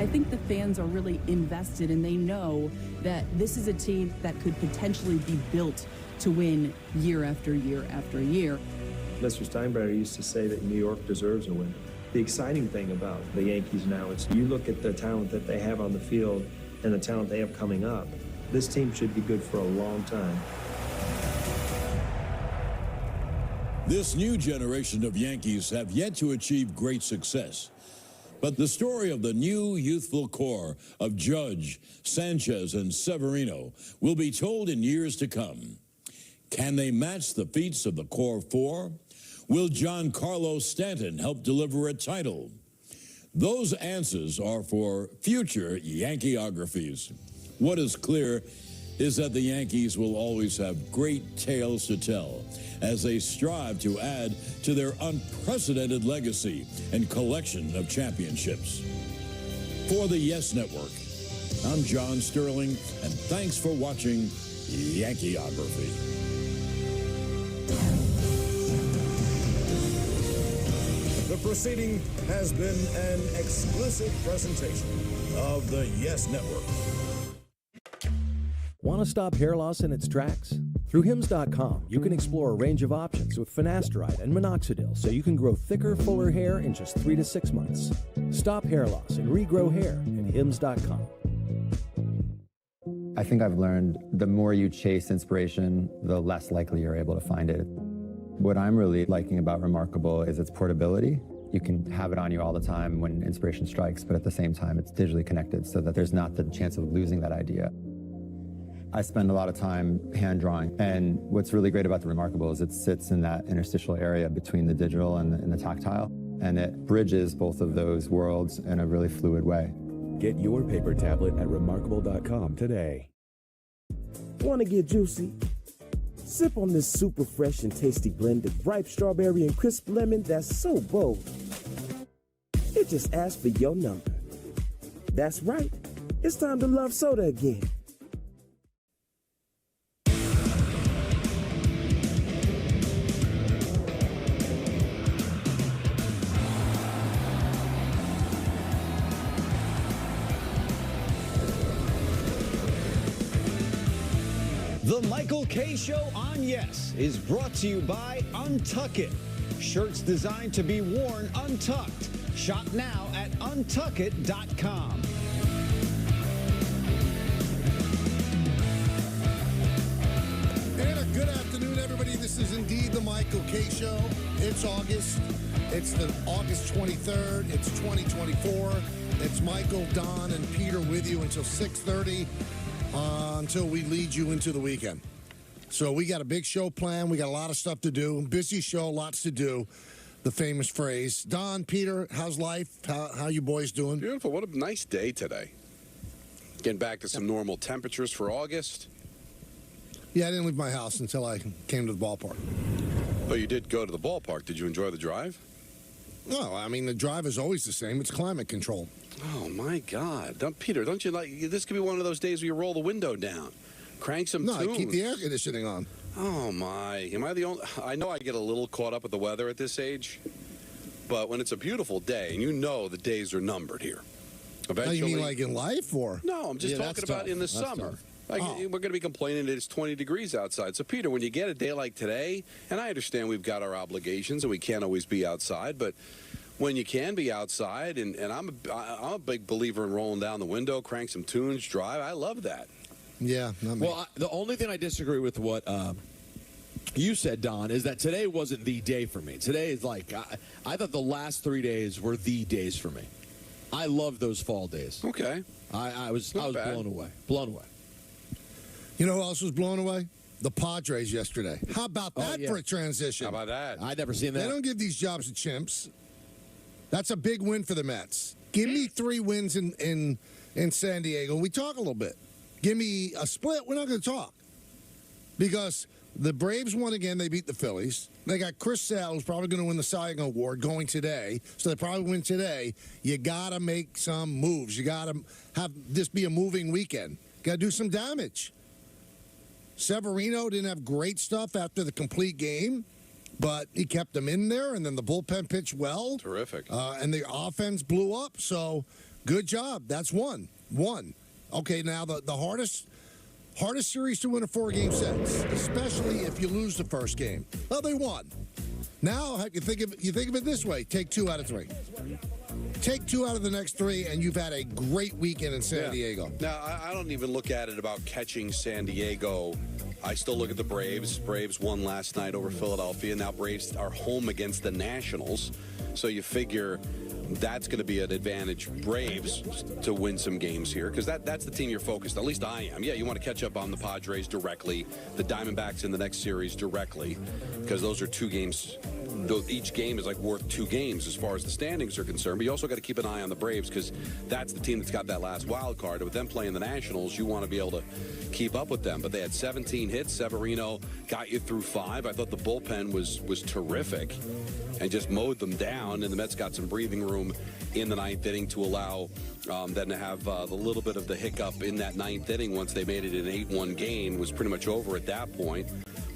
think the fans are really invested, and they know that this is a team that could potentially be built to win year after year after year. Mr. Steinbrenner used to say that New York deserves a win. The exciting thing about the Yankees now is you look at the talent that they have on the field and the talent they have coming up. This team should be good for a long time. This new generation of Yankees have yet to achieve great success. But the story of the new youthful core of Judge, Sanchez, and Severino will be told in years to come. Can they match the feats of the core four? Will Giancarlo Stanton help deliver a title? Those answers are for future Yankeeographies. What is clear is that the Yankees will always have great tales to tell as they strive to add to their unprecedented legacy and collection of championships. For the Yes Network, I'm John Sterling, and thanks for watching Yankeeography. The proceeding has been an explicit presentation of the Yes Network. Want to stop hair loss in its tracks? Through Hims.com, you can explore a range of options with finasteride and minoxidil so you can grow thicker, fuller hair in just 3 to 6 months. Stop hair loss and regrow hair at Hims.com. I think I've learned the more you chase inspiration, the less likely you're able to find it. What I'm really liking about Remarkable is its portability. You can have it on you all the time when inspiration strikes, but at the same time, it's digitally connected so that there's not the chance of losing that idea. I spend a lot of time hand drawing, and what's really great about the Remarkable is it sits in that interstitial area between the digital and the tactile, and it bridges both of those worlds in a really fluid way. Get your paper tablet at Remarkable.com today. Want to get juicy? Sip on this super fresh and tasty blend of ripe strawberry and crisp lemon that's so bold. It just asks for your number. That's right. It's time to love soda again. The Michael Kay Show on Yes is brought to you by Untuck It. Shirts designed to be worn untucked. Shop now at untuckit.com. And a good afternoon, everybody. This is indeed the Michael Kay Show. It's August. It's the August 23rd. It's 2024. It's Michael, Don, and Peter with you until 6:30. Until we lead you into the weekend. So we got a big show planned. We got a lot of stuff to do. Busy show, lots to do. The famous phrase. Don, Peter, how's life? How you boys doing? Beautiful. What a nice day today. Getting back to some normal temperatures for August. Yeah, I didn't leave my house until I came to the ballpark. Oh, you did go to the ballpark. Did you enjoy the drive? No, I mean, the drive is always the same. It's climate controlled. Oh, my God. Peter, don't you like, this could be one of those days where you roll the window down, crank some tunes. No, I keep the air conditioning on. Oh, my. Am I the only? I know I get a little caught up with the weather at this age, but when it's a beautiful day, and you know the days are numbered here. Eventually. Oh, you mean like in life, or? No, I'm just talking about in the summer. Like, we're going to be complaining that it's 20 degrees outside. So, Peter, when you get a day like today, and I understand we've got our obligations and we can't always be outside, but when you can be outside, and I'm a big believer in rolling down the window, crank some tunes, drive. I love that. Yeah. Not me. Well, the only thing I disagree with what you said, Don, is that today wasn't the day for me. Today is like, I thought the last 3 days were the days for me. I love those fall days. Okay. I was blown away. Blown away. You know who else was blown away? The Padres yesterday. How about that for a transition? How about that? I'd never seen that. They don't give these jobs to chimps. That's a big win for the Mets. Give me 3 wins in San Diego. We talk a little bit. Give me a split. We're not going to talk. Because the Braves won again. They beat the Phillies. They got Chris Sale, who's probably going to win the Cy Young Award, going today. So they probably win today. You got to make some moves. You got to have this be a moving weekend. Got to do some damage. Severino didn't have great stuff after the complete game, but he kept them in there, and then the bullpen pitched well. Terrific. And the offense blew up. So Good job. That's one. Okay, now the hardest series to win a 4-game set, especially if you lose the first game. Well, they won. Now you think of it this way: take 2 out of 3. Take 2 out of the next 3, and you've had a great weekend in San Diego. Now, I don't even look at it about catching San Diego. I still look at the Braves. Braves won last night over Philadelphia. Now Braves are home against the Nationals. So you figure that's going to be an advantage Braves to win some games here, because that's the team you're focused on. At least I am. Yeah, you want to catch up on the Padres directly, the Diamondbacks in the next series directly, because those are 2 games. Each game is like worth 2 games as far as the standings are concerned. But you also got to keep an eye on the Braves, because that's the team that's got that last wild card. With them playing the Nationals, you want to be able to keep up with them. But they had 17 hits. Severino got you through 5. I thought the bullpen was terrific and just mowed them down. And the Mets got some breathing room in the 9th inning to allow them to have the little bit of the hiccup in that 9th inning. Once they made it an 8-1 game, it was pretty much over at that point.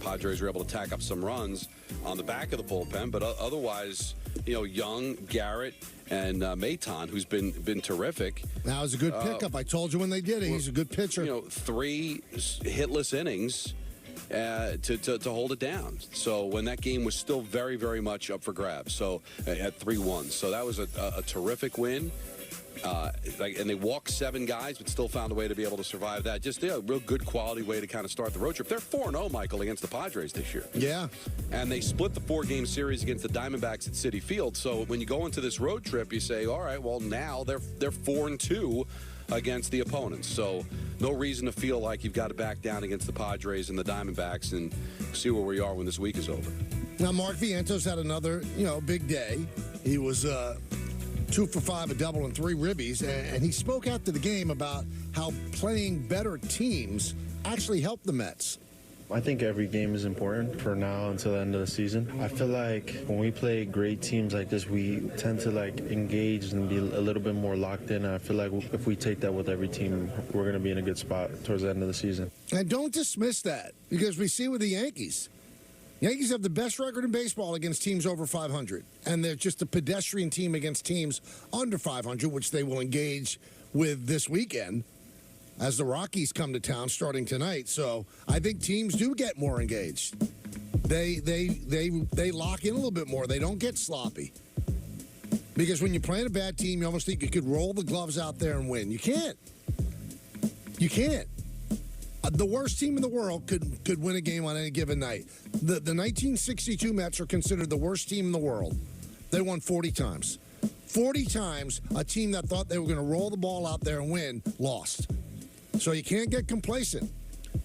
Padres were able to tack up some runs on the back of the bullpen, but otherwise, Young, Garrett, and Maton, who's been terrific. That was a good pickup. I told you when they did it. He's a good pitcher. 3 hitless innings to hold it down. So when that game was still very, very much up for grabs. So at 3-1. So that was a terrific win. And they walked 7 guys, but still found a way to be able to survive that. Just a real good quality way to kind of start the road trip. They're 4-0, Michael, against the Padres this year. Yeah. And they split the 4-game series against the Diamondbacks at Citi Field. So when you go into this road trip, you say, all right, well, now they're 4-2 against the opponents. So no reason to feel like you've got to back down against the Padres and the Diamondbacks, and see where we are when this week is over. Now, Mark Vientos had another, big day. He was 2 for 5, a double, and 3 ribbies, and he spoke after the game about how playing better teams actually helped the Mets. I think every game is important for now until the end of the season. I feel like when we play great teams like this, we tend to engage and be a little bit more locked in. And I feel like if we take that with every team, we're going to be in a good spot towards the end of the season. And don't dismiss that, because we see with the Yankees. Yankees have the best record in baseball against teams over 500, and they're just a pedestrian team against teams under 500, which they will engage with this weekend as the Rockies come to town starting tonight. So I think teams do get more engaged. They lock in a little bit more. They don't get sloppy. Because when you're playing a bad team, you almost think you could roll the gloves out there and win. You can't. You can't. The worst team in the world could win a game on any given night. The 1962 Mets are considered the worst team in the world. They won 40 times. 40 times a team that thought they were going to roll the ball out there and win lost. So you can't get complacent.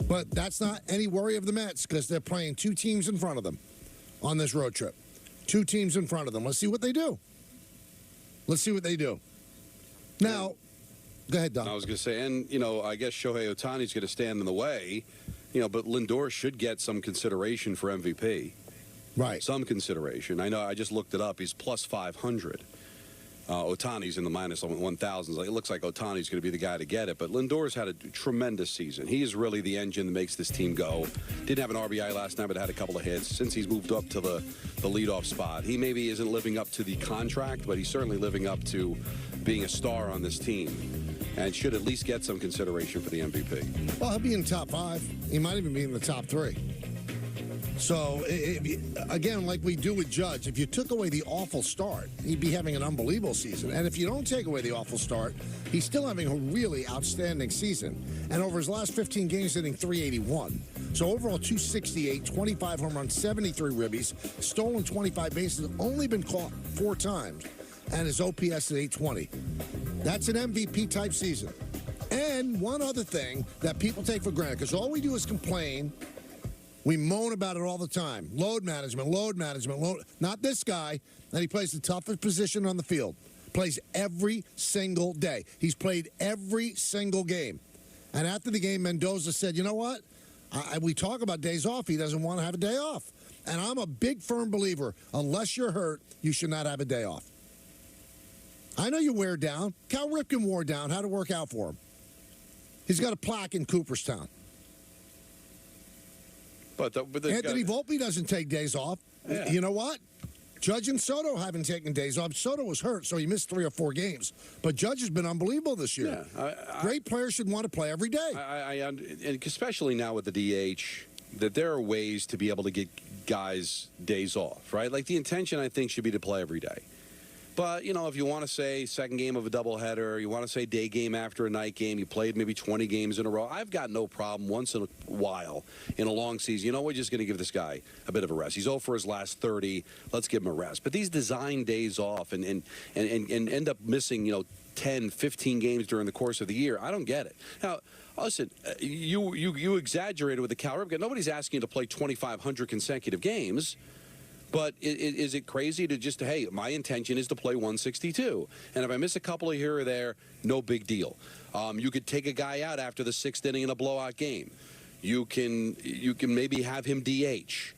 But that's not any worry of the Mets, because they're playing 2 teams in front of them on this road trip. 2 teams in front of them. Let's see what they do. Now, go ahead, Don. I was going to say, and, I guess Shohei Ohtani's going to stand in the way, but Lindor should get some consideration for MVP. Right. Some consideration. I know, I just looked it up. He's plus 500. Ohtani's in the minus 1,000. It looks like Ohtani's going to be the guy to get it, but Lindor's had a tremendous season. He is really the engine that makes this team go. Didn't have an RBI last night, but had a couple of hits. Since he's moved up to the leadoff spot, he maybe isn't living up to the contract, but he's certainly living up to being a star on this team, and should at least get some consideration for the MVP. Well, he'll be in the top 5. He might even be in the top 3. So, again, like we do with Judge, if you took away the awful start, he'd be having an unbelievable season. And if you don't take away the awful start, he's still having a really outstanding season. And over his last 15 games, hitting .381. So overall, 268, 25 home runs, 73 ribbies, stolen 25 bases, only been caught 4 times, and his OPS is 820. That's an MVP-type season. And one other thing that people take for granted, because all we do is complain. We moan about it all the time. Load management. Not this guy. And he plays the toughest position on the field. Plays every single day. He's played every single game. And after the game, Mendoza said, you know what? We talk about days off. He doesn't want to have a day off. And I'm a big, firm believer, unless you're hurt, you should not have a day off. I know you wear down. Cal Ripken wore down. How'd it work out for him? He's got a plaque in Cooperstown. But Anthony Volpe doesn't take days off. Yeah. You know what? Judge and Soto haven't taken days off. Soto was hurt, so he missed 3 or 4 games. But Judge has been unbelievable this year. Yeah, Great players should want to play every day. And especially now with the DH, that there are ways to be able to get guys days off, right? Like the intention, I think, should be to play every day. But, you know, if you want to say second game of a doubleheader, you want to say day game after a night game, you played maybe 20 games in a row, I've got no problem once in a while in a long season. You know, we're just going to give this guy a bit of a rest. He's 0 for his last 30. Let's give him a rest. But these design days off and end up missing, 10, 15 games during the course of the year, I don't get it. Now, listen, you exaggerated with the Cal Ripken. Nobody's asking you to play 2,500 consecutive games. But is it crazy to just, hey, my intention is to play 162. And if I miss a couple of here or there, no big deal. You could take a guy out after the 6th inning in a blowout game. You can maybe have him DH.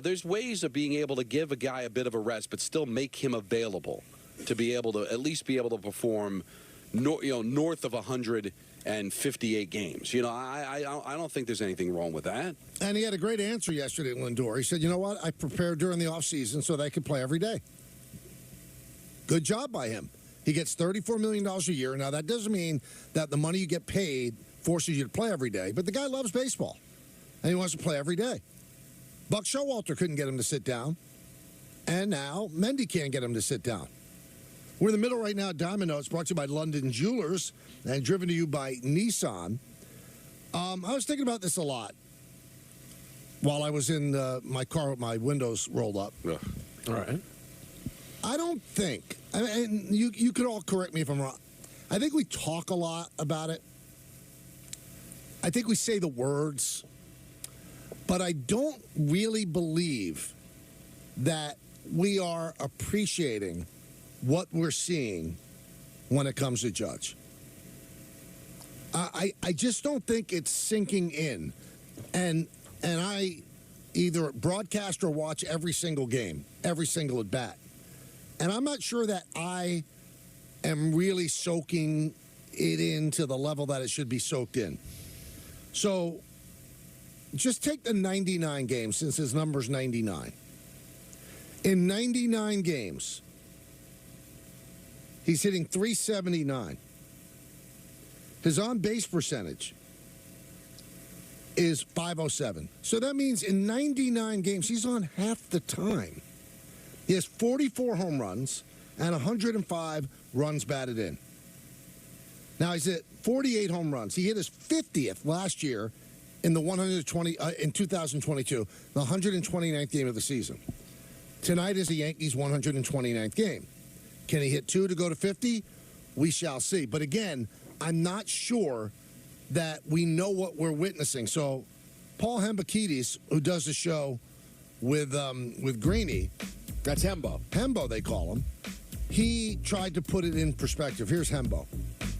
There's ways of being able to give a guy a bit of a rest, but still make him available to be able to at least be able to perform north of 158 games. I don't think there's anything wrong with that. And he had a great answer yesterday at Lindor. He said, you know what? I prepared during the offseason so they could play every day. Good job by him. He gets $34 million a year. Now, that doesn't mean that the money you get paid forces you to play every day, but the guy loves baseball, and he wants to play every day. Buck Showalter couldn't get him to sit down, and now Mendy can't get him to sit down. We're in the middle right now at Diamond Notes, brought to you by London Jewelers and driven to you by Nissan. I was thinking about this a lot while I was in my car with my windows rolled up. Yeah. All right. I don't think, and you could all correct me if I'm wrong, I think we talk a lot about it. I think we say the words, but I don't really believe that we are appreciating what we're seeing when it comes to Judge. I just don't think it's sinking in. And I either broadcast or watch every single game, every single at bat. And I'm not sure that I am really soaking it into the level that it should be soaked in. So just take the 99 games, since his number's 99. In 99 games, he's hitting .379. His on-base percentage is .507. So that means in 99 games, he's on half the time. He has 44 home runs and 105 runs batted in. Now he's at 48 home runs. He hit his 50th last year in the 2022, the 129th game of the season. Tonight is the Yankees' 129th game. Can he hit 2 to go to 50? We shall see. But again, I'm not sure that we know what we're witnessing. So Paul Hembekides, who does the show with Greeny, that's Hembo. Hembo, they call him. He tried to put it in perspective. Here's Hembo.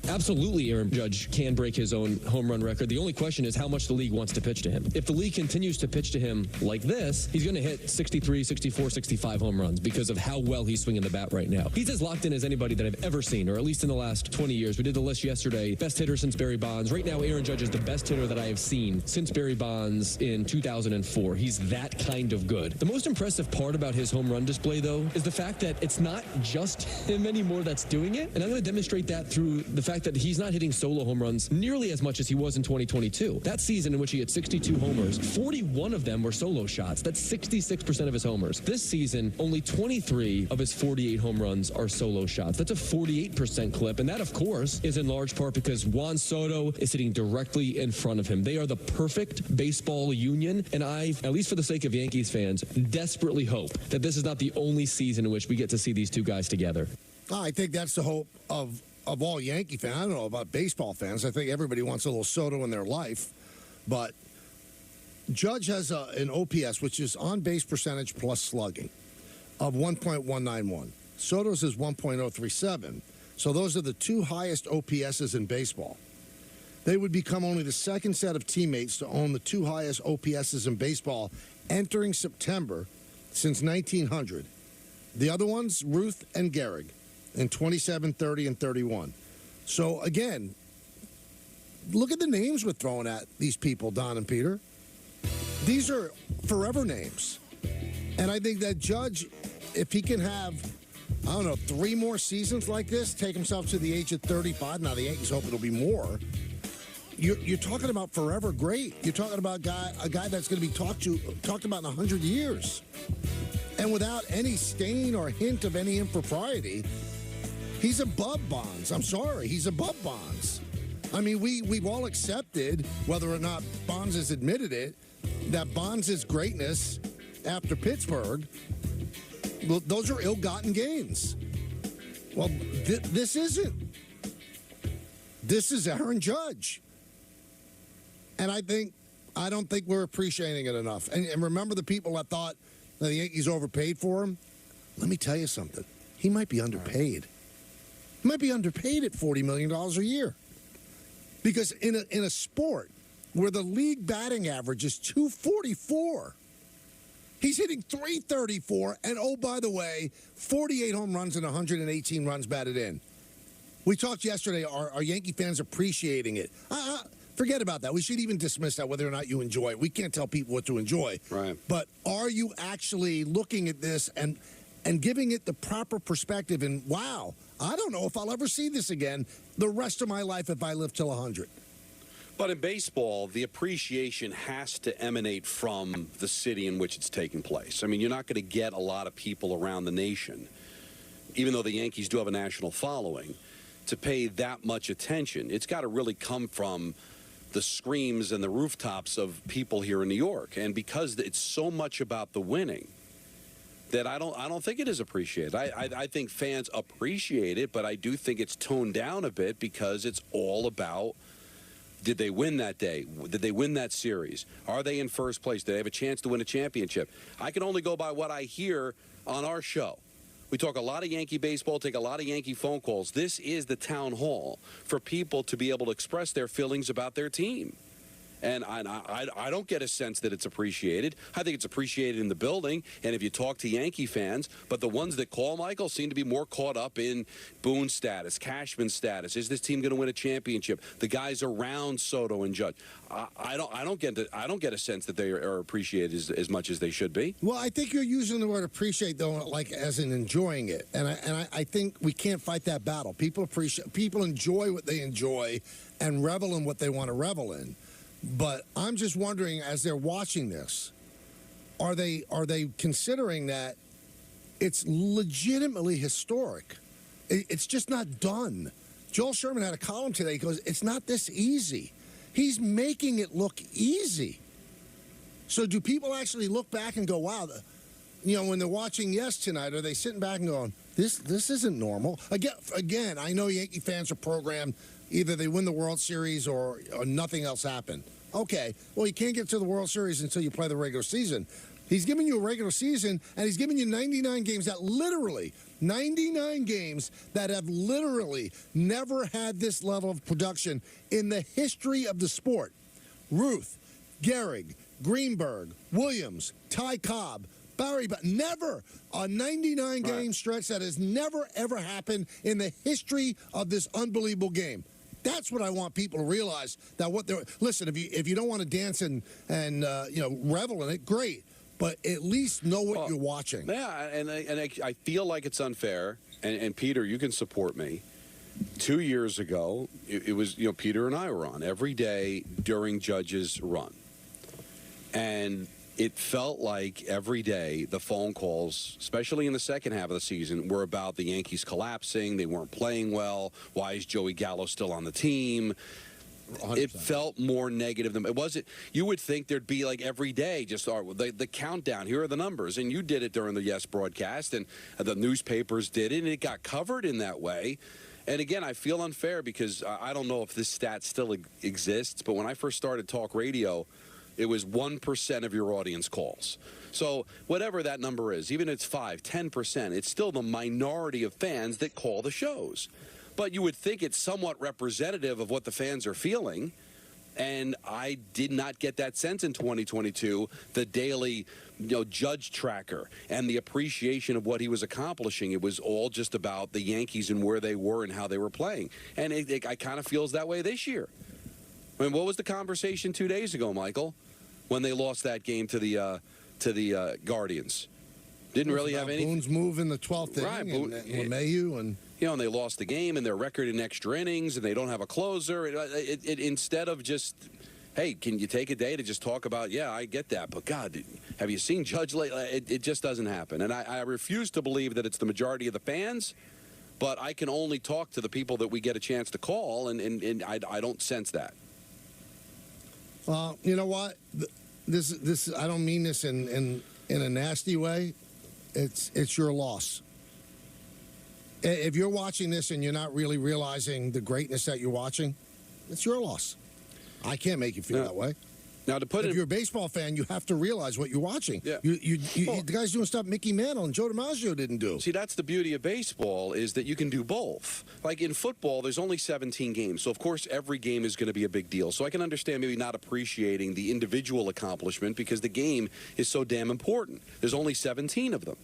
Absolutely, Aaron Judge can break his own home run record. The only question is how much the league wants to pitch to him. If the league continues to pitch to him like this, he's going to hit 63, 64, 65 home runs because of how well he's swinging the bat right now. He's as locked in as anybody that I've ever seen, or at least in the last 20 years. We did the list yesterday. Best hitter since Barry Bonds. Right now, Aaron Judge is the best hitter that I have seen since Barry Bonds in 2004. He's that kind of good. The most impressive part about his home run display, though, is the fact that it's not just him anymore that's doing it. And I'm going to demonstrate that through the fact that he's not hitting solo home runs nearly as much as he was in 2022. That season in which he had 62 homers, 41 of them were solo shots. That's 66% of his homers. This season, only 23 of his 48 home runs are solo shots. That's a 48% clip. And that, of course, is in large part because Juan Soto is sitting directly in front of him. They are the perfect baseball union. And I, at least for the sake of Yankees fans, desperately hope that this is not the only season in which we get to see these two guys together. I think that's the hope of all Yankee fans. I don't know about baseball fans. I think everybody wants a little Soto in their life. But Judge has an OPS, which is on-base percentage plus slugging, of 1.191. Soto's is 1.037. So those are the two highest OPSs in baseball. They would become only the second set of teammates to own the two highest OPSs in baseball entering September since 1900. The other ones, Ruth and Gehrig, in 27, 30, and 31. So, again, look at the names we're throwing at these people, Don and Peter. These are forever names. And I think that Judge if he can have, I don't know, 3 more seasons like this, take himself to the age of 35. Now the Yankees hope it'll be more. You're talking about forever great. You're talking about a guy that's going to be talked about in 100 years. And without any stain or hint of any impropriety, he's above Bonds. I'm sorry, he's above Bonds. I mean, we've all accepted, whether or not Bonds has admitted it, that Bonds' greatness after Pittsburgh, well, those are ill-gotten gains. Well, this isn't. This is Aaron Judge. And I don't think we're appreciating it enough. And remember the people that thought that the Yankees overpaid for him? Let me tell you something. He might be underpaid. He might be underpaid at $40 million a year. Because in a sport where the league batting average is .244, he's hitting .334, and oh, by the way, 48 home runs and 118 runs batted in. We talked yesterday, are Yankee fans appreciating it? Forget about that. We should even dismiss that, whether or not you enjoy it. We can't tell people what to enjoy. Right. But are you actually looking at this and giving it the proper perspective? And, wow, I don't know if I'll ever see this again the rest of my life if I live till 100. But in baseball, the appreciation has to emanate from the city in which it's taking place. I mean, you're not going to get a lot of people around the nation, even though the Yankees do have a national following, to pay that much attention. It's got to really come from the screams and the rooftops of people here in New York. And because it's so much about the winning, that I don't think it is appreciated. I think fans appreciate it, but I do think it's toned down a bit because it's all about, did they win that day? Did they win that series? Are they in first place? Do they have a chance to win a championship? I can only go by what I hear on our show. We talk a lot of Yankee baseball, take a lot of Yankee phone calls. This is the town hall for people to be able to express their feelings about their team. And I don't get a sense that it's appreciated. I think it's appreciated in the building, and if you talk to Yankee fans, but the ones that call, Michael, seem to be more caught up in Boone status, Cashman status. Is this team going to win a championship? The guys around Soto and Judge. I don't get a sense that they are appreciated as much as they should be. Well, I think you're using the word appreciate, though, like as in enjoying it. And I think we can't fight that battle. People enjoy what they enjoy and revel in what they want to revel in. But I'm just wondering, as they're watching this, are they considering that it's legitimately historic? It's just not done. Joel Sherman had a column today. He goes, it's not this easy. He's making it look easy. So do people actually look back and go, wow, when they're watching Yes tonight, are they sitting back and going, this isn't normal? Again, I know Yankee fans are programmed. Either they win the World Series or nothing else happened. Okay, well, you can't get to the World Series until you play the regular season. He's giving you a regular season, and he's giving you 99 games that literally, 99 games that have literally never had this level of production in the history of the sport. Ruth, Gehrig, Greenberg, Williams, Ty Cobb, Barry, but never a 99-game stretch that has never, ever happened in the history of this unbelievable game. That's what I want people to realize. That what they're listen. If you don't want to dance and revel in it, great. But at least know what you're watching. Yeah, and I feel like it's unfair. And Peter, you can support me. 2 years ago, it was Peter and I were on every day during Judge's run, and it felt like every day the phone calls, especially in the second half of the season, were about the Yankees collapsing. They weren't playing well. Why is Joey Gallo still on the team? 100%. It felt more negative than it wasn't. You would think there'd be like every day just the countdown. Here are the numbers, and you did it during the Yes broadcast, and the newspapers did it, and it got covered in that way. And again, I feel unfair because I don't know if this stat still exists, but when I first started talk radio, it was 1% of your audience calls. So whatever that number is, even if it's 5, 10%, it's still the minority of fans that call the shows. But you would think it's somewhat representative of what the fans are feeling. And I did not get that sense in 2022, the daily Judge tracker and the appreciation of what he was accomplishing. It was all just about the Yankees and where they were and how they were playing. And I kind of feels that way this year. I mean, what was the conversation 2 days ago, Michael, when they lost that game to the Guardians? Didn't really have any. Boone's move in the 12th inning, Right, and LeMahieu, and and they lost the game, and their record in extra innings, and they don't have a closer. Instead of just, hey, can you take a day to just talk about? Yeah, I get that, but God, have you seen Judge lately? It just doesn't happen, and I refuse to believe that it's the majority of the fans. But I can only talk to the people that we get a chance to call, and I don't sense that. Well, you know what? This I don't mean this in a nasty way. It's your loss. If you're watching this and you're not really realizing the greatness that you're watching, it's your loss. I can't make you feel that way. Now, if you're a baseball fan, you have to realize what you're watching. Yeah. The guy's doing stuff Mickey Mantle and Joe DiMaggio didn't do. See, that's the beauty of baseball, is that you can do both. Like in football, there's only 17 games, so of course every game is going to be a big deal. So I can understand maybe not appreciating the individual accomplishment because the game is so damn important. There's only 17 of them.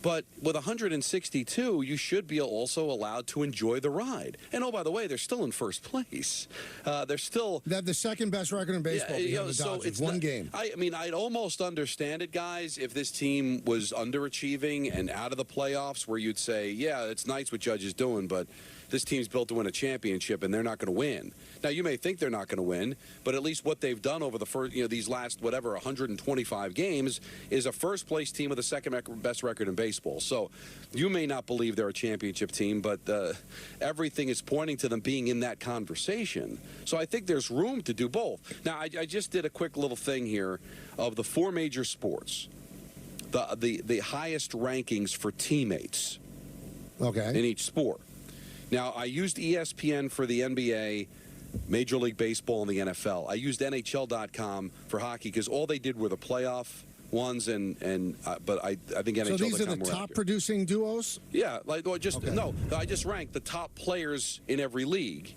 But with 162, you should be also allowed to enjoy the ride. And oh, by the way, they're still in first place. They're still... They have the second best record in baseball behind the Dodgers. One game. I mean, I'd almost understand it, guys, if this team was underachieving and out of the playoffs, where you'd say, yeah, it's nice what Judge is doing, but this team's built to win a championship, and they're not going to win. Now, you may think they're not going to win, but at least what they've done over the first, these last, 125 games is a first-place team with the second best record in baseball. So you may not believe they're a championship team, but everything is pointing to them being in that conversation. So I think there's room to do both. Now, I just did a quick little thing here of the 4 major sports, the highest rankings for teammates in each sport. Now, I used ESPN for the NBA, Major League Baseball, and the NFL. I used NHL.com for hockey because all they did were the playoff ones, but I think NHL.com. So these are the top producing duos? Yeah, no, I just ranked the top players in every league,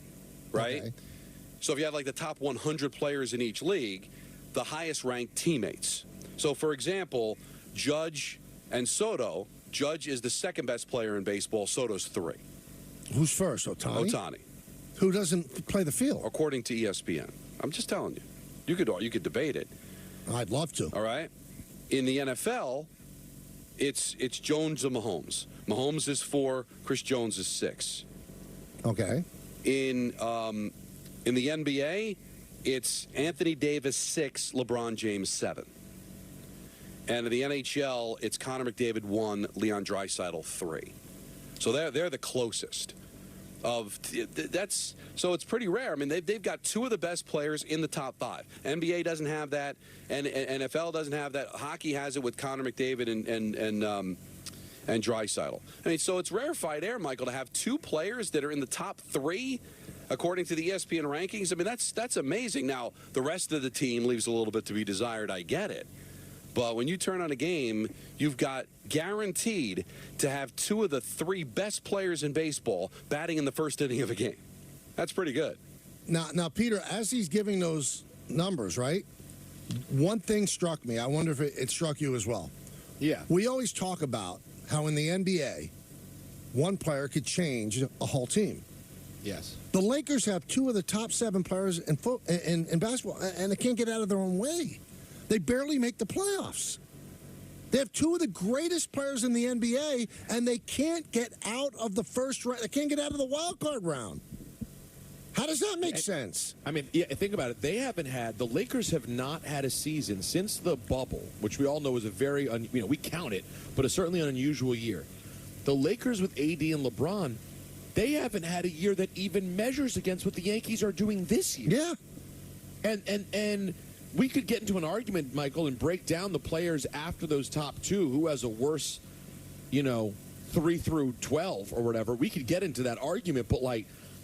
right? Okay. So if you had like the top 100 players in each league, the highest ranked teammates. So for example, Judge and Soto. Judge is the second best player in baseball. Soto's 3. Who's first? Ohtani? Who doesn't play the field? According to ESPN. I'm just telling you. You could debate it. I'd love to. All right? In the NFL, it's Jones and Mahomes. Mahomes is 4, Chris Jones is 6. Okay. In the NBA, it's Anthony Davis 6, LeBron James 7. And in the NHL, it's Connor McDavid 1, Leon Draisaitl 3. So they're the closest. So it's pretty rare. I mean, they've got 2 of the best players in the top 5. NBA doesn't have that, and NFL doesn't have that. Hockey has it with Connor McDavid and Draisaitl. I mean, so it's rarefied air, Michael, to have 2 players that are in the top 3 according to the ESPN rankings. I mean, that's amazing. Now, the rest of the team leaves a little bit to be desired. I get it. But when you turn on a game, you've got guaranteed to have 2 of the 3 best players in baseball batting in the first inning of a game. That's pretty good. Now, Peter, as he's giving those numbers, right, one thing struck me. I wonder if it struck you as well. Yeah. We always talk about how in the NBA, one player could change a whole team. Yes. The Lakers have 2 of the top 7 players in basketball, and they can't get out of their own way. They barely make the playoffs. They have 2 of the greatest players in the NBA, and they can't get out of the first round. They can't get out of the wild card round. How does that make sense? I mean, yeah, think about it. The Lakers have not had a season since the bubble, which we all know is a very, we count it, but it's certainly an unusual year. The Lakers with AD and LeBron, they haven't had a year that even measures against what the Yankees are doing this year. Yeah. And we could get into an argument, Michael, and break down the players after those top 2, who has a worse, 3 through 12 or whatever. We could get into that argument, but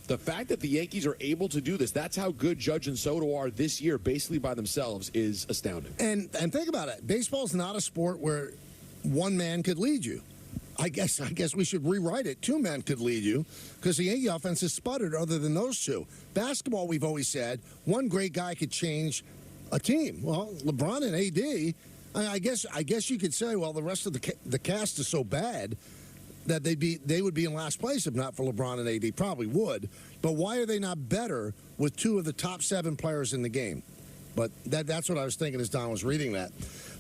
the fact that the Yankees are able to do this, that's how good Judge and Soto are this year, basically by themselves, is astounding. And think about it. Baseball's not a sport where one man could lead you. I guess we should rewrite it. 2 men could lead you because the Yankee offense has sputtered other than those 2. Basketball, we've always said, one great guy could change a team. Well, LeBron and AD, I guess you could say, well, the rest of the cast is so bad that they would be in last place if not for LeBron and AD. Probably would. But why are they not better with 2 of the top 7 players in the game? But that's what I was thinking as Don was reading that.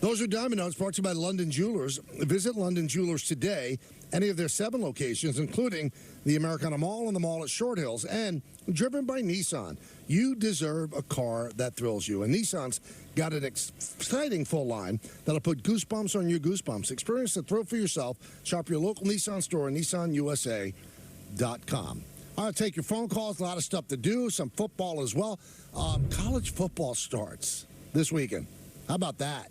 Those are Diamond Notes brought to you by London Jewelers. Visit London Jewelers today. Any of their 7 locations, including the Americana Mall and the mall at Short Hills, and driven by Nissan. You deserve a car that thrills you. And Nissan's got an exciting full line that'll put goosebumps on your goosebumps. Experience the thrill for yourself. Shop your local Nissan store at nissanusa.com. I'll take your phone calls, a lot of stuff to do, some football as well. College football starts this weekend. How about that?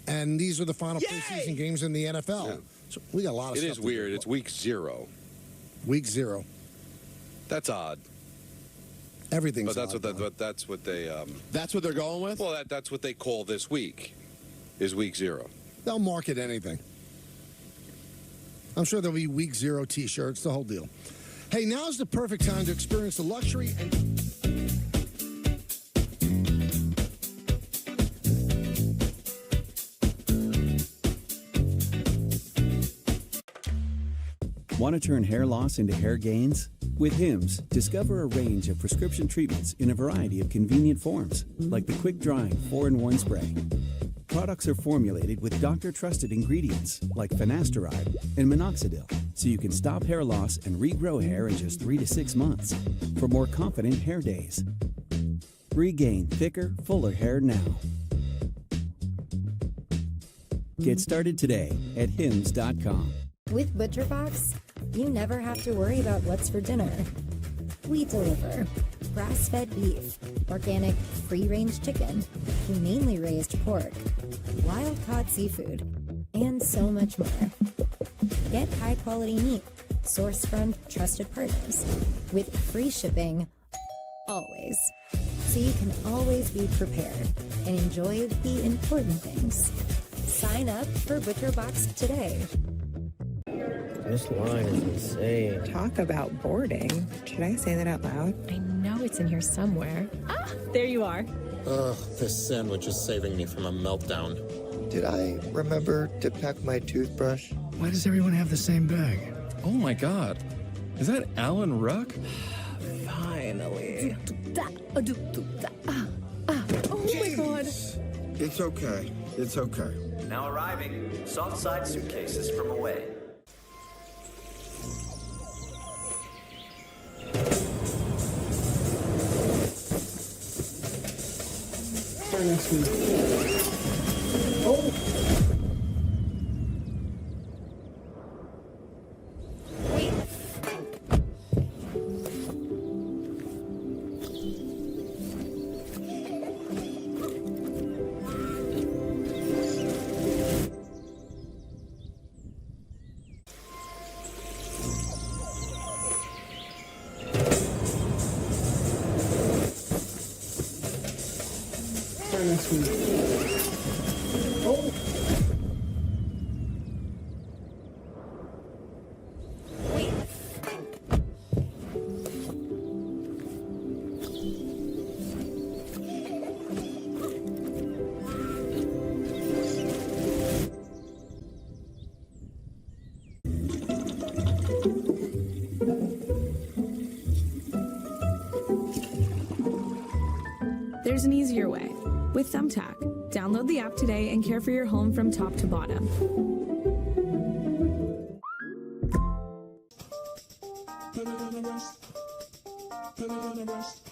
And these are the final preseason games in the NFL. Yeah. So we got a lot of stuff. It is weird. It's week 0. Week 0. That's odd. Everything's odd. But that's what they. That's what they're going with? Well, that's what they call this week, is week 0. They'll market anything. I'm sure there'll be week 0 T-shirts, the whole deal. Hey, now's the perfect time to experience the luxury and... Want to turn hair loss into hair gains? With Hims, discover a range of prescription treatments in a variety of convenient forms, like the quick-drying 4-in-1 spray. Products are formulated with doctor-trusted ingredients like finasteride and minoxidil, so you can stop hair loss and regrow hair in just 3 to 6 months for more confident hair days. Regain thicker, fuller hair now. Get started today at hims.com. With ButcherBox, you never have to worry about what's for dinner. We deliver grass-fed beef, organic free-range chicken, humanely raised pork, wild-caught seafood, and so much more. Get high-quality meat sourced from trusted partners with free shipping always, so you can always be prepared and enjoy the important things. Sign up for ButcherBox today. This line is insane. Talk about boarding. Should I say that out loud? I know it's in here somewhere. Ah, there you are. Ugh, this sandwich is saving me from a meltdown. Did I remember to pack my toothbrush? Why does everyone have the same bag? Oh my god. Is that Alan Ruck? Finally. Oh my god. It's okay. It's okay. Now arriving, soft side suitcases from away. Next week. Next week. There's an easier way. With Thumbtack. Download the app today and care for your home from top to bottom. Put it on the rest. Put it on the rest.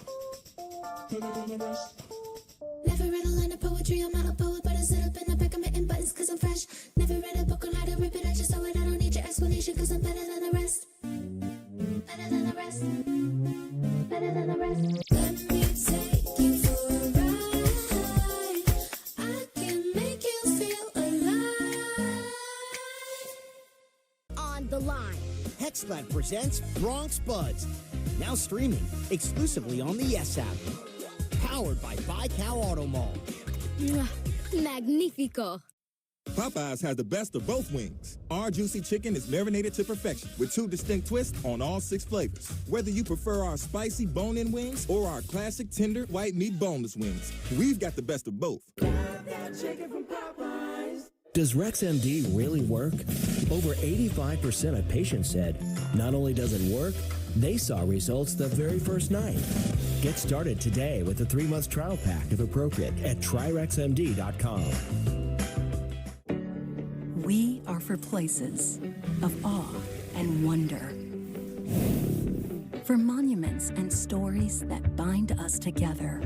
Put it on the rest. Never read a line of poetry, I'm not a poet, but I sit up in the back of my buttons cause I'm fresh. Never read a book on how to rip it, I just saw it, I don't need your explanation cause I'm better than the rest. Better than the rest. Better than the rest. Let me take you for a ride. I can make you feel alive. On the line, Hexland presents Bronx Buds. Now streaming exclusively on the Yes app. Powered by Buy-Cow Auto Mall. Magnifico. Popeyes has the best of both wings. Our juicy chicken is marinated to perfection with 2 distinct twists on all 6 flavors. Whether you prefer our spicy bone-in wings or our classic tender white meat boneless wings, we've got the best of both. Grab that chicken from Popeyes. Does RexMD really work? Over 85% of patients said not only does it work, they saw results the very first night. Get started today with a 3-month trial pack if appropriate at tryrexmd.com. We are for places of awe and wonder. For monuments and stories that bind us together.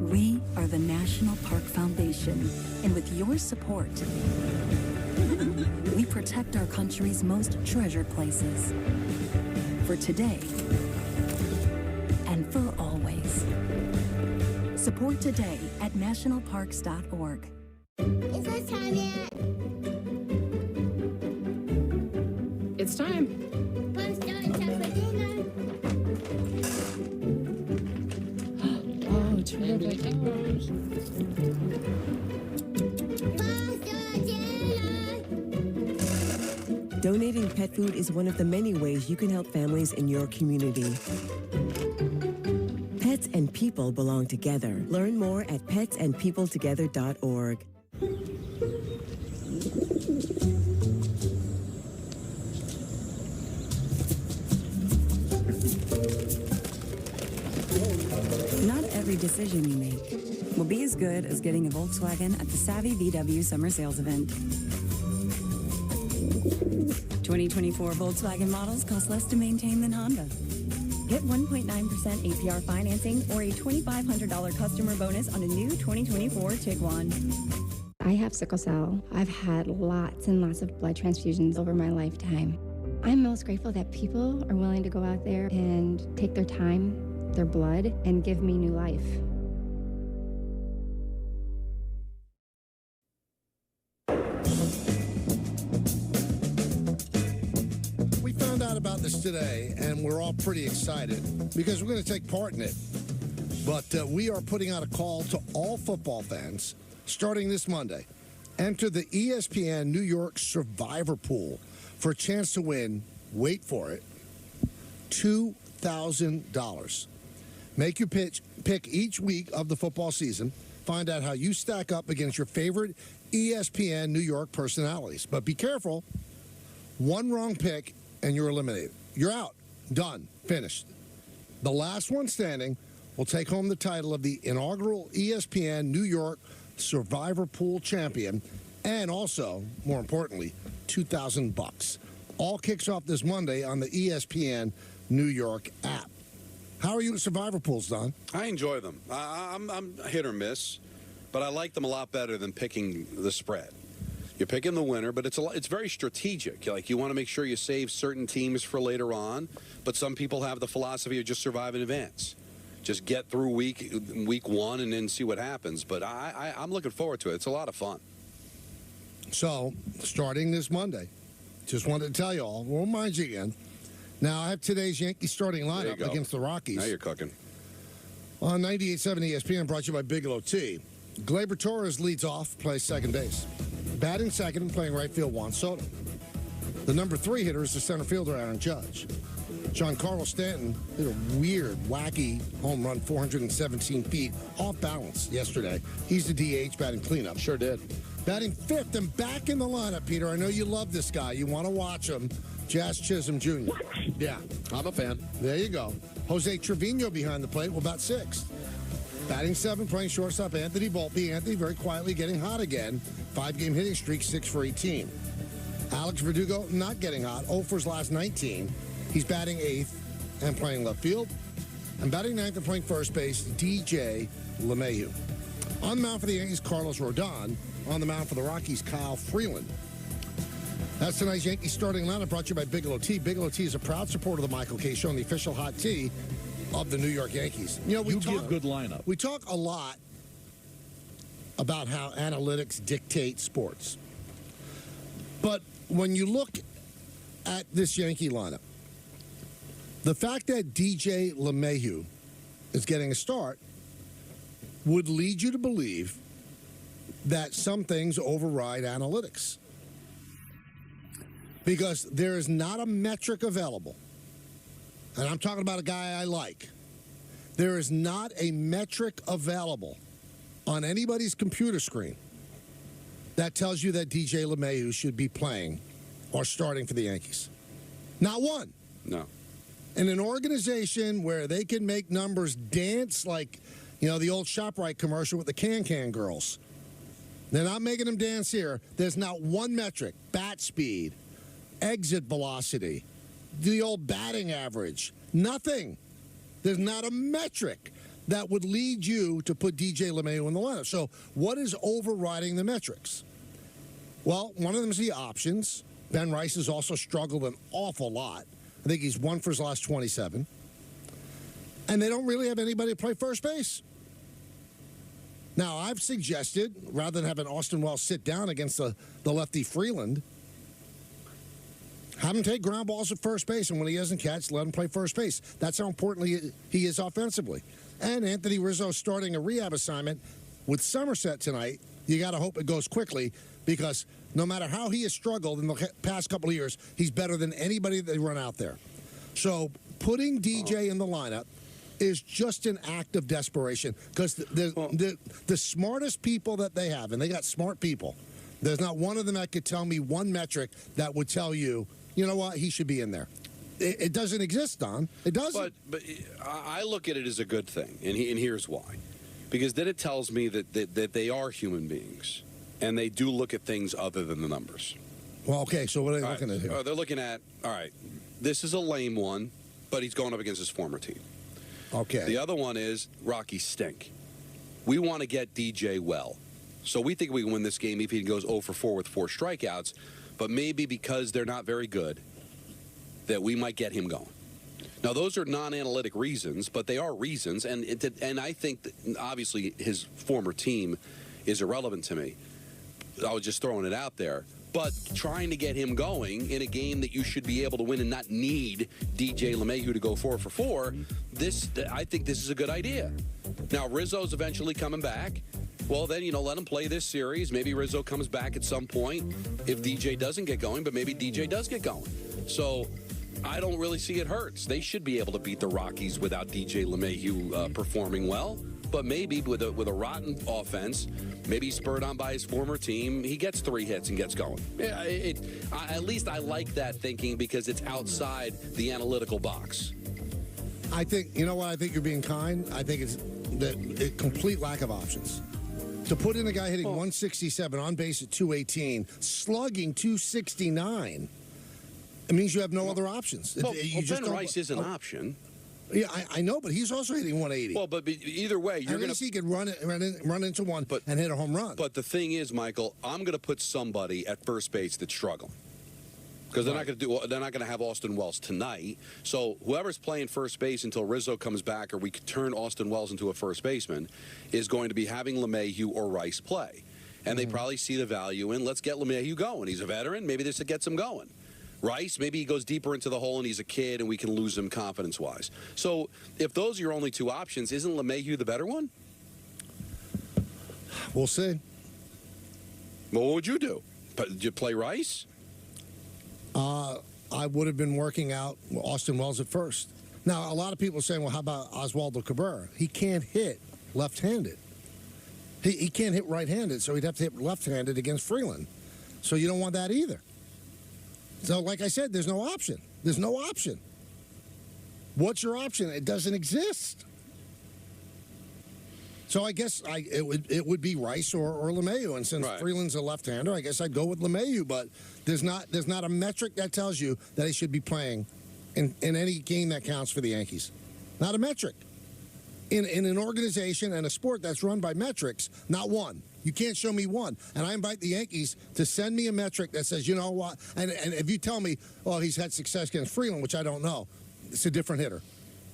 We are the National Park Foundation, and with your support, we protect our country's most treasured places. For today and for always. Support today at nationalparks.org. Is it time yet? It's time. Let's go and check for dinner. Oh, it's really Donating pet food is one of the many ways you can help families in your community. Pets and people belong together. Learn more at petsandpeopletogether.org. Not every decision you make will be as good as getting a Volkswagen at the Savvy VW Summer Sales Event. 2024 Volkswagen models cost less to maintain than Honda. Get 1.9% APR financing or a $2,500 customer bonus on a new 2024 Tiguan. I have sickle cell. I've had lots and lots of blood transfusions over my lifetime. I'm most grateful that people are willing to go out there and take their time, their blood, and give me new life. We found out about this today, and we're all pretty excited because we're going to take part in it. But we are putting out a call to all football fans starting this Monday. Enter the ESPN New York Survivor Pool for a chance to win, wait for it, $2,000. Make your pick each week of the football season. Find out how you stack up against your favorite ESPN New York personalities. But be careful. One wrong pick and you're eliminated. You're out. Done. Finished. The last one standing will take home the title of the inaugural ESPN New York Survivor Pool champion and also, more importantly, $2,000. All kicks off this Monday on the ESPN New York app. How are you at Survivor Pools, Don? I enjoy them. I'm hit or miss, but I like them a lot better than picking the spread. You're picking the winner, but it's very strategic. Like, you want to make sure you save certain teams for later on, but some people have the philosophy of just survive in advance. Just get through week one and then see what happens. But I'm looking forward to it. It's a lot of fun. So, starting this Monday, just wanted to tell you all, we'll remind you again. Now, I have today's Yankees starting lineup against the Rockies. Now you're cooking. On 98.7 ESPN, brought to you by Bigelow Tea. Gleyber Torres leads off, plays second base. Batting second and playing right field, Juan Soto. The number 3 hitter is the center fielder, Aaron Judge. Giancarlo Stanton hit a weird, wacky home run, 417 feet, off balance yesterday. He's the DH batting cleanup. Sure did. Batting fifth and back in the lineup, Peter. I know you love this guy. You want to watch him. Jazz Chisholm Jr. Yeah. I'm a fan. There you go. Jose Trevino behind the plate will bat sixth. Batting seventh, playing shortstop, Anthony Volpe. Anthony very quietly getting hot again. 5-game hitting streak, 6 for 18. Alex Verdugo not getting hot, 0 for his last 19. He's batting eighth and playing left field. And batting ninth and playing first base, DJ LeMahieu. On the mound for the Yankees, Carlos Rodon. On the mound for the Rockies, Kyle Freeland. That's tonight's Yankees starting lineup, brought to you by Bigelow Tea. Bigelow Tea is a proud supporter of the Michael K. Show and the official hot tea of the New York Yankees. You know, we talk give good lineup. We talk a lot about how analytics dictate sports. But when you look at this Yankee lineup, the fact that DJ LeMahieu is getting a start would lead you to believe that some things override analytics. Because there is not a metric available, and I'm talking about a guy I like. There is not a metric available on anybody's computer screen that tells you that DJ LeMahieu should be playing or starting for the Yankees? Not one. No. In an organization where they can make numbers dance like, the old ShopRite commercial with the Can girls. They're not making them dance here. There's not one metric, bat speed, exit velocity, the old batting average, nothing. There's not a metric that would lead you to put DJ LeMahieu in the lineup. So what is overriding the metrics? Well, one of them is the options. Ben Rice has also struggled an awful lot. I think he's 1 for his last 27. And they don't really have anybody to play first base. Now, I've suggested, rather than having Austin Wells sit down against the lefty Freeland, have him take ground balls at first base, and when he doesn't catch, let him play first base. That's how important he is offensively. And Anthony Rizzo starting a rehab assignment with Somerset tonight. You got to hope it goes quickly, because no matter how he has struggled in the past couple of years, he's better than anybody that they run out there. So putting DJ in the lineup is just an act of desperation, because the smartest people that they have, and they got smart people, there's not one of them that could tell me one metric that would tell you, you know what, he should be in there. It doesn't exist, Don. It doesn't. But I look at it as a good thing, and here's why. Because then it tells me that they are human beings, and they do look at things other than the numbers. Well, okay, so what are they looking at here? They're looking at, all right, this is a lame one, but he's going up against his former team. Okay. The other one is Rockies stink. We want to get DJ well. So we think we can win this game if he goes 0 for 4 with 4 strikeouts, but maybe because they're not very good, that we might get him going. Now, those are non-analytic reasons, but they are reasons, and I think that obviously his former team is irrelevant to me. I was just throwing it out there. But trying to get him going in a game that you should be able to win and not need DJ LeMahieu to go 4 for 4, I think this is a good idea. Now, Rizzo's eventually coming back. Well, then, let him play this series. Maybe Rizzo comes back at some point if DJ doesn't get going, but maybe DJ does get going. So I don't really see it hurts. They should be able to beat the Rockies without DJ LeMahieu performing well. But maybe with a rotten offense, maybe spurred on by his former team, he gets 3 hits and gets going. Yeah, at least I like that thinking, because it's outside the analytical box. I think, I think you're being kind. I think it's a complete lack of options. To put in a guy hitting 167, on base at 218, slugging 269, it means you have no other options. Ben Rice is an option. Yeah, I know, but he's also hitting 180. Well, but either way, you're going to... he could run into one and hit a home run. But the thing is, Michael, I'm going to put somebody at first base that's struggling. Because they're not going to have Austin Wells tonight. So whoever's playing first base until Rizzo comes back, or we could turn Austin Wells into a first baseman, is going to be having LeMahieu or Rice play. And they probably see the value in, let's get LeMahieu going. He's a veteran. Maybe this gets him going. Rice, maybe he goes deeper into the hole and he's a kid and we can lose him confidence-wise. So if those are your only 2 options, isn't LeMahieu the better one? We'll see. Well, what would you do? Did you play Rice? I would have been working out Austin Wells at first. Now, a lot of people are saying, well, how about Oswaldo Cabrera? He can't hit left-handed. He can't hit right-handed, so he'd have to hit left-handed against Freeland. So you don't want that either. So, like I said, there's no option. There's no option. What's your option? It doesn't exist. So I guess it would be Rice or LeMahieu, and since Freeland's a left-hander, I guess I'd go with LeMahieu. But there's not a metric that tells you that he should be playing in any game that counts for the Yankees. Not a metric. In an organization and a sport that's run by metrics, not one. You can't show me one. And I invite the Yankees to send me a metric that says, you know what, and if you tell me, oh, he's had success against Freeland, which I don't know, it's a different hitter.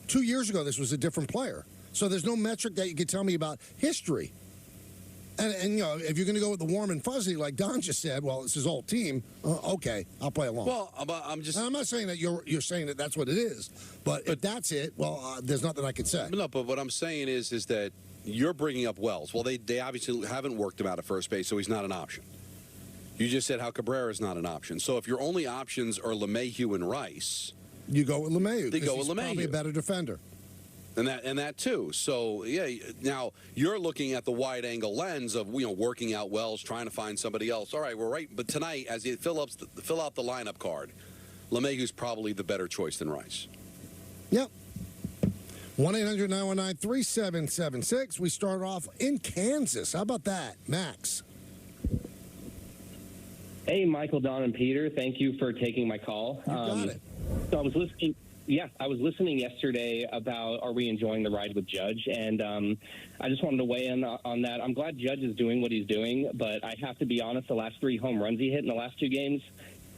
2 years ago, this was a different player. So there's no metric that you can tell me about history. And if you're going to go with the warm and fuzzy, like Don just said, well, it's his old team, okay, I'll play along. Well, I'm not saying that you're saying that that's what it is. But if that's it, well, there's nothing I can say. No, but what I'm saying is that you're bringing up Wells. Well, they obviously haven't worked him out at first base, so he's not an option. You just said how Cabrera is not an option. So if your only options are LeMahieu and Rice, you go with LeMahieu. They go with he's LeMahieu. Probably a better defender. And that too. So yeah. Now you're looking at the wide-angle lens of working out Wells, trying to find somebody else. All right, we're right. But tonight, as you fill out the lineup card, LeMahieu's probably the better choice than Rice. Yep. 1-800-919-3776. We start off in Kansas. How about that, Max? Hey, Michael, Don, and Peter. Thank you for taking my call. You got it. So I was listening. Yeah, I was listening yesterday about are we enjoying the ride with Judge, and I just wanted to weigh in on that. I'm glad Judge is doing what he's doing, but I have to be honest, the last 3 home runs he hit in the last 2 games,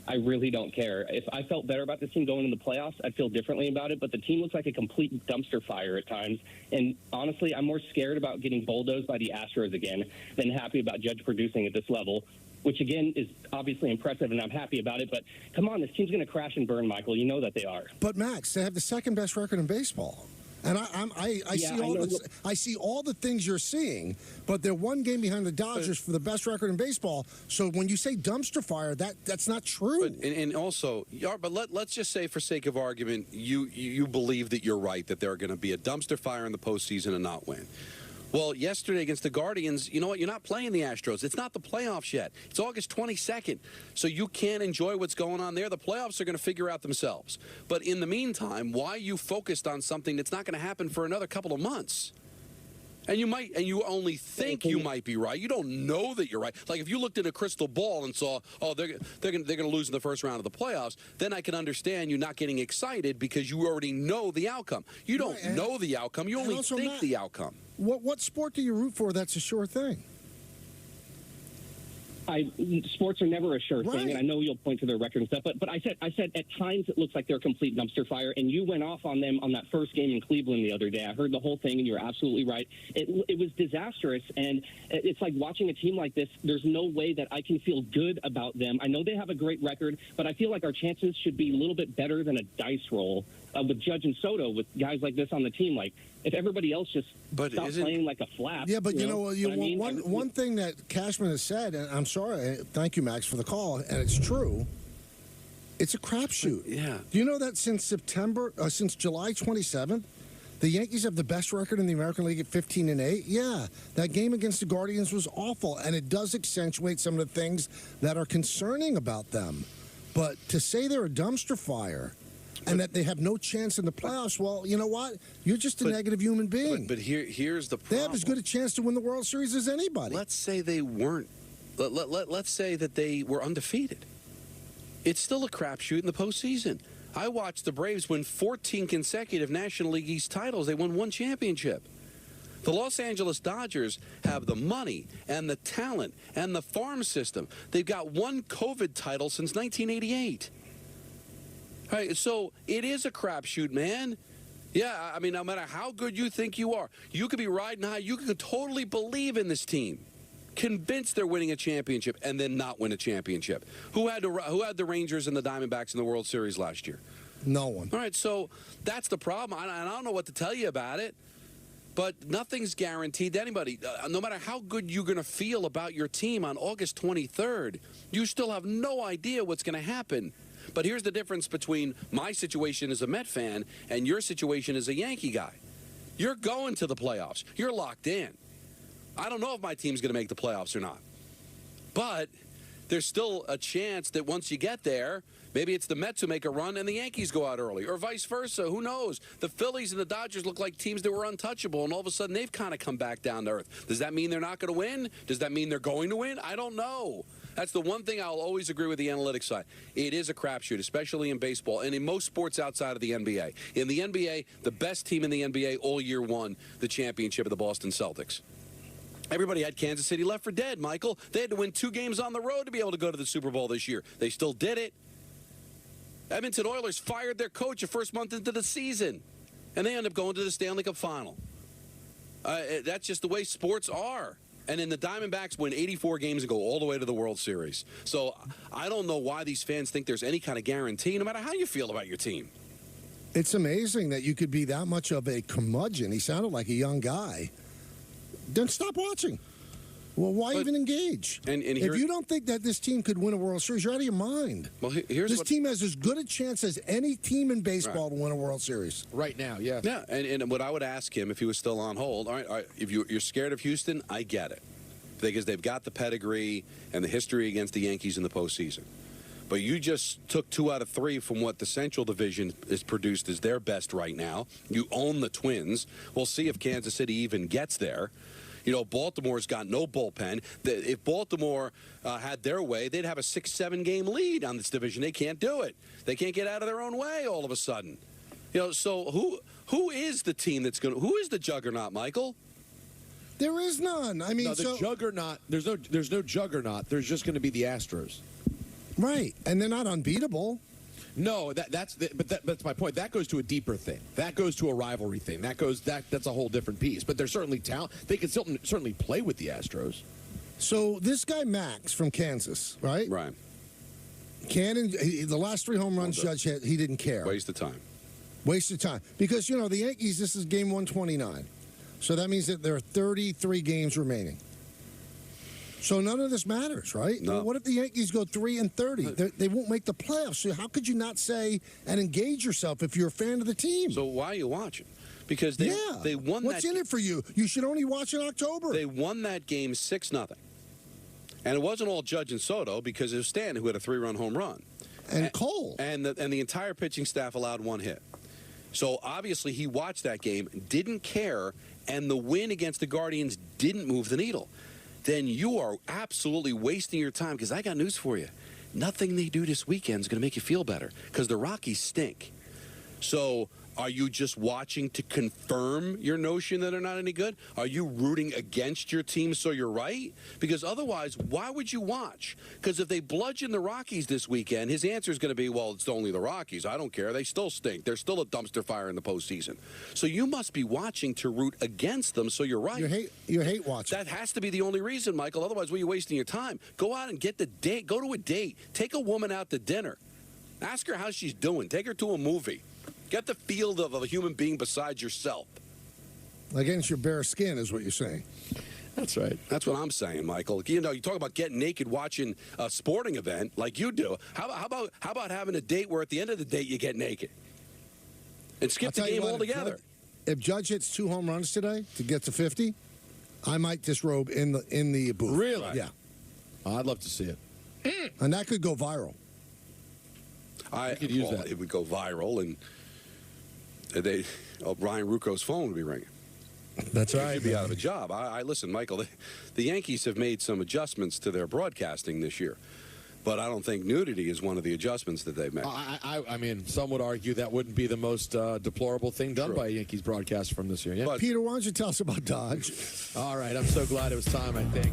I really don't care. If I felt better about this team going into the playoffs, I'd feel differently about it, but the team looks like a complete dumpster fire at times, and honestly, I'm more scared about getting bulldozed by the Astros again than happy about Judge producing at this level, which, again, is obviously impressive, and I'm happy about it. But, come on, this team's going to crash and burn, Michael. You know that they are. But, Max, they have the second-best record in baseball. And I see all the things you're seeing, but they're 1 game behind the Dodgers for the best record in baseball. So when you say dumpster fire, that's not true. But, and also, but let's just say, for sake of argument, you believe that you're right, that they're going to be a dumpster fire in the postseason and not win. Well, yesterday against the Guardians, you know what? You're not playing the Astros. It's not the playoffs yet. It's August 22nd. So you can't enjoy what's going on there. The playoffs are going to figure out themselves. But in the meantime, why are you focused on something that's not going to happen for another couple of months? And you only think you might be right. You don't know that you're right. Like if you looked in a crystal ball and saw, oh, they're going to lose in the first round of the playoffs, then I can understand you not getting excited because you already know the outcome. You don't know the outcome. You only think the outcome. What sport do you root for that's a sure thing? Sports are never a sure thing, and I know you'll point to their record and stuff, but I said at times it looks like they're a complete dumpster fire, and you went off on them on that first game in Cleveland the other day. I heard the whole thing, and you're absolutely right. It was disastrous, and it's like watching a team like this. There's no way that I can feel good about them. I know they have a great record, but I feel like our chances should be a little bit better than a dice roll with Judge and Soto, with guys like this on the team. Like, if everybody else just stopped playing like a flap. Yeah, but one thing that Cashman has said, and I'm sorry, thank you, Max, for the call, and it's true, it's a crapshoot. Yeah. Do you know that since July 27th, the Yankees have the best record in the American League at 15-8? Yeah, that game against the Guardians was awful, and it does accentuate some of the things that are concerning about them. But to say they're a dumpster fire and that they have no chance in the playoffs, well, you know what? You're just a negative human being. But here's the problem. They have as good a chance to win the World Series as anybody. Let's say they weren't. Let's say that they were undefeated. It's still a crapshoot in the postseason. I watched the Braves win 14 consecutive National League East titles. They won 1 championship. The Los Angeles Dodgers have the money and the talent and the farm system. They've got 1 COVID title since 1988. All right, so it is a crapshoot, man. Yeah, I mean, no matter how good you think you are, you could be riding high. You could totally believe in this team, convinced they're winning a championship, and then not win a championship. Who had the Rangers and the Diamondbacks in the World Series last year? No one. All right, so that's the problem. I don't know what to tell you about it, but nothing's guaranteed to anybody. No matter how good you're going to feel about your team on August 23rd, you still have no idea what's going to happen. But here's the difference between my situation as a Met fan and your situation as a Yankee guy. You're going to the playoffs. You're locked in. I don't know if my team's going to make the playoffs or not. But there's still a chance that once you get there, maybe it's the Mets who make a run and the Yankees go out early, or vice versa. Who knows? The Phillies and the Dodgers look like teams that were untouchable, and all of a sudden they've kind of come back down to earth. Does that mean they're not going to win? Does that mean they're going to win? I don't know. That's the one thing I'll always agree with the analytics side. It is a crapshoot, especially in baseball and in most sports outside of the NBA. In the NBA, the best team in the NBA all year won the championship of the Boston Celtics. Everybody had Kansas City left for dead, Michael. They had to win 2 games on the road to be able to go to the Super Bowl this year. They still did it. Edmonton Oilers fired their coach the first month into the season, and they end up going to the Stanley Cup Final. That's just the way sports are. And then the Diamondbacks win 84 games and go all the way to the World Series. So I don't know why these fans think there's any kind of guarantee, no matter how you feel about your team. It's amazing that you could be that much of a curmudgeon. He sounded like a young guy. Then stop watching. Well, why even engage? And if you don't think that this team could win a World Series, you're out of your mind. Well, here's this team has as good a chance as any team in baseball to win a World Series. Right now, yeah. Yeah, and what I would ask him if he was still on hold, all right, if you're scared of Houston, I get it. Because they've got the pedigree and the history against the Yankees in the postseason. But you just took 2 out of 3 from what the Central Division is produced as their best right now. You own the Twins. We'll see if Kansas City even gets there. You know, Baltimore's got no bullpen. If Baltimore had their way, they'd have a 6-7 game lead on this division. They can't do it. They can't get out of their own way all of a sudden. You know, so who is the team that's going to? Who is the juggernaut, Michael? There is none. I mean, no, the juggernaut. There's no juggernaut. There's just going to be the Astros. Right, and they're not unbeatable. No, that's my point. That goes to a deeper thing. That goes to a rivalry thing. That's a whole different piece. But they're certainly talent. They can certainly play with the Astros. So this guy Max from Kansas, right? Right. The last 3 home runs Judge had, he didn't care. Waste of time. Waste of time. Because, you know, the Yankees, this is game 129. So that means that there are 33 games remaining. So none of this matters, right? No. Well, what if the Yankees go 3-30? They won't make the playoffs. So how could you not say and engage yourself if you're a fan of the team? So why are you watching? Because they won. What's in it for you? You should only watch in October. They won that game 6-0. And it wasn't all Judge and Soto because it was Stanton who had a 3-run home run. And Cole. And the entire pitching staff allowed 1 hit. So obviously he watched that game, didn't care, and the win against the Guardians didn't move the needle. Then you are absolutely wasting your time, because I got news for you. Nothing they do this weekend is going to make you feel better, because the Rockies stink. So are you just watching to confirm your notion that they're not any good? Are you rooting against your team so you're right? Because otherwise, why would you watch? Because if they bludgeon the Rockies this weekend, his answer is going to be, well, it's only the Rockies. I don't care. They still stink. They're still a dumpster fire in the postseason. So you must be watching to root against them so you're right. You hate watching. That has to be the only reason, Michael. Otherwise, why are you wasting your time? Go out and get the date. Go to a date. Take a woman out to dinner. Ask her how she's doing. Take her to a movie. Get the feel of a human being besides yourself. Against your bare skin is what you're saying. That's right. That's what I'm saying, Michael. You know, you talk about getting naked watching a sporting event like you do. How about having a date where at the end of the date you get naked and skip the game altogether? If Judge hits 2 home runs today to get to 50, I might disrobe in the booth. Really? Yeah. I'd love to see it. And that could go viral. I could use that. It would go viral, and Ryan Rucco's phone would be ringing. That's right. He'd be out of a job. I listen, Michael. The Yankees have made some adjustments to their broadcasting this year, but I don't think nudity is one of the adjustments that they've made. I mean, some would argue that wouldn't be the most deplorable thing done by a Yankees broadcast from this year. Yeah. But, Peter, why don't you tell us about Dodge? All right, I'm so glad it was time, I think.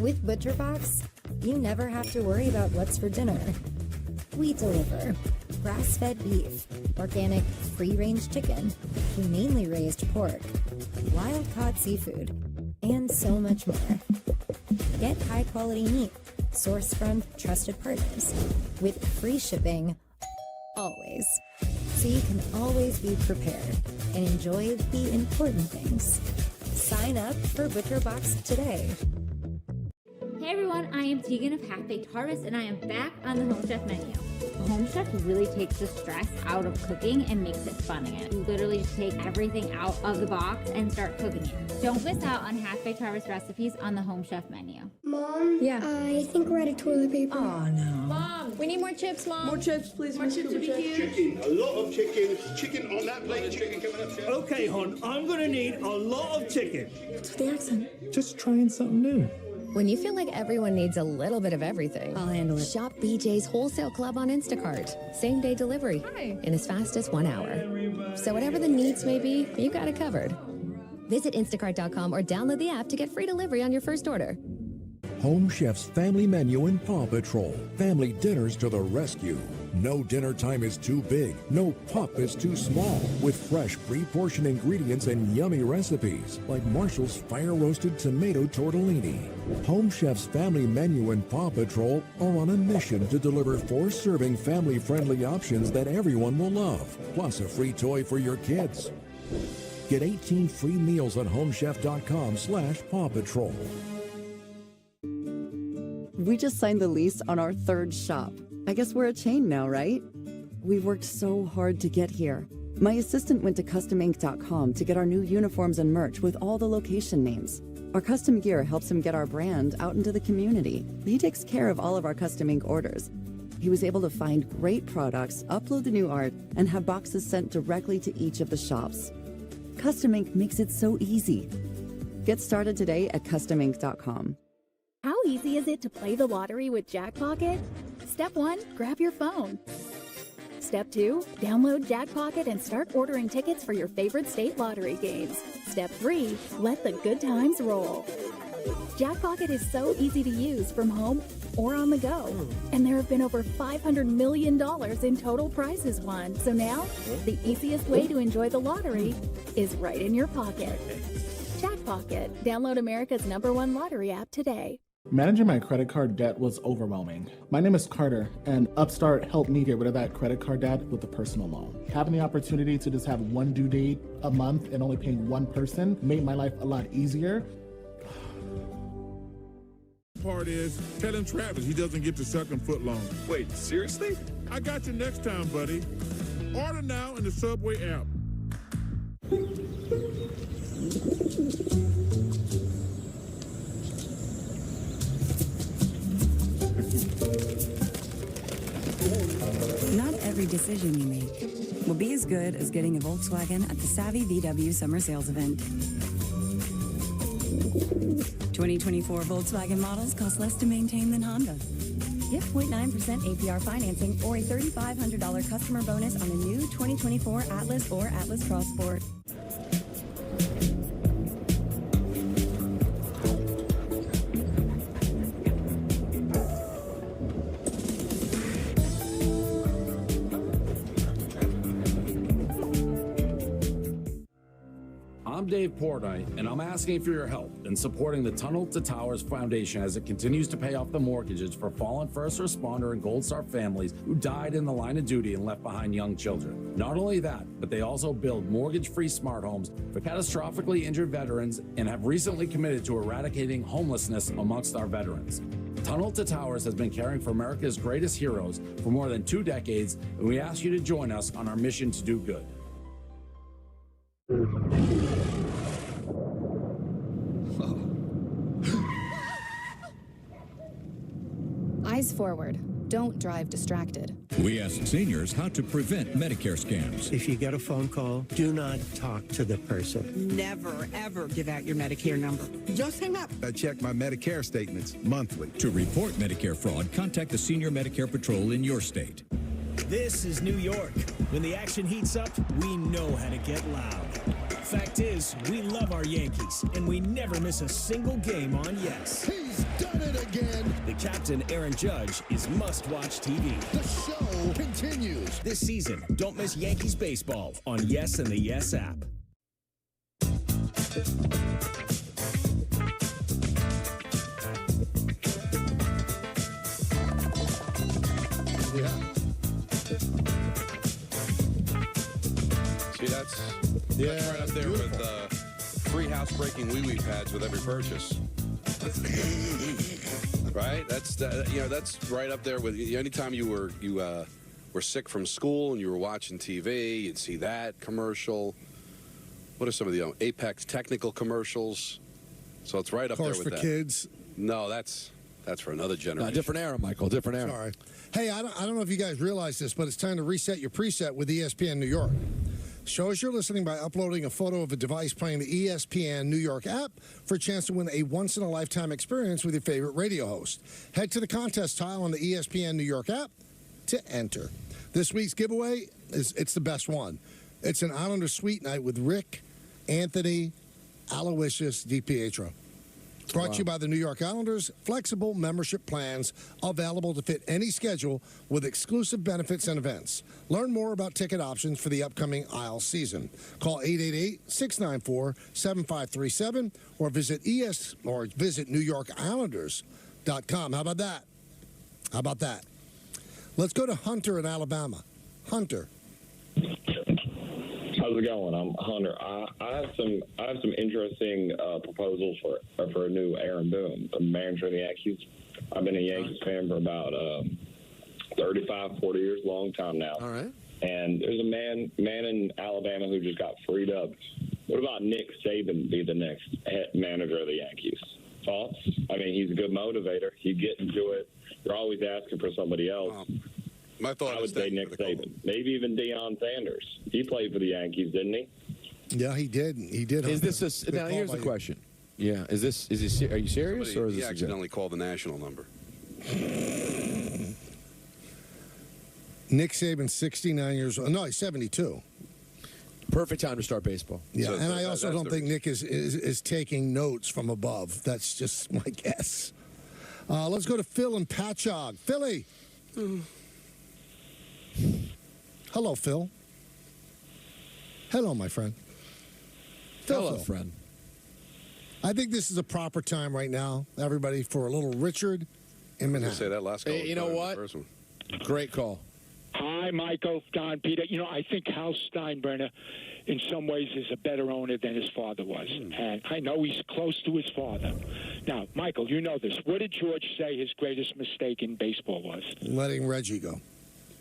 With ButcherBox, you never have to worry about what's for dinner. We deliver grass-fed beef, organic free-range chicken, humanely raised pork, wild-caught seafood, and so much more. Get high-quality meat sourced from trusted partners with free shipping always, so you can always be prepared and enjoy the important things. Sign up for ButcherBox today. Hey everyone, I am Tegan of Half Baked Harvest, and I am back on the Home Chef menu. Home Chef really takes the stress out of cooking and makes it fun again. You literally just take everything out of the box and start cooking it. Don't miss out on Half Baked Harvest recipes on the Home Chef menu. Mom? Yeah? I think we're out of toilet paper. Oh, no. Mom, we need more chips, Mom. More chips, please. More chips would be cute. Chicken, a lot of chicken. Chicken on that plate. Chicken coming up. Okay, hon, I'm going to need a lot of chicken. What's with the accent? Just trying something new. When you feel like everyone needs a little bit of everything, I'll handle it. Shop BJ's Wholesale Club on Instacart. Same-day delivery in as fast as 1 hour. So whatever the needs may be, you got it covered. Visit instacart.com or download the app to get free delivery on your first order. Home Chef's family menu and Paw Patrol. Family dinners to the rescue. No dinner time is too big. No pup is too small. With fresh, pre-portioned ingredients and yummy recipes, like Marshall's fire-roasted tomato tortellini. Home Chef's family menu and Paw Patrol are on a mission to deliver 4-serving family-friendly options that everyone will love, plus a free toy for your kids. Get 18 free meals at homechef.com/Paw Patrol. We just signed the lease on our third shop. I guess we're a chain now, right? We've worked so hard to get here. My assistant went to CustomInc.com to get our new uniforms and merch with all the location names. Our custom gear helps him get our brand out into the community. He takes care of all of our Custom Ink orders. He was able to find great products, upload the new art, and have boxes sent directly to each of the shops. Custom Ink makes it so easy. Get started today at CustomInc.com. How easy is it to play the lottery with Jackpocket? Step 1, grab your phone. Step 2, download Jackpocket and start ordering tickets for your favorite state lottery games. Step 3, let the good times roll. Jackpocket is so easy to use from home or on the go. And there have been over $500 million in total prizes won. So now, the easiest way to enjoy the lottery is right in your pocket. Jackpocket. Download America's #1 lottery app today. Managing my credit card debt was overwhelming. My name is Carter, and Upstart helped me get rid of that credit card debt with a personal loan. Having the opportunity to just have one due date a month and only paying one person made my life a lot easier. Part is, tell him Travis he doesn't get the second foot long. Wait, seriously? I got you next time, buddy. Order now in the Subway app. Not every decision you make will be as good as getting a Volkswagen at the Savvy VW Summer Sales Event. 2024 Volkswagen models cost less to maintain than Honda. Get 0.9% APR financing or a $3,500 customer bonus on a new 2024 Atlas or Atlas Cross Sport. I'm Dave Portnoy, and I'm asking for your help in supporting the Tunnel to Towers Foundation as it continues to pay off the mortgages for fallen first responder and Gold Star families who died in the line of duty and left behind young children. Not only that, but they also build mortgage-free smart homes for catastrophically injured veterans and have recently committed to eradicating homelessness amongst our veterans. Tunnel to Towers has been caring for America's greatest heroes for more than 2 decades, and we ask you to join us on our mission to do good. Eyes forward. Don't drive distracted. We asked seniors how to prevent Medicare scams. If you get a phone call, do not talk to the person. Never, ever give out your Medicare number. Just hang up. I check my Medicare statements monthly. To report Medicare fraud, contact the Senior Medicare Patrol in your state. This is New York. When the action heats up, we know how to get loud. Fact is, we love our Yankees, and we never miss a single game on Yes. He's done it again. The captain, Aaron Judge, is must-watch TV. The show continues. This season, don't miss Yankees baseball on Yes and the Yes app. Yeah. See, that's right up there with free house-breaking wee-wee pads with every purchase. Right? That's that's right up there with anytime you were sick from school and you were watching TV, you'd see that commercial. What are some of the Apex technical commercials? So it's right up there with that. Of course, for kids. No, that's for another generation. Different era, Michael. Different era. Sorry. Hey, I don't know if you guys realize this, but it's time to reset your preset with ESPN New York. Show us you're listening by uploading a photo of a device playing the ESPN New York app for a chance to win a once-in-a-lifetime experience with your favorite radio host. Head to the contest tile on the ESPN New York app to enter. This week's giveaway it's the best one. It's an Islander Suite Night with Rick, Anthony, Aloysius DiPietro. Brought to you by the New York Islanders. Flexible membership plans available to fit any schedule with exclusive benefits and events. Learn more about ticket options for the upcoming Isle season. Call 888-694-7537 or visit NewYorkIslanders.com. How about that? How about that? Let's go to Hunter in Alabama. Hunter. How's it going? I'm Hunter. I have some interesting proposals for a new Aaron Boone, the manager of the Yankees. I've been a Yankees fan for about 35, 40 years, long time now. All right. And there's a man in Alabama who just got freed up. What about Nick Saban be the next head manager of the Yankees? Thoughts? I mean, he's a good motivator. You get into it. You're always asking for somebody else. My thought I would say Nick Saban. Maybe even Deion Sanders. He played for the Yankees, didn't he? Yeah, he did. He did. Is this now? Here's the question. Yeah, are you serious or is he this accidentally called the national number? Nick Saban, 69 years old. No, he's 72. Perfect time to start baseball. Yeah, and I also don't think Nick is taking notes from above. That's just my guess. Let's go to Phil and Patchogue. Philly. Hello, Phil. Hello, my friend. Hello, friend. I think this is a proper time right now, everybody, for a little Richard in Manhattan. Say that last call. Hey, you know what? Great call. Hi, Michael, Don, Peter. You know, I think Hal Steinbrenner, in some ways, is a better owner than his father was. And I know he's close to his father. Now, Michael, you know this. What did George say his greatest mistake in baseball was? Letting Reggie go.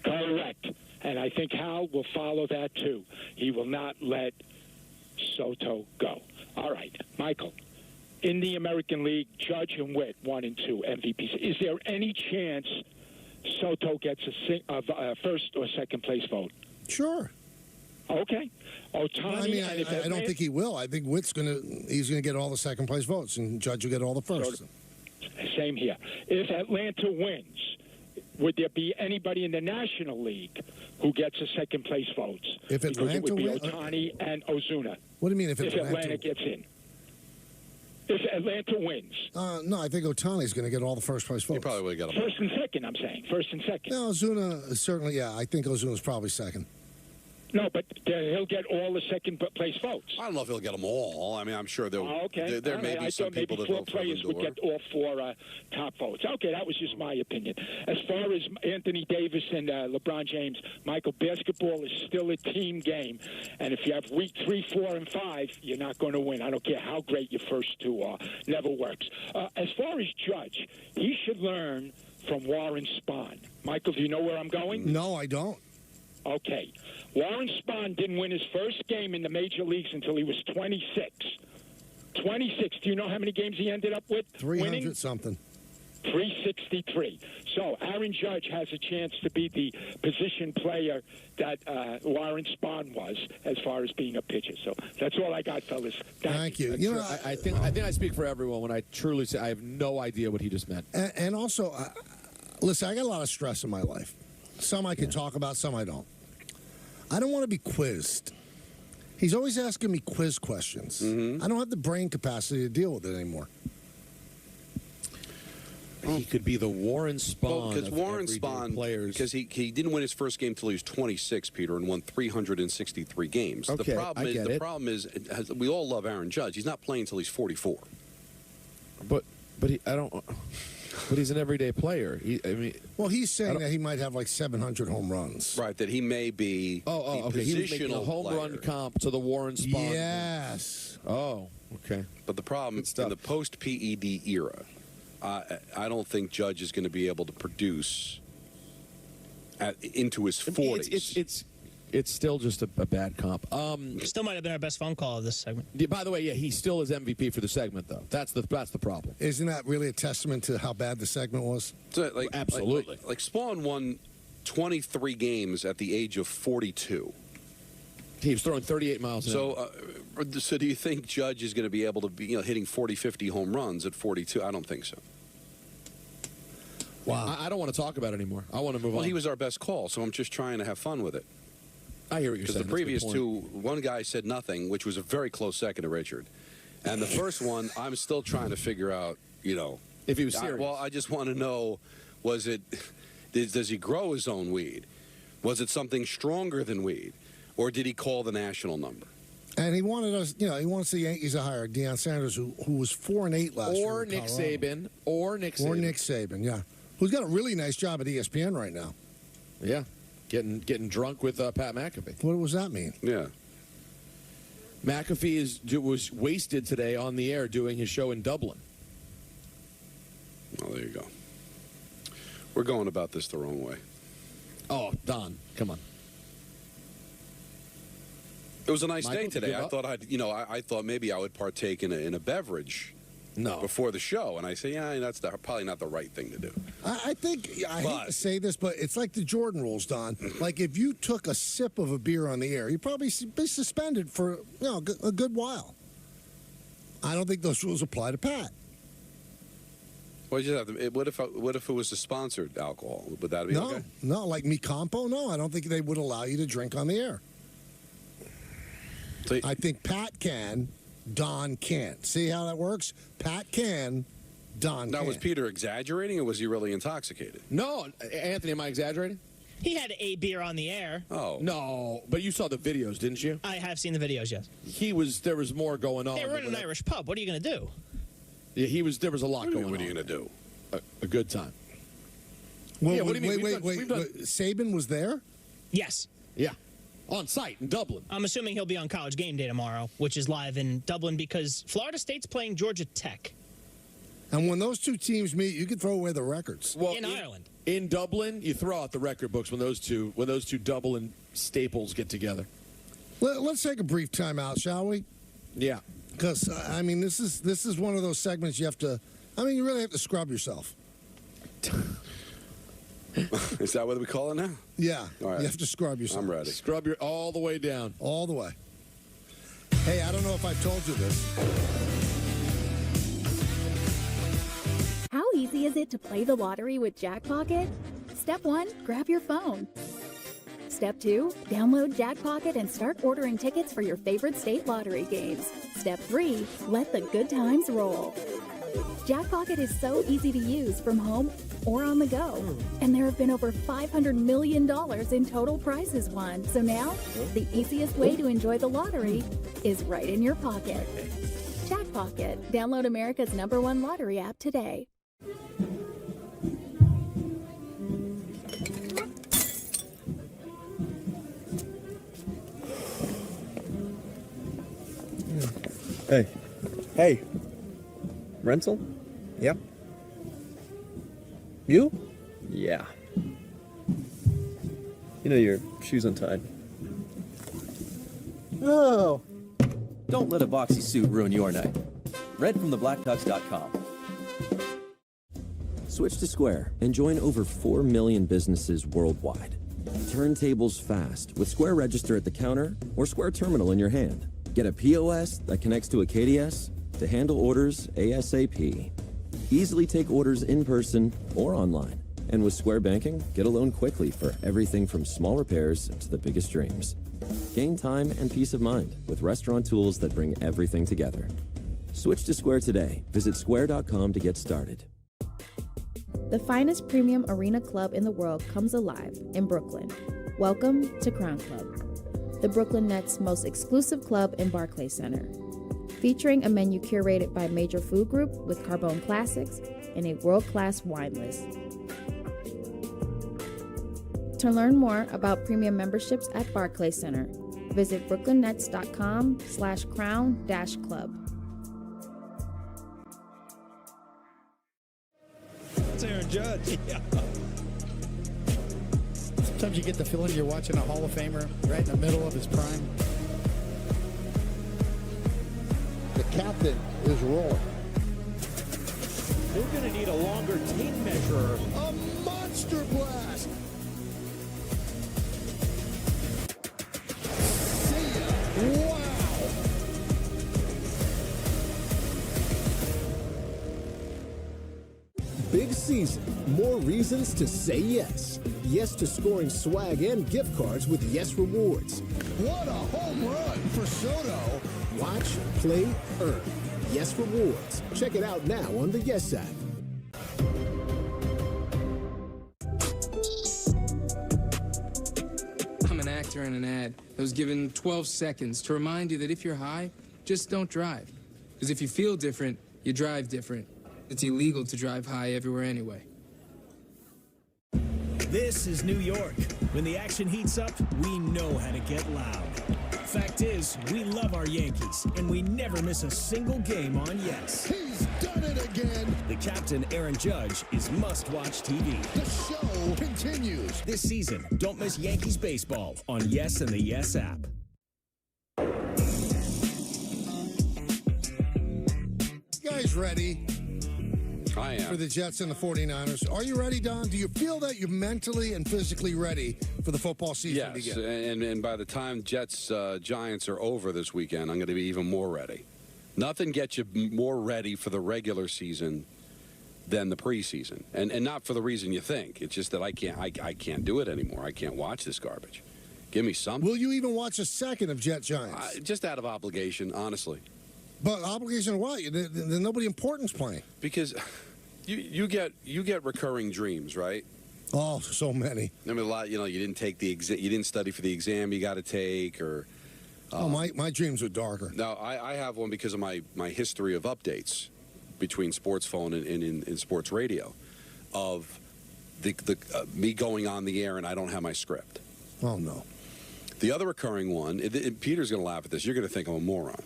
Correct. And I think Hal will follow that, too. He will not let Soto go. All right, Michael. In the American League, Judge and Witt, 1 and 2 MVPs. Is there any chance Soto gets a first or second place vote? Sure. Okay. Ohtani. I don't think he will. I think Witt's he's gonna get all the second place votes, and Judge will get all the first. Same here. If Atlanta wins, would there be anybody in the National League who gets a second place votes? If Atlanta it would be wins, Ohtani and Ozuna. What do you mean if Atlanta gets in? If Atlanta wins. No, I think Ohtani's going to get all the first place votes. He probably would have got them. First and second, I'm saying. First and second. No, Ozuna, certainly, yeah. I think Ozuna's probably second. No, but he'll get all the second place votes. I don't know if he'll get them all. I mean, I'm sure there may be some people that vote for players would get all 4 top votes. Okay, that was just my opinion. As far as Anthony Davis and LeBron James, Michael, basketball is still a team game. And if you have week 3, 4, and 5, you're not going to win. I don't care how great your first 2 are. Never works. As far as Judge, he should learn from Warren Spahn. Michael, do you know where I'm going? No, I don't. Okay. Warren Spahn didn't win his first game in the major leagues until he was 26. 26. Do you know how many games he ended up with? 300 something. 363. So Aaron Judge has a chance to be the position player that Warren Spahn was as far as being a pitcher. So that's all I got, fellas. Thank you. You know, I think I speak for everyone when I truly say I have no idea what he just meant. And also, listen, I got a lot of stress in my life. Some I can talk about, some I don't. I don't want to be quizzed. He's always asking me quiz questions. I don't have the brain capacity to deal with it anymore. He could be the Warren Spahn because Warren Spahn players. Because he didn't win his first game until he was 26, Peter, and won 363 games. Okay, the problem is we all love Aaron Judge. He's not playing until he's 44. But I don't. But he's an everyday player. He's saying that he might have like 700 home runs. Right, that he may be okay. He was making a home run comp to the Warren Spahn. Yes. Oh, okay. But the problem in the post-PED era, I don't think Judge is going to be able to produce into his 40s. It's still just a bad comp. Still might have been our best phone call of this segment. By the way, yeah, he still is MVP for the segment, though. That's the problem. Isn't that really a testament to how bad the segment was? So, absolutely. Like Spahn won 23 games at the age of 42. He was throwing 38 miles an hour. So do you think Judge is going to be able to be hitting 40, 50 home runs at 42? I don't think so. Wow. I don't want to talk about it anymore. I want to move on. Well, he was our best call, so I'm just trying to have fun with it. I hear what you're saying. Because the previous 2, one guy said nothing, which was a very close second to Richard. And the first one, I'm still trying to figure out, if he was serious. I just want to know, does he grow his own weed? Was it something stronger than weed? Or did he call the national number? And he wanted us, he wants the Yankees to hire Deion Sanders, who was 4-8 last year. Or Nick Saban. Or Nick Saban, yeah. Who's got a really nice job at ESPN right now. Yeah. Getting drunk with Pat McAfee. What does that mean? Yeah. McAfee was wasted today on the air doing his show in Dublin. Well, there you go. We're going about this the wrong way. Oh, Don, come on. It was a nice Michael, day today. I thought I thought maybe I would partake in a beverage. No. Before the show, and I say, yeah, that's probably not the right thing to do. I think, I hate to say this, but it's like the Jordan rules, Don. Like, if you took a sip of a beer on the air, you'd probably be suspended for a good while. I don't think those rules apply to Pat. Well, you just have to, what if it was a sponsored alcohol? Would that be okay? No, like Mi Campo, no. I don't think they would allow you to drink on the air. I think Pat can. Don can't. See how that works? Pat can, Don Now, can't. was Peter exaggerating, or was he really intoxicated? No, Anthony, am I exaggerating? He had a beer on the air. Oh. No, but you saw the videos, didn't you? I have seen the videos, yes. There was more going on. They were in an Irish pub. What are you going to do? Yeah, there was a lot going on. What are you going to do? A good time. Well, yeah, what do you mean? Wait. Saban was there? Yes. Yeah. On site in Dublin. I'm assuming he'll be on College Game Day tomorrow, which is live in Dublin because Florida State's playing Georgia Tech. And when those two teams meet, you can throw away the records. Well, in Ireland. In Dublin, you throw out the record books when those two Dublin staples get together. Let's take a brief timeout, shall we? Yeah. Because, I mean, this is one of those segments you have to, you really have to scrub yourself. Is that what we call it now? Yeah. All right. You have to scrub yourself. I'm ready. Scrub all the way down. All the way. Hey, I don't know if I've told you this. How easy is it to play the lottery with Jackpocket? Step 1, grab your phone. Step 2, download Jackpocket and start ordering tickets for your favorite state lottery games. Step 3, let the good times roll. Jackpocket is so easy to use from home or on the go. And there have been over $500 million in total prizes won. So now, the easiest way to enjoy the lottery is right in your pocket. Jackpocket. Download America's #1 lottery app today. Hey. Rental? Yep. You? Yeah. You know your shoe's untied. Oh. Don't let a boxy suit ruin your night. Read from theblackducks.com. Switch to Square and join over 4 million businesses worldwide. Turn tables fast with Square Register at the counter or Square Terminal in your hand. Get a POS that connects to a KDS to handle orders ASAP. Easily take orders in person or online. And with Square Banking, get a loan quickly for everything from small repairs to the biggest dreams. Gain time and peace of mind with restaurant tools that bring everything together. Switch to Square today. Visit square.com to get started. The finest premium arena club in the world comes alive in Brooklyn. Welcome to Crown Club, the Brooklyn Nets' most exclusive club in Barclays Center. Featuring a menu curated by a major food group with Carbone classics and a world-class wine list. To learn more about premium memberships at Barclays Center, visit brooklynnets.com/crown-club. That's Aaron Judge. Yeah. Sometimes you get the feeling you're watching a Hall of Famer right in the middle of his prime. The captain is rolling. They're going to need a longer tape measure. A monster blast. See ya. Wow. Big season. More reasons to say yes. Yes to scoring swag and gift cards with Yes Rewards. What a home run for Soto. Watch, play, earn. Yes Rewards. Check it out now on the Yes app. I'm an actor in an ad that was given 12 seconds to remind you that if you're high, just don't drive. Because if you feel different, you drive different. It's illegal to drive high everywhere anyway. This is New York. When the action heats up, we know how to get loud. Fact is, we love our Yankees, and we never miss a single game on Yes. He's done it again. The captain, Aaron Judge, is must-watch TV. The show continues. This season, don't miss Yankees baseball on Yes and the Yes app. You guys ready? I am. For the Jets and the 49ers. Are you ready, Don? Do you feel that you're mentally and physically ready for the football season to yes, begin? and by the time Jets-Giants are over this weekend, I'm going to be even more ready. Nothing gets you more ready for the regular season than the preseason, and not for the reason you think. It's just that I can't do it anymore. I can't watch this garbage. Give me something. Will you even watch a second of Jet-Giants? Just out of obligation, honestly. But obligation of what? There's nobody important's playing. Because you get recurring dreams, right? Oh, so many. I mean, a lot. You didn't take the exam. You didn't study for the exam you got to take, or. My dreams are darker. Now I have one because of my history of updates between sports phone and in sports radio, of me going on the air and I don't have my script. Oh no. The other recurring one, and Peter's going to laugh at this. You're going to think I'm a moron.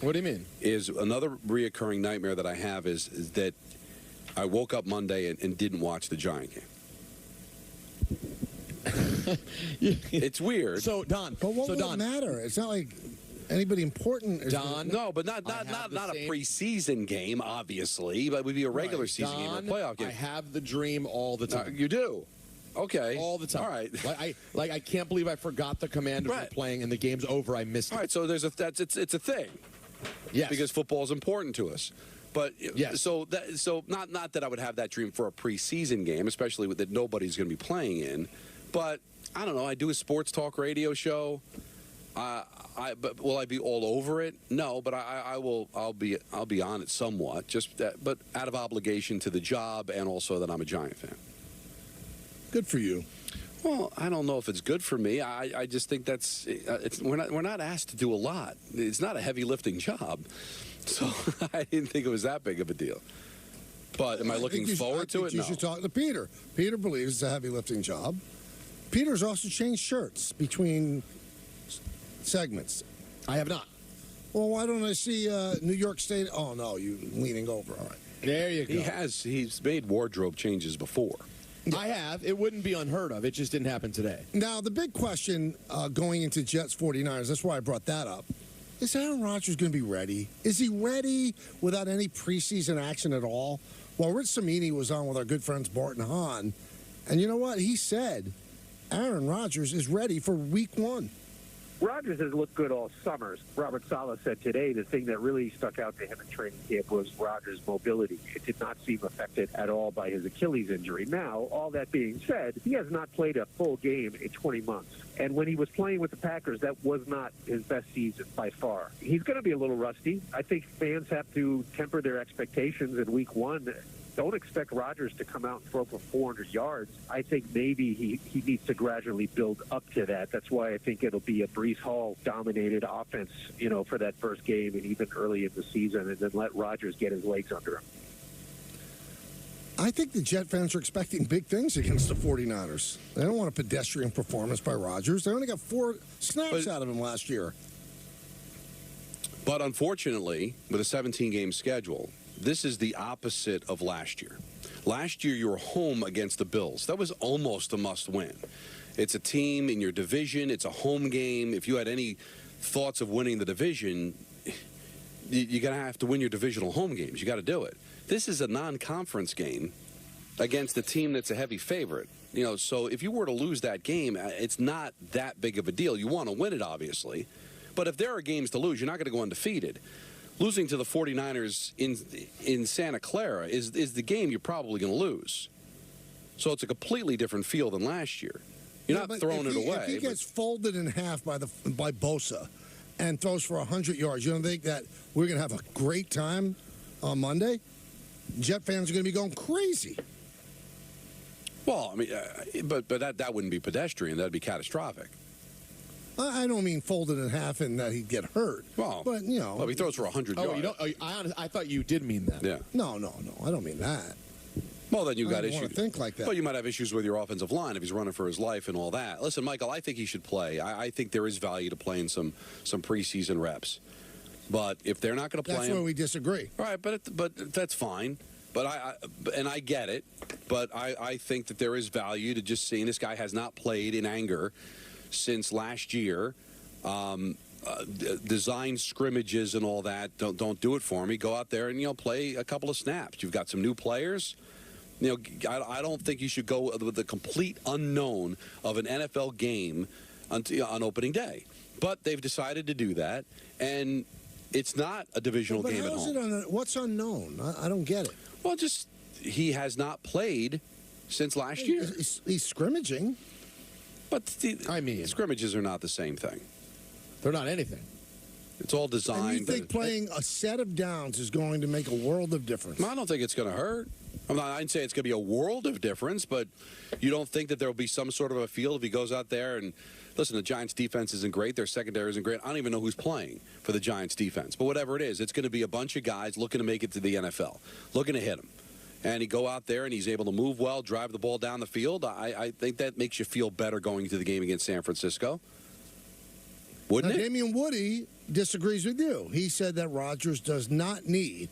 What do you mean? Is another reoccurring nightmare that I have is that I woke up Monday and didn't watch the Giant game. It's weird. So Don, but what would it matter? It's not like anybody important. No, but not a preseason game, obviously. But it would be a regular season game or a playoff game. I have the dream all the time. You do. Okay. All the time. All right. I can't believe I forgot the Commanders were playing and the game's over. I missed it. All right. So it's a thing. Yes. Because football is important to us. But yes. So not that I would have that dream for a preseason game, especially with that nobody's going to be playing in. But I don't know. I do a sports talk radio show. But will I be all over it? No, but I'll be on it somewhat. But out of obligation to the job and also that I'm a Giant fan. Good for you. Well, I don't know if it's good for me. I just think we're not asked to do a lot. It's not a heavy lifting job, so I didn't think it was that big of a deal. But am I looking forward to it? You should talk to Peter. Peter believes it's a heavy lifting job. Peter's also changed shirts between segments. I have not. Well, why don't I see New York State? Oh no, you leaning over. All right. There you go. He's made wardrobe changes before. I have. It wouldn't be unheard of. It just didn't happen today. Now, the big question going into Jets 49ers, that's why I brought that up, is Aaron Rodgers going to be ready? Is he ready without any preseason action at all? Well, Rich Cimini was on with our good friends Bart and Hahn, and you know what? He said Aaron Rodgers is ready for week 1. Rodgers has looked good all summer. Robert Saleh said today the thing that really stuck out to him in training camp was Rodgers' mobility. It did not seem affected at all by his Achilles injury. Now, all that being said, he has not played a full game in 20 months. And when he was playing with the Packers, that was not his best season by far. He's going to be a little rusty. I think fans have to temper their expectations in week 1. Don't expect Rodgers to come out and throw for 400 yards. I think maybe he needs to gradually build up to that. That's why I think it'll be a Breece Hall-dominated offense, for that first game and even early in the season, and then let Rodgers get his legs under him. I think the Jet fans are expecting big things against the 49ers. They don't want a pedestrian performance by Rodgers. They only got 4 snaps out of him last year. But unfortunately, with a 17-game schedule, this is the opposite of last year. Last year, you were home against the Bills. That was almost a must-win. It's a team in your division. It's a home game. If you had any thoughts of winning the division, you're going to have to win your divisional home games. You got to do it. This is a non-conference game against a team that's a heavy favorite. So if you were to lose that game, it's not that big of a deal. You want to win it, obviously. But if there are games to lose, you're not going to go undefeated. Losing to the 49ers in Santa Clara is the game you're probably going to lose. So it's a completely different feel than last year. You're not throwing it away. If he gets folded in half by Bosa and throws for 100 yards, you don't think that we're going to have a great time on Monday? Jet fans are going to be going crazy. Well, I mean, but that wouldn't be pedestrian. That'd be catastrophic. I don't mean folded in half and that he'd get hurt. Well, but well, he throws for 100 yards. I thought you did mean that. Yeah. No, I don't mean that. Well, then you got issues. Want to think like that. Well, you might have issues with your offensive line if he's running for his life and all that. Listen, Michael, I think he should play. I think there is value to playing some preseason reps. But if they're not going to play that's where we disagree. All right, but that's fine. But I get it. But I think that there is value to just seeing this guy has not played in anger since last year. Design scrimmages and all that don't do it for me. Go out there and play a couple of snaps. You've got some new players. I don't think you should go with the complete unknown of an NFL game on opening day. But they've decided to do that, and it's not a divisional game at home. What's unknown? I don't get it. Well, just he has not played since last year. He's scrimmaging. But scrimmages are not the same thing. They're not anything. It's all designed. And you think playing a set of downs is going to make a world of difference? I don't think it's going to hurt. I didn't say it's going to be a world of difference, but you don't think that there will be some sort of a feel if he goes out there and, listen, the Giants' defense isn't great. Their secondary isn't great. I don't even know who's playing for the Giants' defense. But whatever it is, it's going to be a bunch of guys looking to make it to the NFL, looking to hit him. And he go out there and he's able to move well, drive the ball down the field. I think that makes you feel better going into the game against San Francisco. Wouldn't it? Damian Woody disagrees with you. He said that Rodgers does not need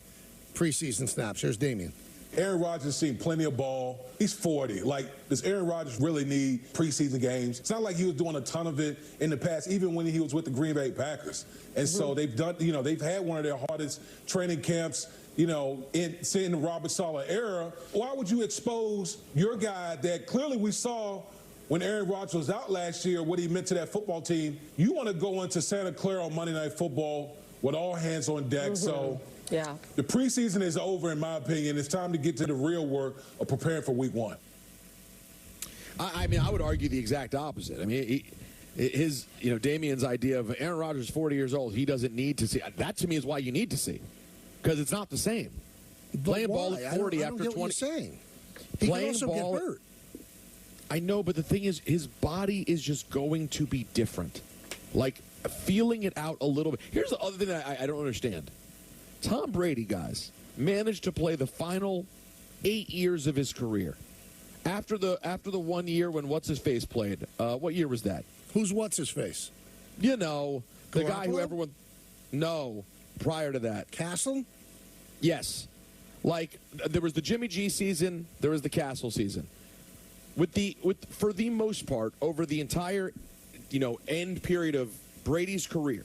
preseason snaps. Here's Damian. Aaron Rodgers has seen plenty of ball. He's 40. Does Aaron Rodgers really need preseason games? It's not like he was doing a ton of it in the past, even when he was with the Green Bay Packers. And so they've done, they've had one of their hardest training camps, in the Robert Saleh era. Why would you expose your guy that clearly we saw when Aaron Rodgers was out last year, what he meant to that football team? You want to go into Santa Clara on Monday Night Football with all hands on deck. So yeah, the preseason is over, in my opinion. It's time to get to the real work of preparing for week one. I would argue the exact opposite. Damian's idea of Aaron Rodgers, 40 years old, he doesn't need to see. That to me is why you need to see, because it's not the same. Playing ball at 40 after 20. What you're saying. He can also get hurt. I know, but the thing is, his body is just going to be different. Feeling it out a little bit. Here's the other thing that I don't understand. Tom Brady, guys, managed to play the final 8 years of his career. After the 1 year when What's-His-Face played. What year was that? Who's What's-His-Face? The guy who everyone... No, prior to that. Castle? Yes. There was the Jimmy G season, there was the Castle season. For the most part, over the entire, end period of Brady's career,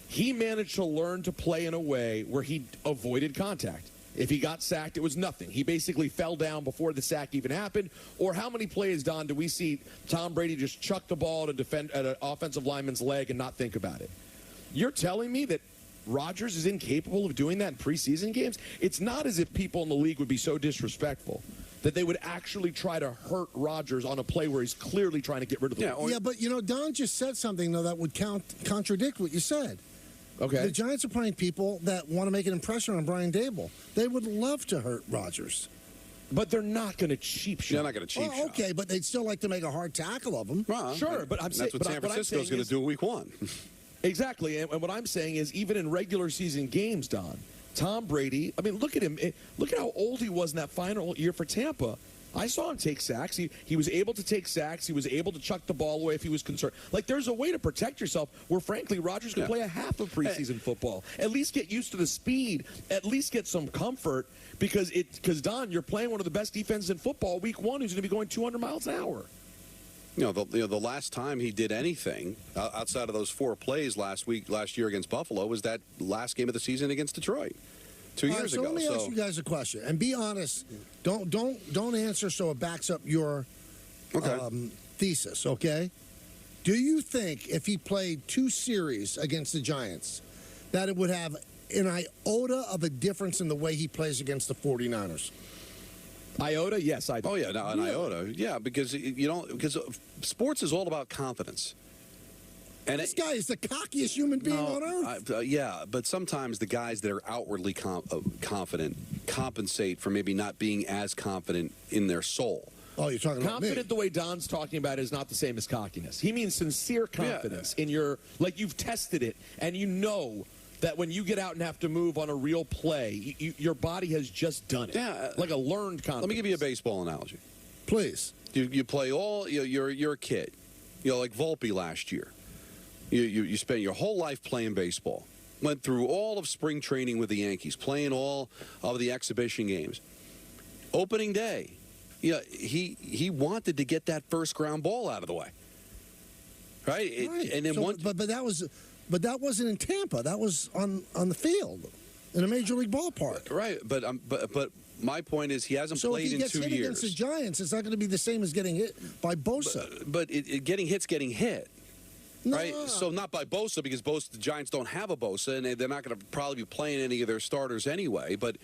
he managed to learn to play in a way where he avoided contact. If he got sacked, it was nothing. He basically fell down before the sack even happened. Or how many plays, Don, do we see Tom Brady just chuck the ball at an offensive lineman's leg and not think about it? You're telling me that Rodgers is incapable of doing that in preseason games? It's not as if people in the league would be so disrespectful that they would actually try to hurt Rodgers on a play where he's clearly trying to get rid of the ball. Yeah, but, Don just said something, though, that would contradict what you said. Okay. The Giants are playing people that want to make an impression on Brian Dable. They would love to hurt Rodgers. But they're not going to cheap shot. They're not going to cheap shot. Okay, but they'd still like to make a hard tackle of him. Well, sure, but I'm saying... That's what San Francisco's going to do week one. Exactly, and what I'm saying is even in regular season games, Don, Tom Brady, look at him. Look at how old he was in that final year for Tampa. I saw him take sacks. He was able to take sacks. He was able to chuck the ball away if he was concerned. There's a way to protect yourself where, frankly, Rodgers can play a half of preseason football. At least get used to the speed. At least get some comfort because Don, you're playing one of the best defenses in football week one who's going to be going 200 miles an hour. The last time he did anything outside of those 4 plays last year against Buffalo was that last game of the season against Detroit 2 years ago. Let me ask you guys a question, and be honest. Don't answer so it backs up your thesis. Okay? Do you think if he played 2 series against the Giants, that it would have an iota of a difference in the way he plays against the 49ers? Iota? Yes, I do. Oh, yeah, an iota. Yeah, because because sports is all about confidence. And this guy is the cockiest human being on earth. Yeah, but sometimes the guys that are outwardly confident compensate for maybe not being as confident in their soul. Oh, you're talking about confident me. The way Don's talking about it is not the same as cockiness. He means sincere confidence in your, you've tested it and that when you get out and have to move on a real play, your body has just done it. Yeah, like a learned confidence. Let me give you a baseball analogy. Please. You play you're a kid. Like Volpe last year. You spent your whole life playing baseball. Went through all of spring training with the Yankees, playing all of the exhibition games. Opening day, he wanted to get that first ground ball out of the way. Right? Right. And then but that wasn't in Tampa. That was on the field in a major league ballpark. Right, but my point is he hasn't played in 2 years. So if he gets hit against the Giants, it's not going to be the same as getting hit by Bosa. But getting hit. No. Right? So not by Bosa, because the Giants don't have a Bosa, and they're not going to probably be playing any of their starters anyway. But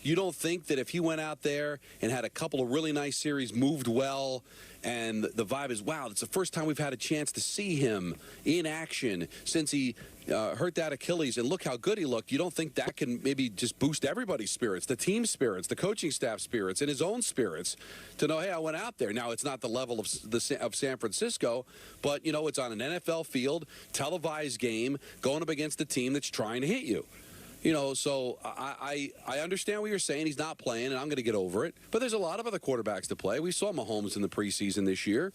you don't think that if he went out there and had a couple of really nice series, moved well, and the vibe is, wow, it's the first time we've had a chance to see him in action since he hurt that Achilles, and look how good he looked. You don't think that can maybe just boost everybody's spirits, the team spirits, the coaching staff spirits, and his own spirits to know, hey, I went out there. Now, it's not the level of San Francisco, but, it's on an NFL field, televised game, going up against a team that's trying to hit you. So I understand what you're saying. He's not playing, and I'm going to get over it. But there's a lot of other quarterbacks to play. We saw Mahomes in the preseason this year.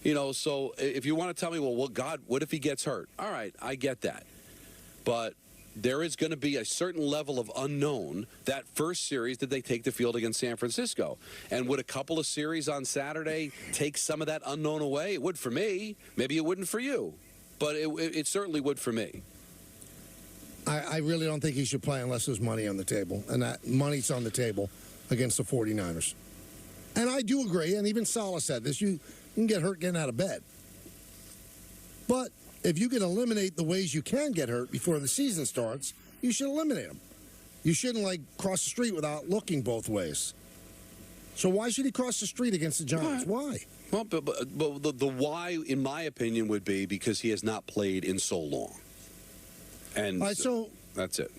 So if you want to tell me, well, God, what if he gets hurt? All right, I get that. But there is going to be a certain level of unknown that first series that they take the field against San Francisco. And would a couple of series on Saturday take some of that unknown away? It would for me. Maybe it wouldn't for you. But it certainly would for me. I really don't think he should play unless there's money on the table, and that money's on the table against the 49ers. And I do agree, and even Saleh said this, you can get hurt getting out of bed. But if you can eliminate the ways you can get hurt before the season starts, you should eliminate them. You shouldn't, cross the street without looking both ways. So why should he cross the street against the Giants? Why? Well, but the why, in my opinion, would be because he has not played in so long. And all right, so that's it.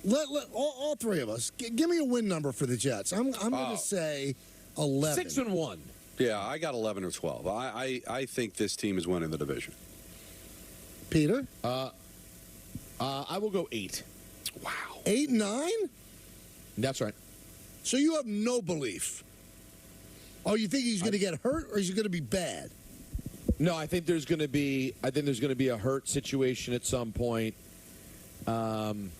Let all three of us give me a win number for the Jets. I'm going to say 11. 6-1. Yeah, I got 11 or 12. I think this team is winning the division. Peter, I will go 8. Wow, 8-9. That's right. So you have no belief. Oh, you think he's going to get hurt, or is he going to be bad? No, I think there's going to be a hurt situation at some point. Don,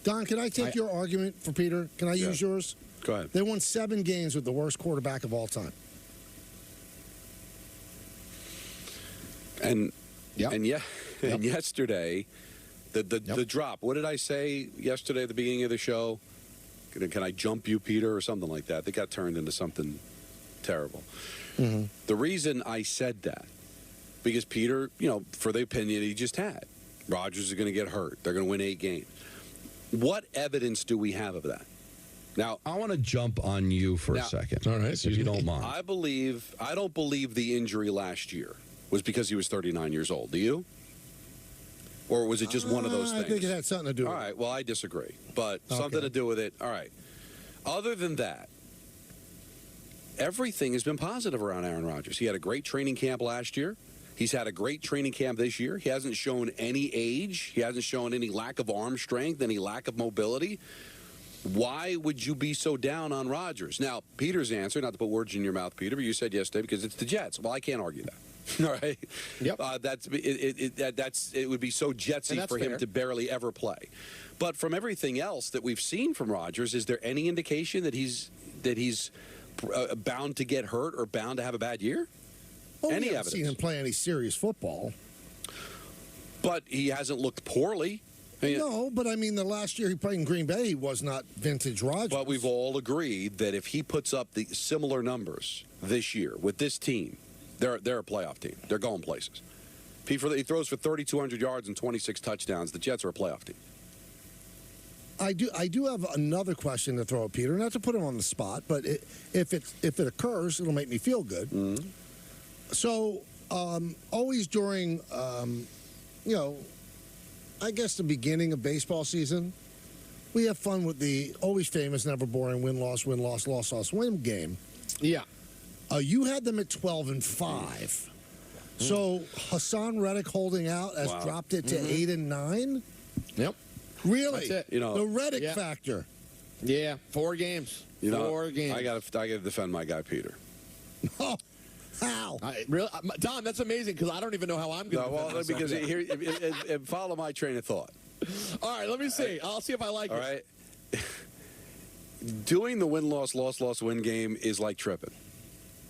can I take your argument for Peter? Can I use yours? Go ahead. They won 7 games with the worst quarterback of all time. And yesterday, the drop. What did I say yesterday at the beginning of the show? Can I jump you, Peter, or something like that? That got turned into something terrible. Mm-hmm. The reason I said that, because Peter, for the opinion he just had, Rodgers is going to get hurt. They're going to win 8 games. What evidence do we have of that? Now, I want to jump on you for a second. All right, if you don't mind. I don't believe the injury last year was because he was 39 years old. Do you? Or was it just one of those things? I think it had something to do with it. All right, well, I disagree. But something to do with it. All right. Other than that, everything has been positive around Aaron Rodgers. He had a great training camp last year. He's had a great training camp this year. He hasn't shown any age. He hasn't shown any lack of arm strength, any lack of mobility. Why would you be so down on Rodgers? Now, Peter's answer, not to put words in your mouth, Peter, but you said yesterday because it's the Jets. Well, I can't argue that. All right. Yep. It would be so Jetsy for him to barely ever play. But from everything else that we've seen from Rodgers, is there any indication that he's bound to get hurt or bound to have a bad year? Well, any we haven't seen him play any serious football. But he hasn't looked poorly. No, but I mean, the last year he played in Green Bay, he was not vintage Rodgers. But we've all agreed that if he puts up the similar numbers this year with this team, they're a playoff team. They're going places. He throws for 3,200 yards and 26 touchdowns. The Jets are a playoff team. I do have another question to throw at Peter, not to put him on the spot, but if it occurs, it'll make me feel good. Mm-hmm. So, always during, I guess the beginning of baseball season, we have fun with the always famous, never boring win-loss, win-loss, loss-loss, win game. Yeah. You had them at 12-5. So Hassan Reddick holding out has dropped it to 8-9. Yep. Really? That's it. The Reddick factor. Yeah, 4 games. 4 games. I got to defend my guy, Peter. Oh, how? Don, that's amazing because I don't even know how I'm going to well, because here, follow my train of thought. All right, let me see. I'll see if I like it. All right. Doing the win-loss, loss-loss win game is like tripping.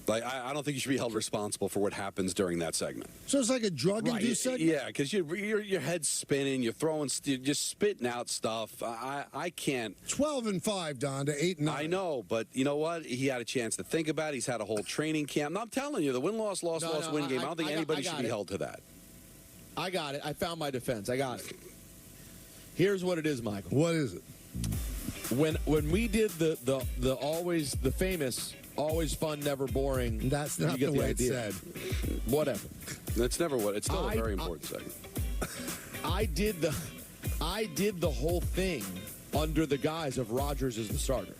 Like, I don't think you should be held responsible for what happens during that segment. So it's like a drug-induced segment? Yeah, because your head's spinning, you're just spitting out stuff. I can't. 12-5, Don, to 8-9. I know, but you know what? He had a chance to think about it. He's had a whole training camp. I'm telling you, the win-loss, loss-loss win game, I don't think anybody should be held to that. I got it. I found my defense. I got it. Here's what it is, Michael. What is it? When we did the famous always fun, never boring. That's not the way it's said. Whatever. That's never what. It's still a very important segment. I did the whole thing under the guise of Rodgers as the starter.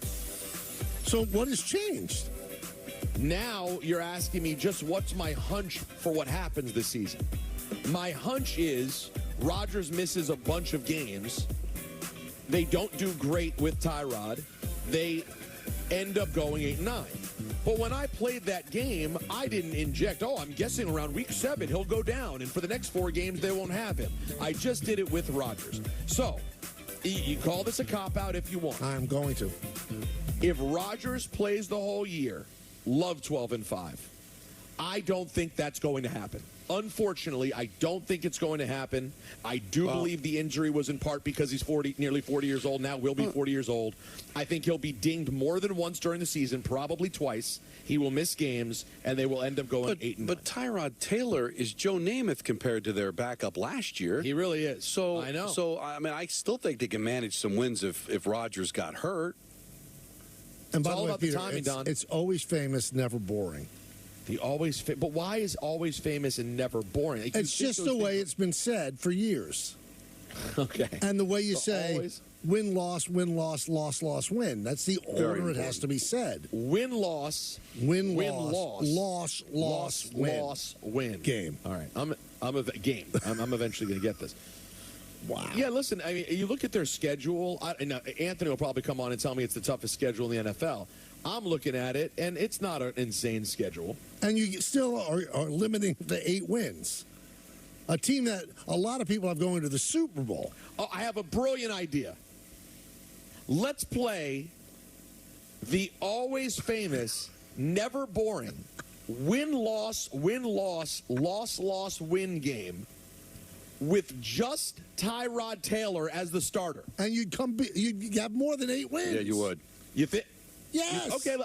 So what has changed? Now you're asking me just what's my hunch for what happens this season. My hunch is Rodgers misses a bunch of games. They don't do great with Tyrod. They end up going 8-9. But when I played that game, I didn't inject, I'm guessing around week 7 he'll go down, and for the next 4 games they won't have him. I just did it with Rodgers. So, you call this a cop-out if you want. I'm going to. If Rodgers plays the whole year, love 12-5. I don't think that's going to happen. Unfortunately, I don't think it's going to happen. I do believe the injury was in part because he's nearly 40 years old now, will be 40 years old. I think he'll be dinged more than once during the season, probably twice. He will miss games, and they will end up going 8-9. But Tyrod Taylor is Joe Namath compared to their backup last year. He really is. So I know. So, I mean, I still think they can manage some wins if Rodgers got hurt. And by all the way, about the Peter, timing, Don. It's always famous, never boring. But why is always famous and never boring? Like, it's just the way it's been said for years. Okay. And the way you say win, loss, loss, win. That's the order it has to be said. Win, loss, win, loss, win. Game. All right. I'm eventually going to get this. Wow. Yeah, listen, I mean, you look at their schedule. Anthony will probably come on and tell me it's the toughest schedule in the NFL. I'm looking at it, and it's not an insane schedule. And you still are limiting the 8 wins. A team that a lot of people have going to the Super Bowl. Oh, I have a brilliant idea. Let's play the always famous, never boring, win-loss, loss-loss, win game with just Tyrod Taylor as the starter. And you'd have more than 8 wins. Yeah, you would. You think? Yes. Okay,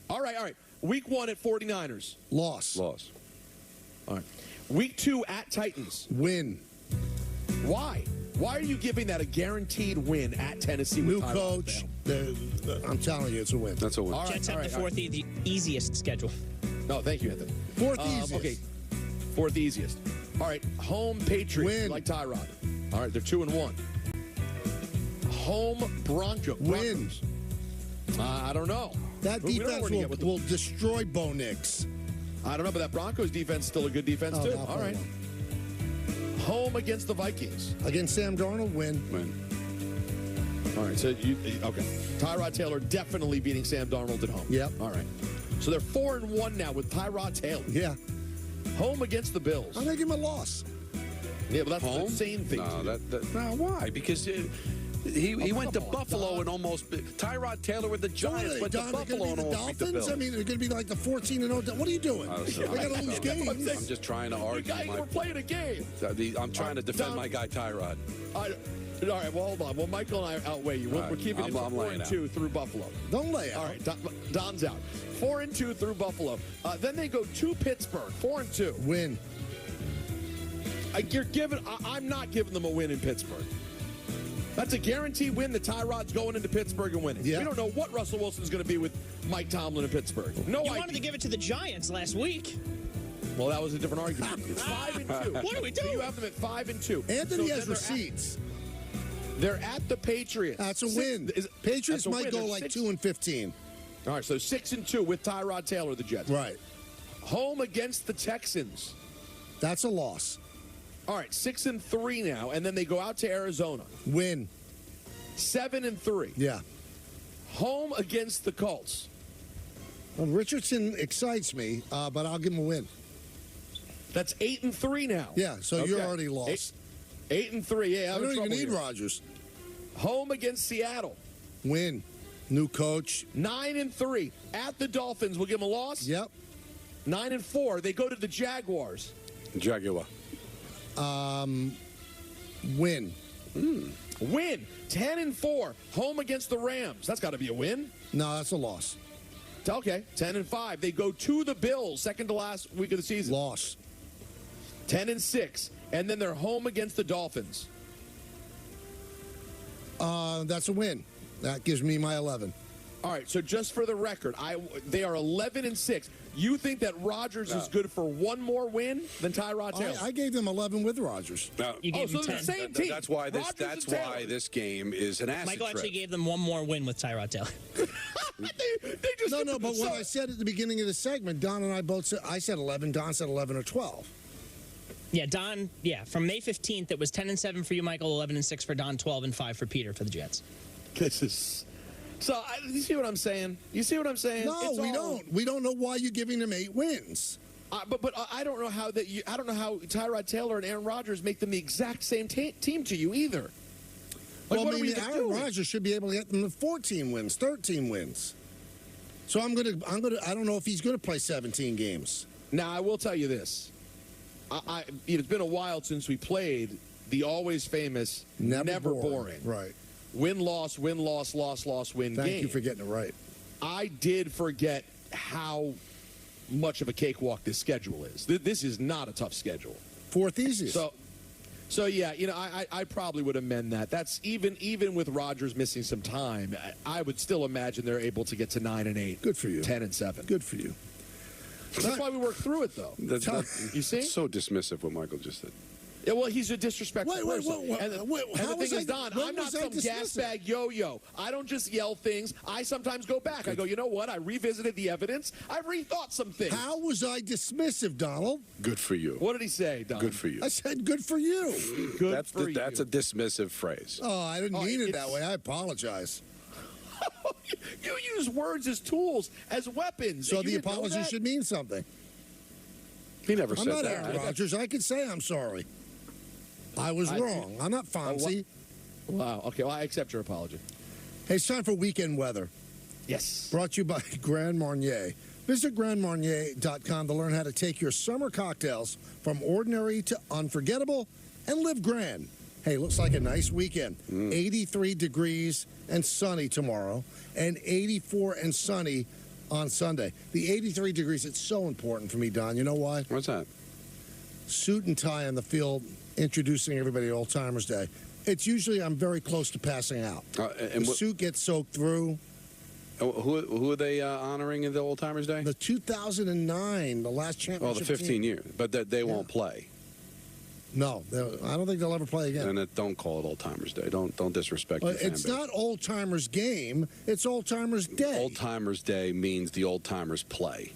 all right. Week 1 at 49ers. Loss. All right. Week 2 at Titans. Win. Why? Why are you giving that a guaranteed win at Tennessee? New coach. I'm telling you, it's a win. That's a win. Jets have the easiest schedule. No, thank you, Anthony. 4th easiest. Okay, 4th easiest. All right, home Patriots. Win. Like Tyrod. All right, they're 2-1. Home Broncos. Win. I don't know. That defense will destroy Bo Nix. I don't know, but that Broncos defense is still a good defense, too. All right. Home against the Vikings. Against Sam Darnold, win. All right, so okay. Tyrod Taylor definitely beating Sam Darnold at home. Yep. All right. So they're 4-1 now with Tyrod Taylor. Yeah. Home against the Bills. I'm going to give him a loss. Yeah, but that's an insane thing. No, why? Because he went to Buffalo and almost Tyrod Taylor with the Giants went to Buffalo and almost beat the Bills. I mean, they're going to be like the 14-0. What are you doing? They got to lose games. I'm just trying to argue. We're playing a game. I'm trying to defend my guy Tyrod. All right, well, hold on. Well, Michael and I outweigh you. We're keeping it 4-2 through Buffalo. Don't lay out. All right, Don's out. 4-2 through Buffalo. Then they go to Pittsburgh. 4-2. Win. I'm not giving them a win in Pittsburgh. That's a guaranteed win that Tyrod's going into Pittsburgh and winning. Yeah. We don't know what Russell Wilson's going to be with Mike Tomlin in Pittsburgh. No idea. You wanted to give it to the Giants last week. Well, that was a different argument. It's 5-2. What are we doing? So you have them at 5-2. Anthony has receipts. They're at the Patriots. That's a win. Patriots might go like 2-15. All right, so 6-2 with Tyrod Taylor, the Jets. Right. Home against the Texans. That's a loss. All right, 6-3 now, and then they go out to Arizona. Win. 7-3. Yeah. Home against the Colts. Well, Richardson excites me, but I'll give him a win. That's 8-3 now. Yeah, so you're already lost. 8-3. Yeah, I don't even need Rodgers. Home against Seattle. Win. New coach. 9-3 at the Dolphins. We'll give them a loss. Yep. 9-4. They go to the Jaguars. Jaguar. Win. Win. 10-4. Home against the Rams. That's got to be a win. No, that's a loss. Okay. 10-5. They go to the Bills. Second to last week of the season. Loss. 10-6. And then they're home against the Dolphins. That's a win. That gives me my 11. All right, so just for the record, they are 11-6. You think that Rodgers is good for one more win than Tyrod Taylor? I gave them 11 with Rodgers. You gave them 10. The same team. That's why this game is an acid Michael trip. actually gave them one more win with Tyrod Taylor. they just No, but what I said at the beginning of the segment, Don and I both said, I said 11, Don said 11 or 12. Yeah, Don, from May 15th, it was 10-7 for you, Michael, 11-6 for Don, 12-5 for Peter for the Jets. This is... So, you see what I'm saying? You see what I'm saying? No, we don't. We don't know why you're giving them 8 wins. But I don't know how I don't know how Tyrod Taylor and Aaron Rodgers make them the exact same team to you either. Like, Well, I mean, Aaron Rodgers should be able to get them to 14 wins, 13 wins. So I don't know if he's going to play 17 games. Now, I will tell you this. It's been a while since we played the always famous never boring. Right. Win-loss, win-loss, loss-loss, win game. Thank you for getting it right. I did forget how much of a cakewalk this schedule is. This is not a tough schedule. 4th easiest. So yeah, I probably would amend that. That's even with Rodgers missing some time, I would still imagine they're able to get to 9-8. Good for you. 10-7. Good for you. That's why we work through it, though. You see? That's so dismissive what Michael just said. Yeah, well, he's a disrespectful person. Wait, and the thing is, Don, I'm not some gas bag yo-yo. I don't just yell things. I sometimes go back. I go, you know what? I revisited the evidence. I rethought some things. How was I dismissive, Donald? Good for you. What did he say, Don? Good for you. I said good for you. That's a dismissive phrase. Oh, I didn't mean it that way. I apologize. You use words as tools, as weapons. So the apology should mean something. He never said I'm not that. Aaron Rodgers. I can say I'm sorry. I was wrong. I'm not Fonzie. Wow. Okay, well, I accept your apology. Hey, it's time for weekend weather. Yes. Brought to you by Grand Marnier. Visit grandmarnier.com to learn how to take your summer cocktails from ordinary to unforgettable and live grand. Hey, looks like a nice weekend. 83 degrees and sunny tomorrow, and 84 and sunny on Sunday. The 83 degrees, it's so important for me, Don. You know why? What's that? Suit and tie on the field, introducing everybody to Old Timers Day. It's usually I'm very close to passing out. The suit gets soaked through. Who are they honoring in the Old Timers Day? The 2009, the last championship. Oh, the 15 years. But they won't play. No, I don't think they'll ever play again. And don't call it Old Timers Day. Don't disrespect your fan It's base. not Old Timers game. It's Old Timers Day. Old Timers Day means the Old Timers play,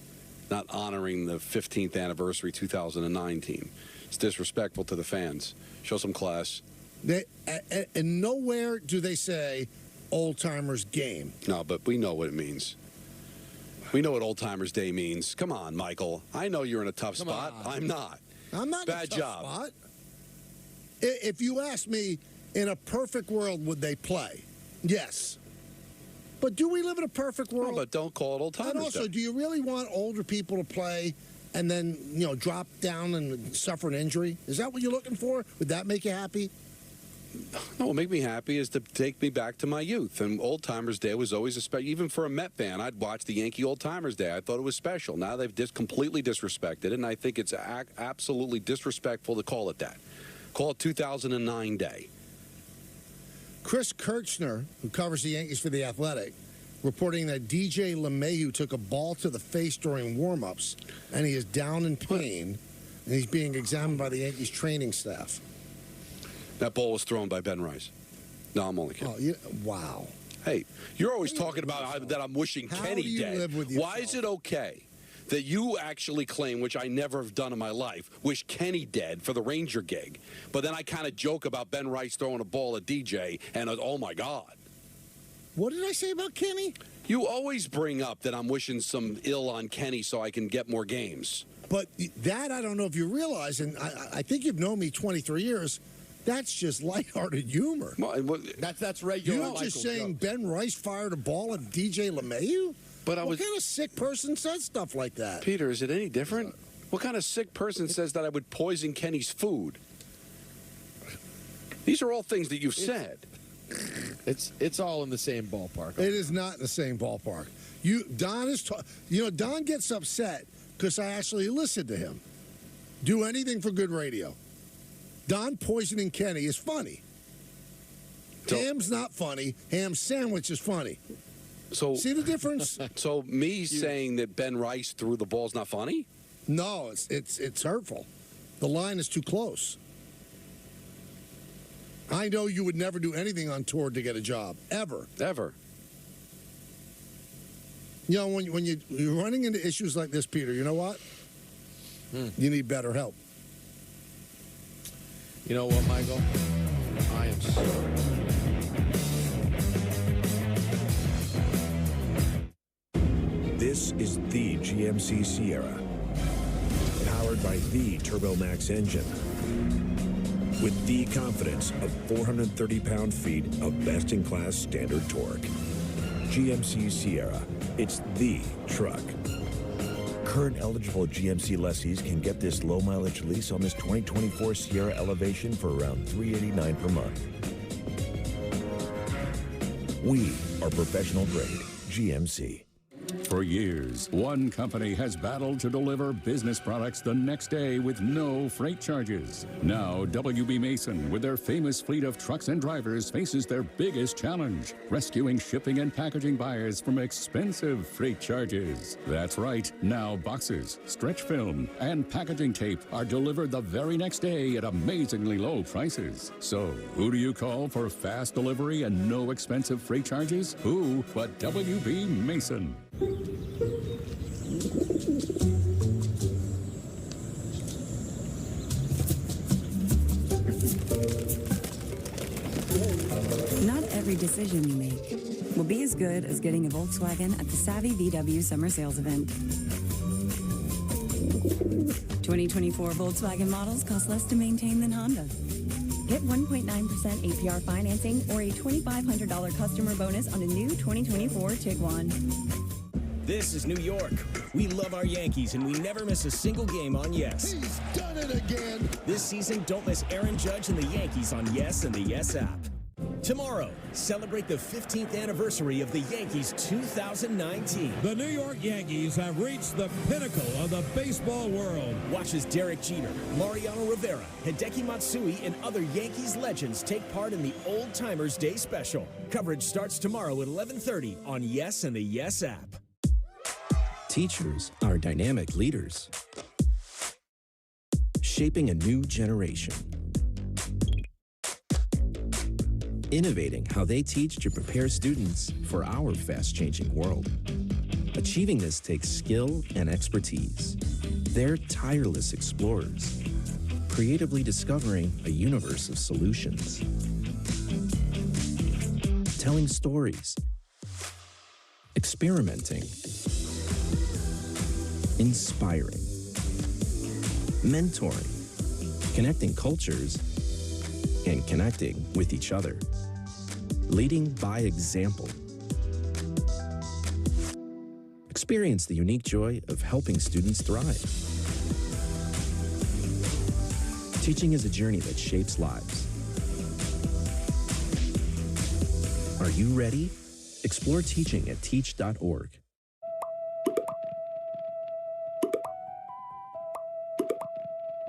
not honoring the 15th anniversary 2009 team. It's disrespectful to the fans. Show some class. And nowhere do they say Old Timers game. No, but we know what it means. We know what Old Timers Day means. Come on, Michael. I know you're in a tough spot. I'm not. I'm not Bad in a tough job. spot. If you ask me, in a perfect world, would they play? Yes. But do we live in a perfect world? No, but don't call it Old Timers Day. And also, do you really want older people to play and then, drop down and suffer an injury? Is that what you're looking for? Would that make you happy? No, what make me happy is to take me back to my youth. And Old Timers Day was always a special. Even for a Met fan, I'd watch the Yankee Old Timers Day. I thought it was special. Now they've completely disrespected it, and I think it's absolutely disrespectful to call it that. Call it 2009 Day. Chris Kirchner, who covers the Yankees for The Athletic, reporting that DJ LeMahieu took a ball to the face during warm-ups, and he is down in pain, and he's being examined by the Yankees training staff. That ball was thrown by Ben Rice. No, I'm only kidding. Oh, wow. Hey, you're always talking about that I'm wishing Kenny dead. Live with Why is it okay that you actually claim, which I never have done in my life, wish Kenny dead for the Ranger gig. But then I kind of joke about Ben Rice throwing a ball at DJ, and oh my God. What did I say about Kenny? You always bring up that I'm wishing some ill on Kenny so I can get more games. But that, I don't know if you realize, and I think you've known me 23 years, that's just lighthearted humor. Well, that's regular. You're just saying Ben Rice fired a ball at DJ LeMahieu? But what kind of sick person says stuff like that? Peter, is it any different? What kind of sick person says that I would poison Kenny's food? These are all things that you've said. It's all in the same ballpark. It is not in the same ballpark. Don gets upset because I actually listen to him. Do anything for good radio. Don poisoning Kenny is funny. Ham's not funny. Ham sandwich is funny. So see the difference? So me saying that Ben Rice threw the ball's not funny? No, it's hurtful. The line is too close. I know you would never do anything on tour to get a job. Ever. Ever. You know, when you're running into issues like this, Peter, you know what? You need better help. You know what, Michael? I am sorry. This is the GMC Sierra, powered by the TurboMax engine, with the confidence of 430 pound-feet of best-in-class standard torque. GMC Sierra, it's the truck. Current eligible GMC lessees can get this low-mileage lease on this 2024 Sierra Elevation for around $389 per month. We are professional-grade GMC. For years, one company has battled to deliver business products the next day with no freight charges. Now, WB Mason, with their famous fleet of trucks and drivers, faces their biggest challenge, rescuing shipping and packaging buyers from expensive freight charges. That's right. Now, boxes, stretch film, and packaging tape are delivered the very next day at amazingly low prices. So, who do you call for fast delivery and no expensive freight charges? Who but WB Mason? Not every decision you make will be as good as getting a Volkswagen at the Savvy VW Summer Sales Event. 2024 Volkswagen models cost less to maintain than Honda. Get 1.9% APR financing or a $2,500 customer bonus on a new 2024 Tiguan. This is New York. We love our Yankees, and we never miss a single game on Yes. He's done it again. This season, don't miss Aaron Judge and the Yankees on Yes and the Yes app. Tomorrow, celebrate the 15th anniversary of the Yankees 2019. The New York Yankees have reached the pinnacle of the baseball world. Watch as Derek Jeter, Mariano Rivera, Hideki Matsui, and other Yankees legends take part in the Old Timers Day Special. Coverage starts tomorrow at 11:30 on Yes and the Yes app. Teachers are dynamic leaders, shaping a new generation. Innovating how they teach to prepare students for our fast-changing world. Achieving this takes skill and expertise. They're tireless explorers, creatively discovering a universe of solutions. Telling stories, experimenting, inspiring, mentoring, connecting cultures, and connecting with each other. Leading by example. Experience the unique joy of helping students thrive. Teaching is a journey that shapes lives. Are you ready? Explore teaching at teach.org.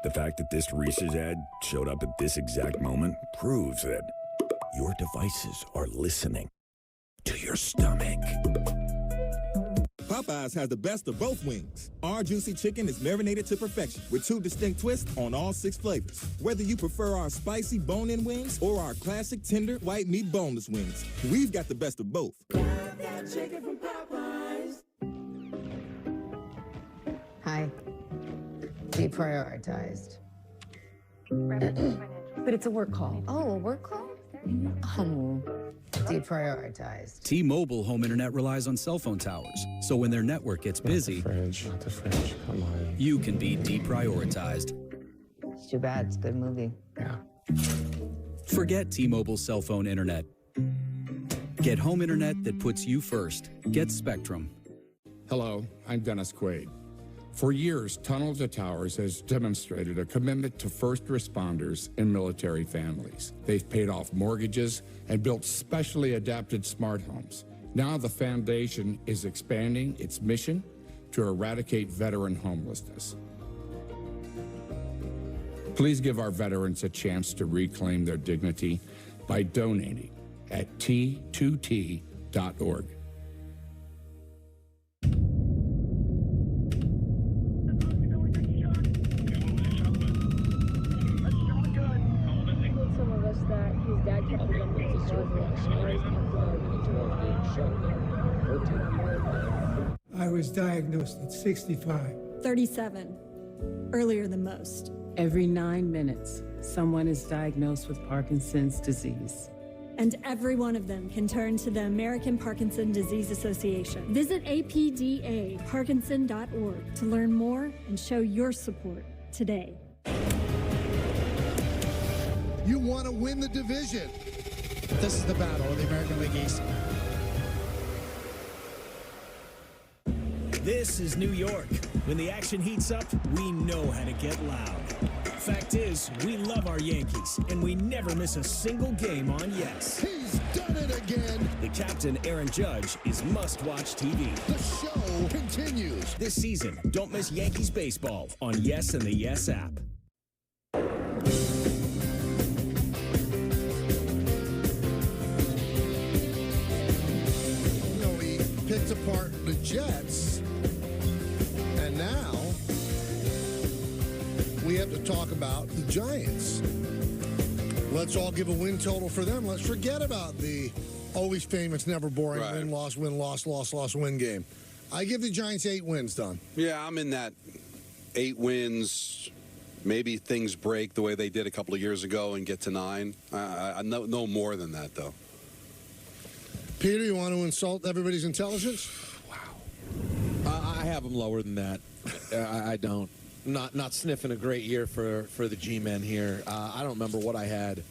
The fact that this Reese's ad showed up at this exact moment proves that your devices are listening to your stomach. Popeyes has the best of both wings. Our juicy chicken is marinated to perfection with 2 distinct twists on all 6 flavors. Whether you prefer our spicy bone-in wings or our classic tender white meat boneless wings, we've got the best of both. Got that chicken from Popeyes. deprioritized. But it's a work call. Oh, a work call? Deprioritized. T-Mobile home internet relies on cell phone towers, so when their network gets busy, Not the fridge. Come on. you can be deprioritized. It's too bad. It's a good movie. Yeah. Forget T-Mobile cell phone internet. Get home internet that puts you first. Get Spectrum. Hello, I'm Dennis Quaid. For years, Tunnel to Towers has demonstrated a commitment to first responders and military families. They've paid off mortgages and built specially adapted smart homes. Now the foundation is expanding its mission to eradicate veteran homelessness. Please give our veterans a chance to reclaim their dignity by donating at t2t.org. I was diagnosed at 65. 37. Earlier than most. Every 9 minutes, someone is diagnosed with Parkinson's disease. And every one of them can turn to the American Parkinson Disease Association. Visit apdaparkinson.org to learn more and show your support today. You want to win the division. This is the battle of the American League East. This is New York. When the action heats up, we know how to get loud. Fact is, we love our Yankees, and we never miss a single game on Yes. He's done it again. The captain, Aaron Judge, is must-watch TV. The show continues. This season, don't miss Yankees baseball on Yes and the Yes app. He picked apart the Jets, and now we have to talk about the Giants. Let's all give a win total for them. Let's forget about the always famous, never boring win, loss, win game. I give the Giants 8 wins, Don. Yeah, I'm in that 8 wins. Maybe things break the way they did a couple of years ago and get to 9. I know no more than that, though. Peter, you want to insult everybody's intelligence? I have them lower than that. I don't. Not sniffing a great year for the G-men here. I don't remember what I had,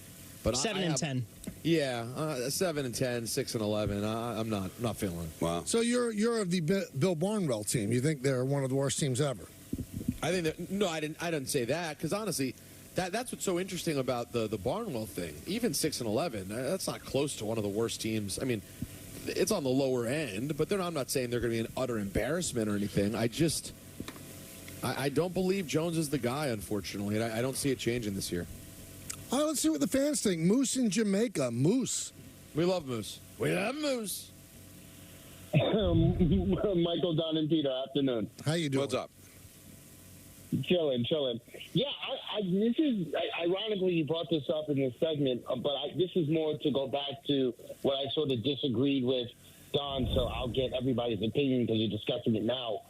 but 7 and 10. Yeah, 7 and 10, 6 and 11. I'm not feeling it. Wow. So you're of the Bill Barnwell team. You think they're one of the worst teams ever? I think that no, I didn't say that because honestly, that's what's so interesting about the Barnwell thing. Even 6 and 11, that's not close to one of the worst teams. I mean, it's on the lower end, but I'm not saying they're going to be an utter embarrassment or anything. I don't believe Jones is the guy, unfortunately, and I don't see it changing this year. All right, let's see what the fans think. Moose in Jamaica. Moose. We love Moose. We love Moose. Michael, Don, and Peter, afternoon. How you doing? What's up? Chilling. Yeah, this is, ironically, you brought this up in this segment, but this is more to go back to what I sort of disagreed with Don, so I'll get everybody's opinion because you're discussing it now.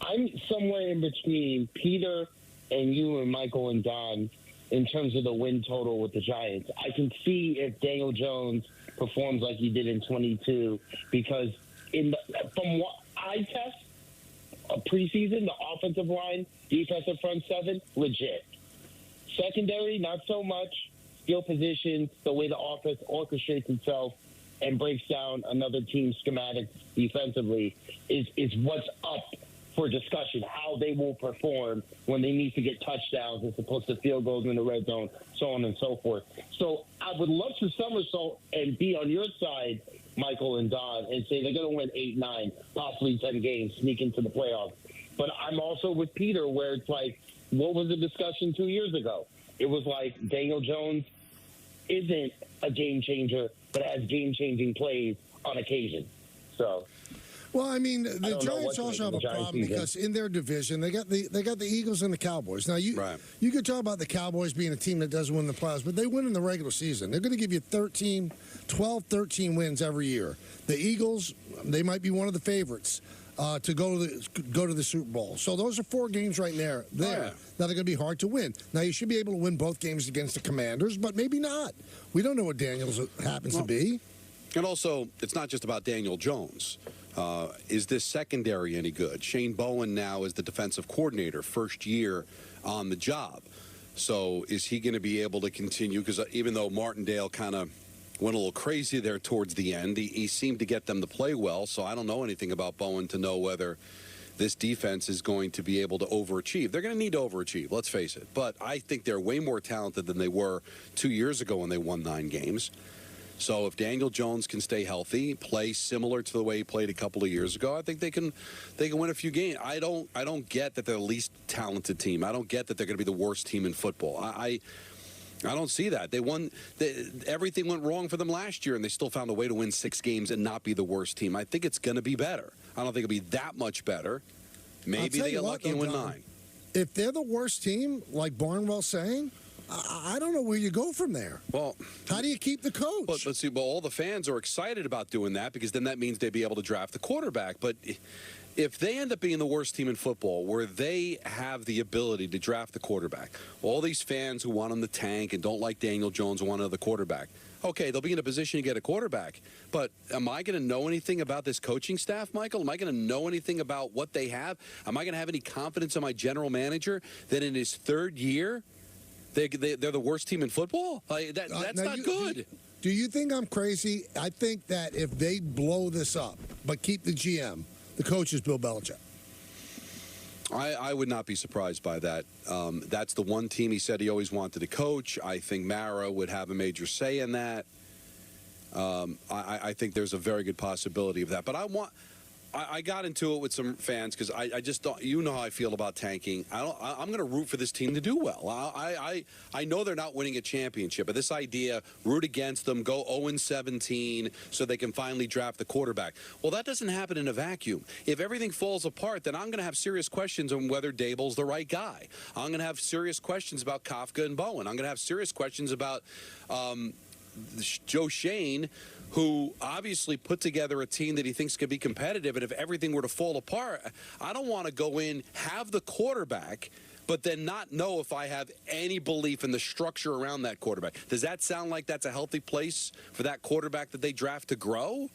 I'm somewhere in between Peter and you and Michael and Don in terms of the win total with the Giants. I can see if Daniel Jones performs like he did in 22 because from what I test, preseason, the offensive line, defensive front seven, legit. Secondary, not so much. Skill positions, the way the offense orchestrates itself and breaks down another team's schematic defensively is what's up for discussion, how they will perform when they need to get touchdowns as opposed to field goals in the red zone, so on and so forth. So I would love to somersault and be on your side, Michael and Don, and say they're going to win 8, 9, possibly 10 games, sneak into the playoffs. But I'm also with Peter where it's like, what was the discussion 2 years ago? It was like Daniel Jones isn't a game changer, but has game-changing plays on occasion. So... Well, I mean, the Giants also have a problem because in their division they got the Eagles and the Cowboys. Now you could talk about the Cowboys being a team that does win the playoffs, but they win in the regular season. They're going to give you 12, 13 wins every year. The Eagles, they might be one of the favorites. to go to the Super Bowl. So those are 4 games right there that are going to be hard to win. Now, you should be able to win both games against the Commanders, but maybe not. We don't know what Daniels happens to be. And also, it's not just about Daniel Jones. Is this secondary any good? Shane Bowen now is the defensive coordinator, first year on the job. So is he going to be able to continue? Because even though Martindale kind of went a little crazy there towards the end, he seemed to get them to play well. So I don't know anything about Bowen to know whether this defense is going to be able to overachieve. They're going to need to overachieve, let's face it. But I think they're way more talented than they were 2 years ago when they won 9 games. So if Daniel Jones can stay healthy, play similar to the way he played a couple of years ago, I think they can win a few games. I don't get that they're the least talented team. I don't get that they're going to be the worst team in football. I don't see that. Everything went wrong for them last year, and they still found a way to win 6 games and not be the worst team. I think it's going to be better. I don't think it'll be that much better. Maybe they get lucky and win 9. If they're the worst team, like Barnwell's saying, I don't know where you go from there. Well, how do you keep the coach? But see, all the fans are excited about doing that because then that means they'd be able to draft the quarterback. But if they end up being the worst team in football, where they have the ability to draft the quarterback, all these fans who want them to tank and don't like Daniel Jones want another quarterback, okay, they'll be in a position to get a quarterback. But am I going to know anything about this coaching staff, Michael? Am I going to know anything about what they have? Am I going to have any confidence in my general manager that in his 3rd year, they're the worst team in football? That's not good. Do you think I'm crazy? I think that if they blow this up, but keep the GM, the coach is Bill Belichick. I would not be surprised by that. That's the one team he said he always wanted to coach. I think Mara would have a major say in that. I think there's a very good possibility of that. But I got into it with some fans because I just don't. You know how I feel about tanking. I'm going to root for this team to do well. I know they're not winning a championship, but this idea, root against them, go 0-17 so they can finally draft the quarterback. Well, that doesn't happen in a vacuum. If everything falls apart, then I'm going to have serious questions on whether Dable's the right guy. I'm going to have serious questions about Kafka and Bowen. I'm going to have serious questions about Joe Shane, who obviously put together a team that he thinks could be competitive, and if everything were to fall apart, I don't want to go in, have the quarterback, but then not know if I have any belief in the structure around that quarterback. Does that sound like that's a healthy place for that quarterback that they draft to grow?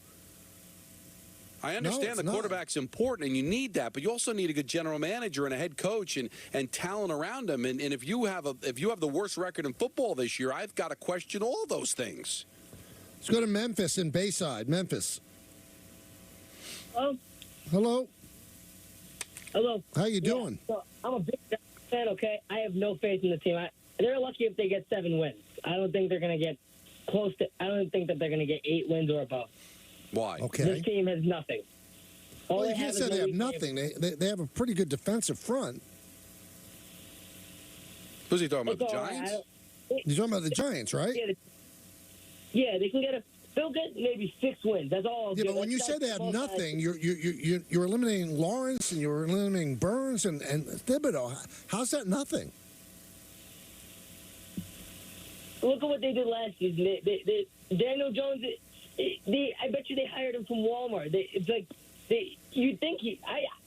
I understand the quarterback's important, and you need that, but you also need a good general manager and a head coach and talent around them. And if you have the worst record in football this year, I've got to question all those things. Let's go to Memphis in Bayside. Memphis. Hello. Hello. Hello. How you doing? So I'm a big fan, okay? I have no faith in the team. They're lucky if they get 7 wins. I don't think they're going to get close to – I don't think that they're going to get 8 wins or above. Why? Okay. This team has nothing. Well, you can't say they have nothing. They have a pretty good defensive front. Who's he talking about, the Giants? You're talking about the Giants, right? Yeah, they can get they'll get maybe 6 wins. That's all. Yeah, but when you say they have nothing, you're eliminating Lawrence and you're eliminating Burns and Thibodeau. How's that nothing? Look at what they did last season. Daniel Jones. I bet you they hired him from Walmart. You'd think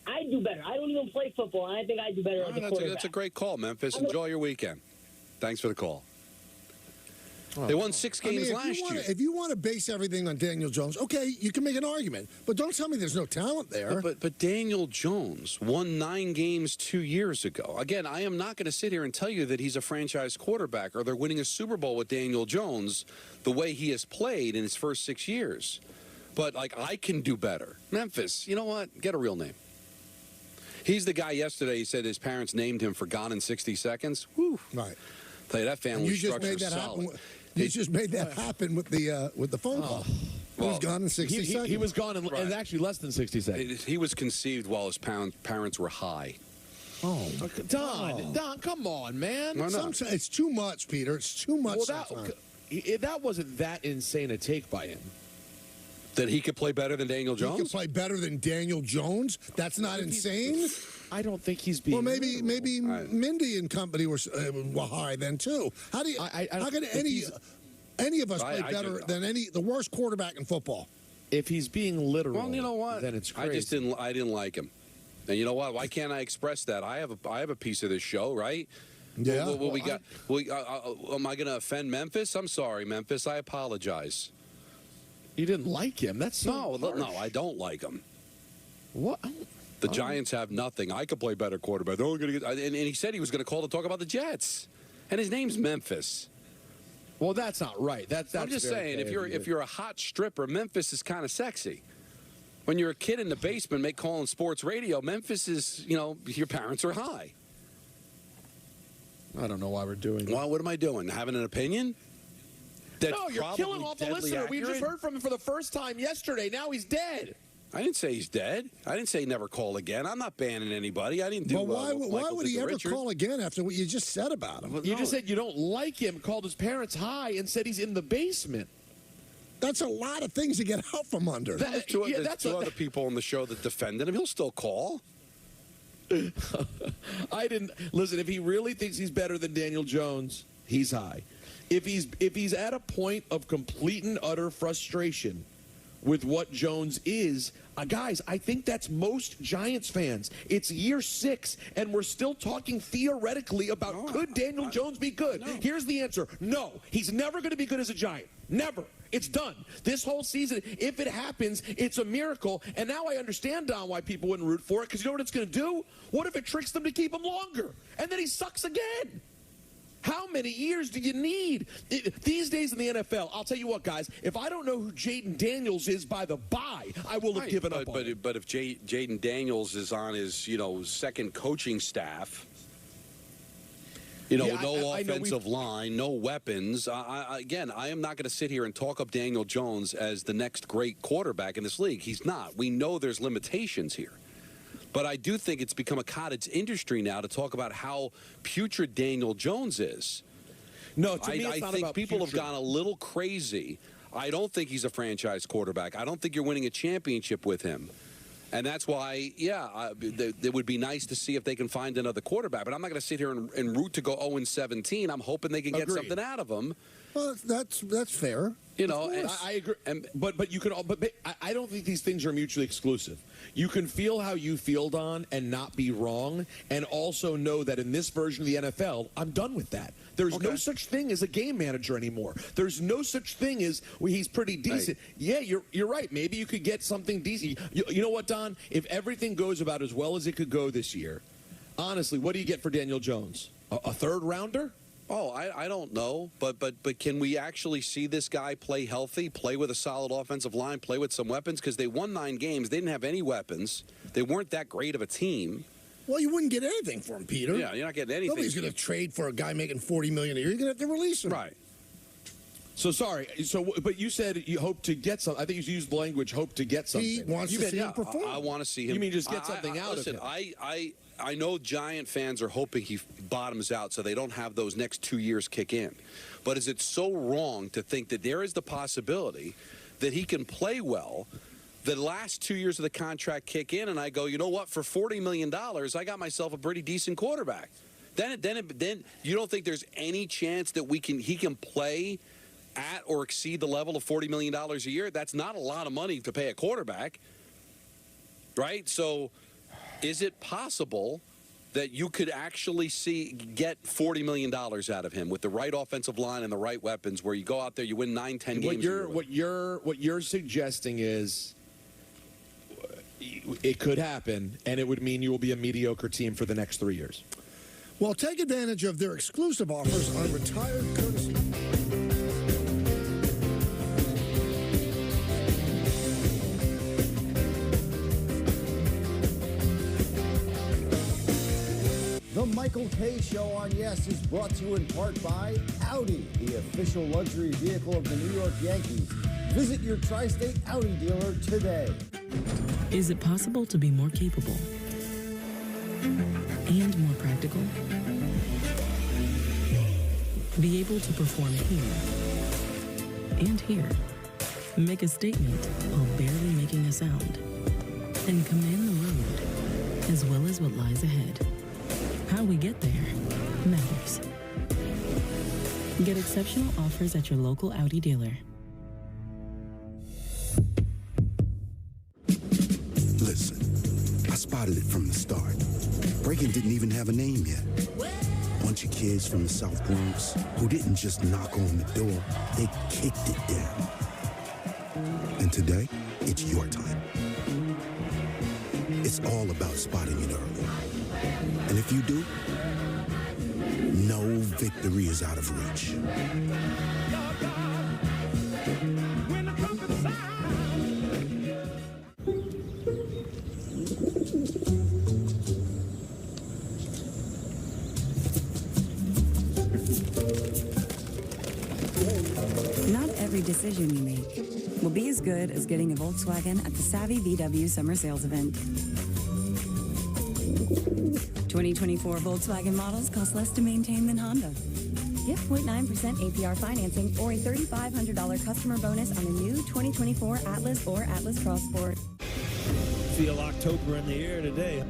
I do better. I don't even play football, and I think I do better as a quarterback. That's a great call, Memphis. Enjoy your weekend. Thanks for the call. They won 6 games last year. If you want to base everything on Daniel Jones, okay, you can make an argument. But don't tell me there's no talent there. But Daniel Jones won 9 games 2 years ago. Again, I am not going to sit here and tell you that he's a franchise quarterback or they're winning a Super Bowl with Daniel Jones the way he has played in his first 6 years. But, I can do better. Memphis, you know what? Get a real name. He's the guy yesterday, he said his parents named him for Gone in 60 Seconds. Whew. Right. Tell you, that family structure is solid. You just made that happen with the phone call. He was gone in 60 seconds. He was gone in actually less than 60 seconds. He was conceived while his parents were high. Oh, Don, come on, man. It's too much, Peter. It's too much. Well, that wasn't that insane a take by him. That he could play better than Daniel Jones? He could play better than Daniel Jones? That's not insane? I don't think he's being... Well, maybe Mindy and company were high then, too. How can any of us play better than the worst quarterback in football? If he's being literal, well, you know what? Then it's crazy. I didn't like him. And you know what? Why can't I express that? I have a piece of this show, right? Yeah. What we got? Am I going to offend Memphis? I'm sorry, Memphis. I apologize. You didn't like him? That's so harsh. No, I don't like him. What? The Giants have nothing. I could play better quarterback. They're only going to get. And he said he was going to call to talk about the Jets, and his name's Memphis. Well, that's not right. That's I'm just saying, if you're a hot stripper, Memphis is kind of sexy. When you're a kid in the basement, calling sports radio, Memphis is, your parents are high. I don't know why we're doing that. Well, what am I doing? Having an opinion? No, you're killing off the listener. We just heard from him for the first time yesterday. Now he's dead. I didn't say he's dead. I didn't say never call again. I'm not banning anybody. I didn't do. But why would he ever call again after what you just said about him? You just said you don't like him. Called his parents high and said he's in the basement. That's a lot of things to get out from under. There's two other people on the show that defended him. He'll still call. I didn't listen. If he really thinks he's better than Daniel Jones, he's high. If he's at a point of complete and utter frustration with what Jones is, guys, I think that's most Giants fans. It's year 6, and we're still talking theoretically about could Daniel Jones be good? Here's the answer. No, he's never going to be good as a Giant. Never. It's done. This whole season, if it happens, it's a miracle. And now I understand, Don, why people wouldn't root for it, because you know what it's going to do? What if it tricks them to keep him longer? And then he sucks again. How many years do you need? These days in the NFL, I'll tell you what, guys, if I don't know who Jaden Daniels is by the bye, I will have given up on it. But if Jaden Daniels is on his, second coaching staff, no offensive line, no weapons. Again, I am not going to sit here and talk up Daniel Jones as the next great quarterback in this league. He's not. We know there's limitations here. But I do think it's become a cottage industry now to talk about how putrid Daniel Jones is. No, to me, it's not I think about people putrid. have gone a little crazy. I don't think he's a franchise quarterback. I don't think you're winning a championship with him. And that's why, it would be nice to see if they can find another quarterback. But I'm not going to sit here and root to go 0-17. I'm hoping they can get something out of him. Well, that's fair. And I agree. But you can. But I don't think these things are mutually exclusive. You can feel how you feel, Don, and not be wrong, and also know that in this version of the NFL, I'm done with that. There's no such thing as a game manager anymore. There's no such thing as he's pretty decent. Right. Yeah, you're right. Maybe you could get something decent. You know what, Don? If everything goes about as well as it could go this year, honestly, what do you get for Daniel Jones? A third rounder? Oh, I don't know, but can we actually see this guy play healthy, play with a solid offensive line, play with some weapons? Because they won 9 games. They didn't have any weapons. They weren't that great of a team. Well, you wouldn't get anything for him, Peter. Yeah, you're not getting anything. Nobody's going to trade for a guy making $40 million a year. You're going to have to release him. Right. So, sorry. But you said you hope to get something. I think you used the language, hope to get something. He wants to see him perform. I want to see him. You mean just get something out of him? I know Giant fans are hoping he bottoms out so they don't have those next 2 years kick in. But is it so wrong to think that there is the possibility that he can play well, the last 2 years of the contract kick in, and I go, you know what, for $40 million, I got myself a pretty decent quarterback. Then you don't think there's any chance that he can play at or exceed the level of $40 million a year? That's not a lot of money to pay a quarterback, right? So is it possible that you could actually get $40 million out of him with the right offensive line and the right weapons, where you go out there, you win 9-10 games? What you're suggesting is it could happen, and it would mean you will be a mediocre team for the next 3 years. Well, take advantage of their exclusive offers on retired courtesy. The Michael K. Show on Yes is brought to you in part by Audi, the official luxury vehicle of the New York Yankees. Visit your tri-state Audi dealer today. Is it possible to be more capable and more practical? Be able to perform here and here. Make a statement while barely making a sound. And command the road as well as what lies ahead. How we get there matters. Get exceptional offers at your local Audi dealer. spotted it from the start. Breaking didn't even have a name yet. Bunch of kids from the South Bronx who didn't just knock on the door, they kicked it down. And today, it's your time. It's all about spotting it early. And if you do, no victory is out of reach. Not every decision you make will be as good as getting a Volkswagen at the Savvy VW Summer Sales Event. 2024 Volkswagen models cost less to maintain than Honda. Get 0.9% APR financing or a $3,500 customer bonus on a new 2024 Atlas or Atlas Cross Sport. Feel October in the air today.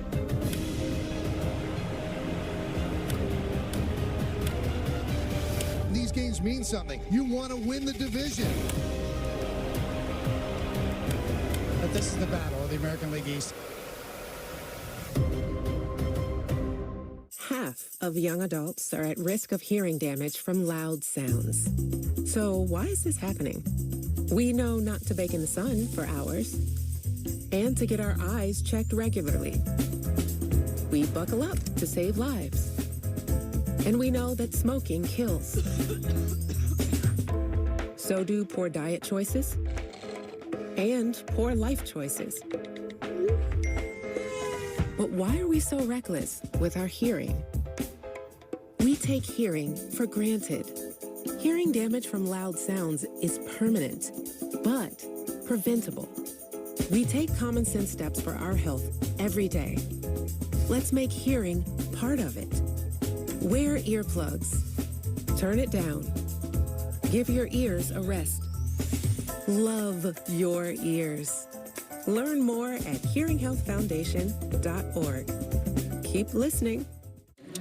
These games mean something. You want to win the division. But this is the battle of the American League East. Half of young adults are at risk of hearing damage from loud sounds. So why is this happening? We know not to bake in the sun for hours and to get our eyes checked regularly. We buckle up to save lives. And we know that smoking kills. So do poor diet choices and poor life choices. But why are we so reckless with our hearing? We take hearing for granted. Hearing damage from loud sounds is permanent, but preventable. We take common sense steps for our health every day. Let's make hearing part of it. Wear earplugs. Turn it down. Give your ears a rest. Love your ears. Learn more at hearinghealthfoundation.org. Keep listening.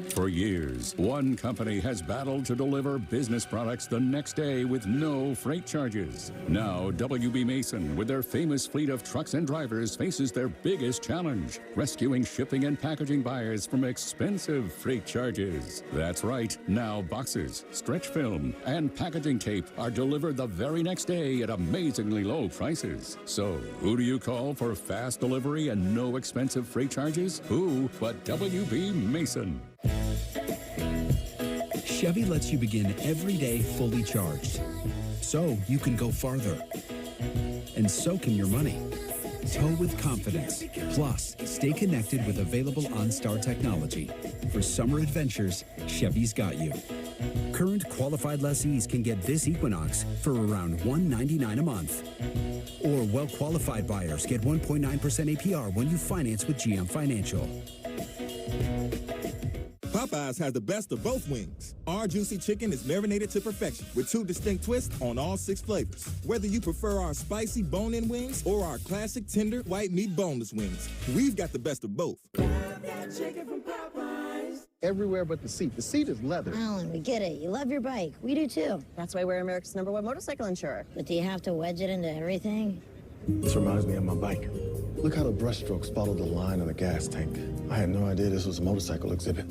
For years, one company has battled to deliver business products the next day with no freight charges. Now, WB Mason, with their famous fleet of trucks and drivers, faces their biggest challenge, rescuing shipping and packaging buyers from expensive freight charges. That's right. Now, boxes, stretch film, and packaging tape are delivered the very next day at amazingly low prices. So, who do you call for fast delivery and no expensive freight charges? Who but WB Mason? Chevy lets you begin every day fully charged, so you can go farther. And so can your money. Tow with confidence. Plus, stay connected with available OnStar technology. For summer adventures, Chevy's got you. Current qualified lessees can get this Equinox for around $199 a month. Or well-qualified buyers get 1.9% APR when you finance with GM Financial. Popeyes has the best of both wings. Our juicy chicken is marinated to perfection with 2 distinct twists on all 6 flavors. Whether you prefer our spicy bone-in wings or our classic tender white meat boneless wings, we've got the best of both. Everywhere but the seat. The seat is leather. Alan, we get it. You love your bike. We do too. That's why we're America's #1 motorcycle insurer. But do you have to wedge it into everything? This reminds me of my bike. Look how the brushstrokes follow the line on the gas tank. I had no idea this was a motorcycle exhibit.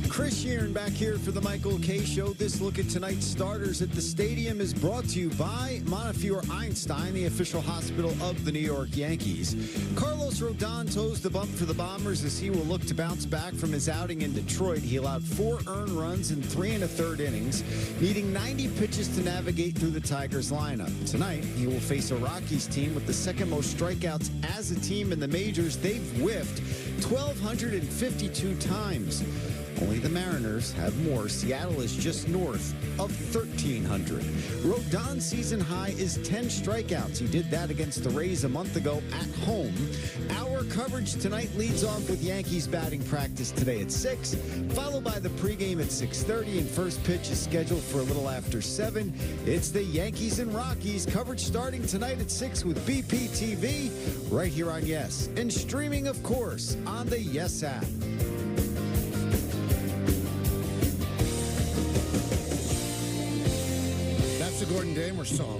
Chris Sheeran back here for the Michael K. Show. This look at tonight's starters at the stadium is brought to you by Montefiore Einstein, the official hospital of the New York Yankees. Carlos Rodon toes the bump for the Bombers as he will look to bounce back from his outing in Detroit. He allowed 4 earned runs in 3 1/3 innings, needing 90 pitches to navigate through the Tigers lineup. Tonight, he will face a Rockies team with the second most strikeouts as a team in the majors. They've whiffed 1,252 times. Only the Mariners have more. Seattle is just north of 1,300. Rodon's season high is 10 strikeouts. He did that against the Rays a month ago at home. Our coverage tonight leads off with Yankees batting practice today at 6, followed by the pregame at 6:30, and first pitch is scheduled for a little after 7. It's the Yankees and Rockies. Coverage starting tonight at 6 with BPTV right here on Yes, and streaming, of course, on the Yes app. That's the Gordon Damer song.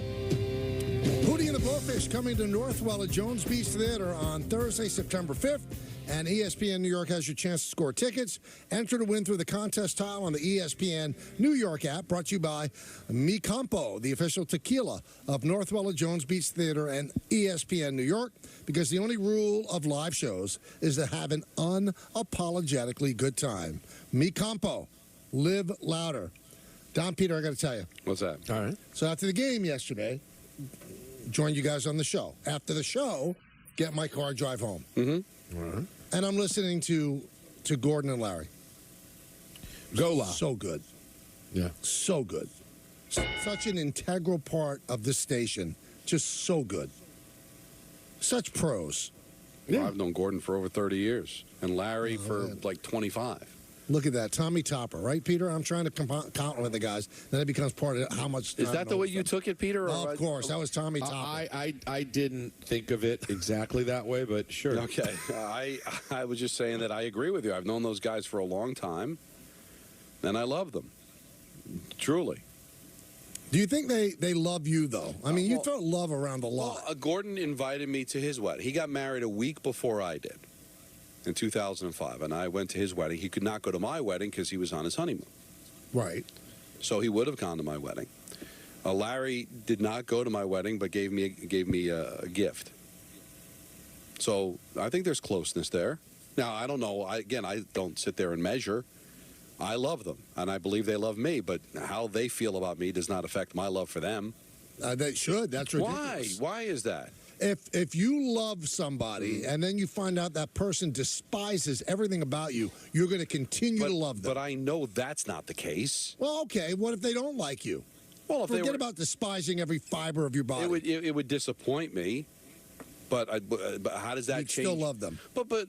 Who do you and the Blowfish coming to Northwell at Jones Beach Theater on Thursday, September 5th. And ESPN New York has your chance to score tickets. Enter to win through the contest tile on the ESPN New York app, brought to you by Mi Campo, the official tequila of Northwell at Jones Beach Theater and ESPN New York, because the only rule of live shows is to have an unapologetically good time. Mi Campo, live louder. Don, Peter, I got to tell you. What's that? All right. So after the game yesterday, joined you guys on the show. After the show, get in my car, drive home. Mm-hmm. All right. And I'm listening to Gordon and Larry. Go loud. So good. Yeah. So good. Such an integral part of this station. Just so good. Such pros. Yeah. Well, I've known Gordon for over 30 years. And Larry for like 25. Look at that. Tommy Topper, right, Peter? I'm trying to count with the guys. Then it becomes part of how much time. Is that the way you took it, Peter? Or of course. That was Tommy Topper. I didn't think of it exactly that way, but sure. Okay. I was just saying that I agree with you. I've known those guys for a long time, and I love them. Truly. Do you think they love you, though? I mean, you throw love around a lot. Well, Gordon invited me to his wedding. He got married a week before I did. In 2005, and I went to his wedding. He could not go to my wedding because he was on his honeymoon. Right. So he would have gone to my wedding. Larry did not go to my wedding, but gave me a gift. So I think there's closeness there. Now, I don't know. I don't sit there and measure. I love them, and I believe they love me, but how they feel about me does not affect my love for them. They should. That's ridiculous. Why? Why is that? If you love somebody and then you find out that person despises everything about you, you're going to continue to love them. But I know that's not the case. Well, okay. What if they don't like you? Well, if forget about despising every fiber of your body. It would disappoint me. But how does that You'd change? still love them. But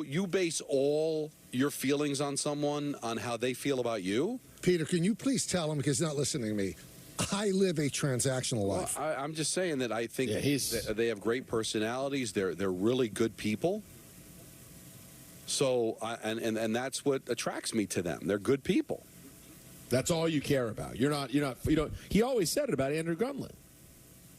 you base all your feelings on someone on how they feel about you? Peter, can you please tell him, because he's not listening to me, I live a transactional life. Well, I'm just saying that I think they have great personalities. They're really good people. So and that's what attracts me to them. They're good people. That's all you care about. You don't. He always said it about Andrew Gunlin.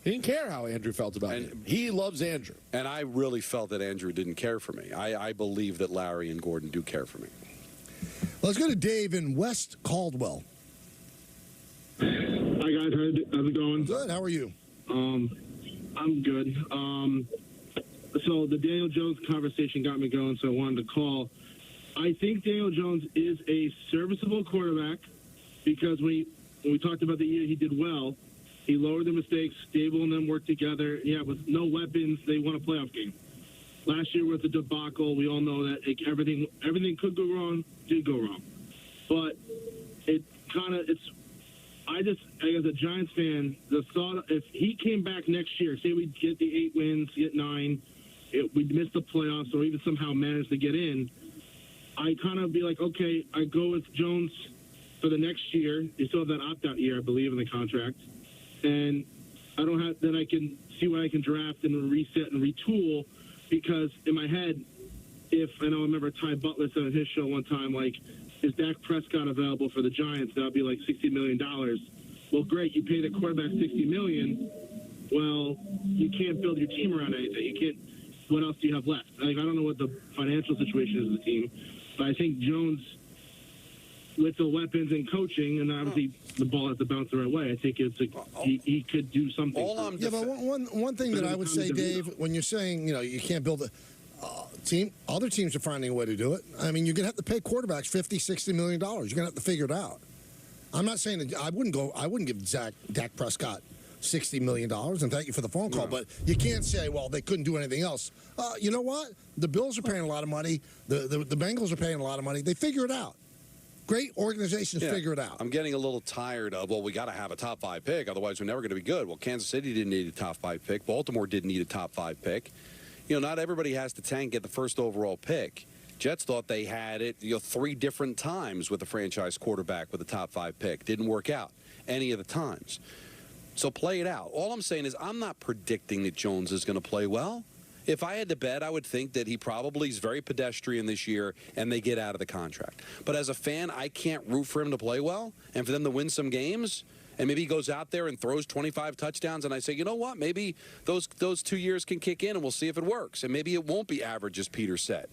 He didn't care how Andrew felt about him. He loves Andrew. And I really felt that Andrew didn't care for me. I believe that Larry and Gordon do care for me. Let's go to Dave in West Caldwell. Hi, guys. How's it going? Good. How are you? I'm good. So the Daniel Jones conversation got me going, so I wanted to call. I think Daniel Jones is a serviceable quarterback because when we talked about the year he did well, he lowered the mistakes, Stable and them worked together. Yeah, with no weapons, they won a playoff game. Last year was a debacle. We all know that everything could go wrong, did go wrong. But as a Giants fan, the thought if he came back next year, say we get the 8 wins, get 9, we'd miss the playoffs or even somehow manage to get in, I kind of be like, okay, I go with Jones for the next year. You still have that opt-out year, I believe, in the contract. And then I can see what I can draft and reset and retool, because in my head, I remember Ty Butler said on his show one time, like, is Dak Prescott available for the Giants? That would be like $60 million. Well, great, you pay the quarterback $60 million. Well, you can't build your team around anything. You can't. What else do you have left? Like, I don't know what the financial situation is of the team, but I think Jones, with the weapons and coaching, and obviously the ball has to bounce the right way, I think he could do something. But one thing that I would say, Dave, when you're saying you can't build a team, other teams are finding a way to do it. I mean, you're going to have to pay quarterbacks $50-60 million. You're going to have to figure it out. I'm not saying that I wouldn't give Dak Prescott $60 million, and thank you for the phone call, but you can't say, well, they couldn't do anything else. You know what? The Bills are paying a lot of money. The Bengals are paying a lot of money. They figure it out. Great organizations figure it out. I'm getting a little tired of, we got to have a top 5 pick, otherwise we're never going to be good. Well, Kansas City didn't need a top 5 pick. Baltimore didn't need a top 5 pick. Not everybody has to tank at the first overall pick. Jets thought they had it 3 different times with a franchise quarterback with a top 5 pick. Didn't work out any of the times. So play it out. All I'm saying is I'm not predicting that Jones is going to play well. If I had to bet, I would think that he probably is very pedestrian this year and they get out of the contract. But as a fan, I can't root for him to play well and for them to win some games and maybe he goes out there and throws 25 touchdowns, and I say, you know what, maybe those 2 years can kick in, and we'll see if it works. And maybe it won't be average, as Peter said.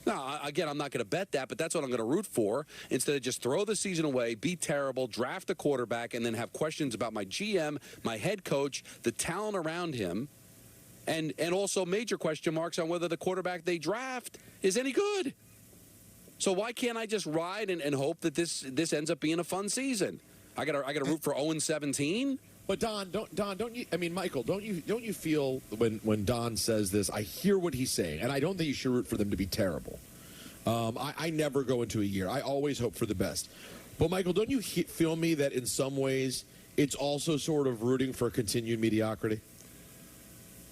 Now, again, I'm not going to bet that, but that's what I'm going to root for. Instead of just throw the season away, be terrible, draft a quarterback, and then have questions about my GM, my head coach, the talent around him, and also major question marks on whether the quarterback they draft is any good. So why can't I just ride and hope that this ends up being a fun season? I gotta root for 0-17. But Don, don't you? I mean, Michael, don't you feel when Don says this? I hear what he's saying, and I don't think you should root for them to be terrible. I never go into a year. I always hope for the best. But Michael, don't you feel me that in some ways it's also sort of rooting for continued mediocrity?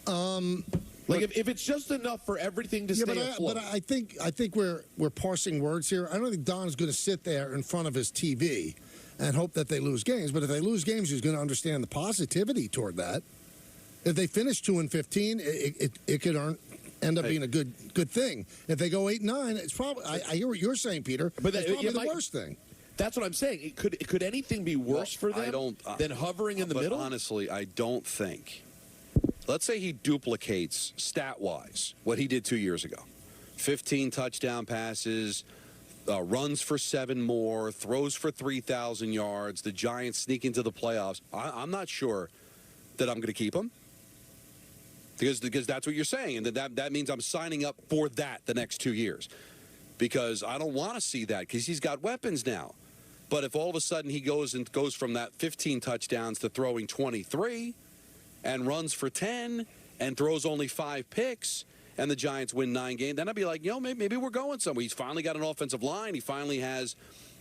If it's just enough for everything to stay afloat. But I think we're parsing words here. I don't think Don's going to sit there in front of his TV and hope that they lose games. But if they lose games, he's going to understand the positivity toward that. If they finish 2-15, it could end up being a good thing. If they go 8-9, it's probably. I hear what you're saying, Peter. But that's probably the worst thing. That's what I'm saying. Could anything be worse for them than hovering in the middle? Honestly, I don't think. Let's say he duplicates, stat-wise, what he did 2 years ago. 15 touchdown passes, runs for 7 more, throws for 3,000 yards. The Giants sneak into the playoffs. I'm not sure that I'm going to keep him. Because that's what you're saying. And that means I'm signing up for that the next 2 years. Because I don't want to see that because he's got weapons now. But if all of a sudden he goes from that 15 touchdowns to throwing 23 and runs for 10 and throws only 5 picks and the Giants win 9 games, then I'd be like, maybe we're going somewhere. He's finally got an offensive line. He finally has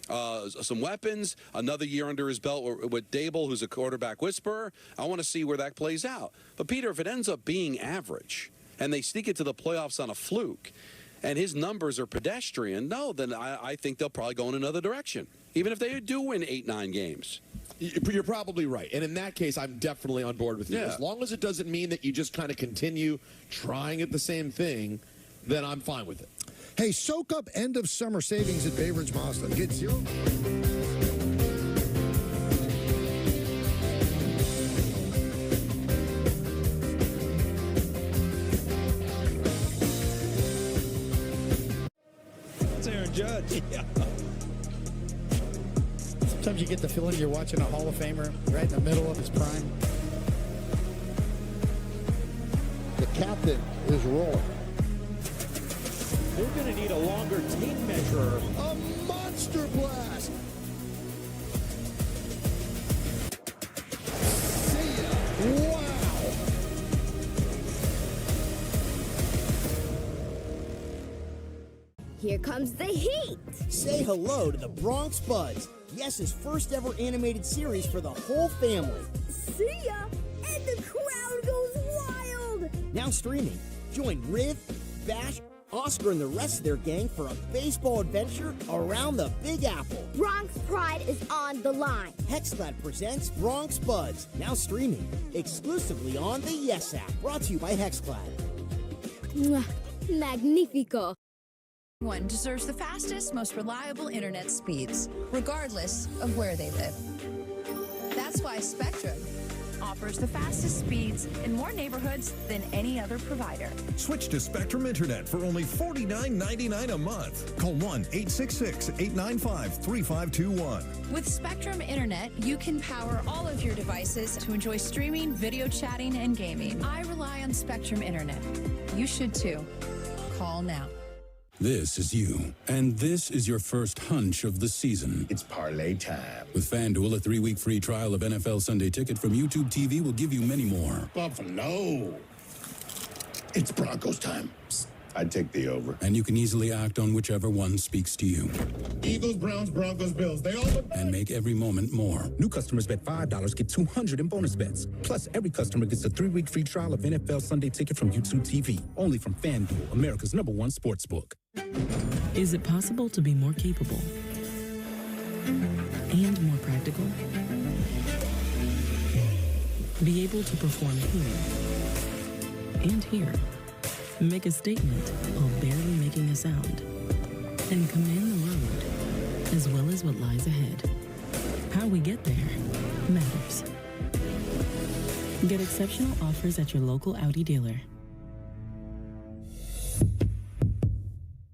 some weapons, another year under his belt with Dable, who's a quarterback whisperer. I want to see where that plays out. But, Peter, if it ends up being average and they sneak into the playoffs on a fluke and his numbers are pedestrian, then I think they'll probably go in another direction, even if they do win 8-9 games. You're probably right. And in that case, I'm definitely on board with you. Yeah. As long as it doesn't mean that you just kind of continue trying at the same thing, then I'm fine with it. Hey, soak up end of summer savings at Bay Ridge Mazda. Get 0. That's Aaron Judge. Yeah. Sometimes you get the feeling you're watching a Hall of Famer right in the middle of his prime. The captain is rolling. They're going to need a longer tape measure. A monster blast. See ya. Wow. Here comes the heat. Say hello to the Bronx Buds. Yes's first ever animated series for the whole family. See ya! And the crowd goes wild! Now streaming. Join Riv, Bash, Oscar, and the rest of their gang for a baseball adventure around the Big Apple. Bronx Pride is on the line. Hexclad presents Bronx Buds. Now streaming. Exclusively on the Yes app. Brought to you by Hexclad. Mwah. Magnifico. One deserves the fastest, most reliable internet speeds, regardless of where they live. That's why Spectrum offers the fastest speeds in more neighborhoods than any other provider. Switch to Spectrum Internet for only $49.99 a month. Call 1-866-895-3521. With Spectrum Internet, you can power all of your devices to enjoy streaming, video chatting, and gaming. I rely on Spectrum Internet. You should too. Call now. This is you, and this is your first hunch of the season. It's parlay time. With FanDuel, a 3-week free trial of NFL Sunday Ticket from YouTube TV will give you many more. Buffalo. It's Broncos time. Psst, I'd take the over. And you can easily act on whichever one speaks to you. Eagles, Browns, Broncos, Bills. They all look. And make every moment more. New customers bet $5, get $200 in bonus bets. Plus, every customer gets a 3-week free trial of NFL Sunday Ticket from YouTube TV. Only from FanDuel, America's #1 sportsbook. Is it possible to be more capable and more practical? Be able to perform here and here. Make a statement while barely making a sound. And command the road as well as what lies ahead. How we get there matters. Get exceptional offers at your local Audi dealer.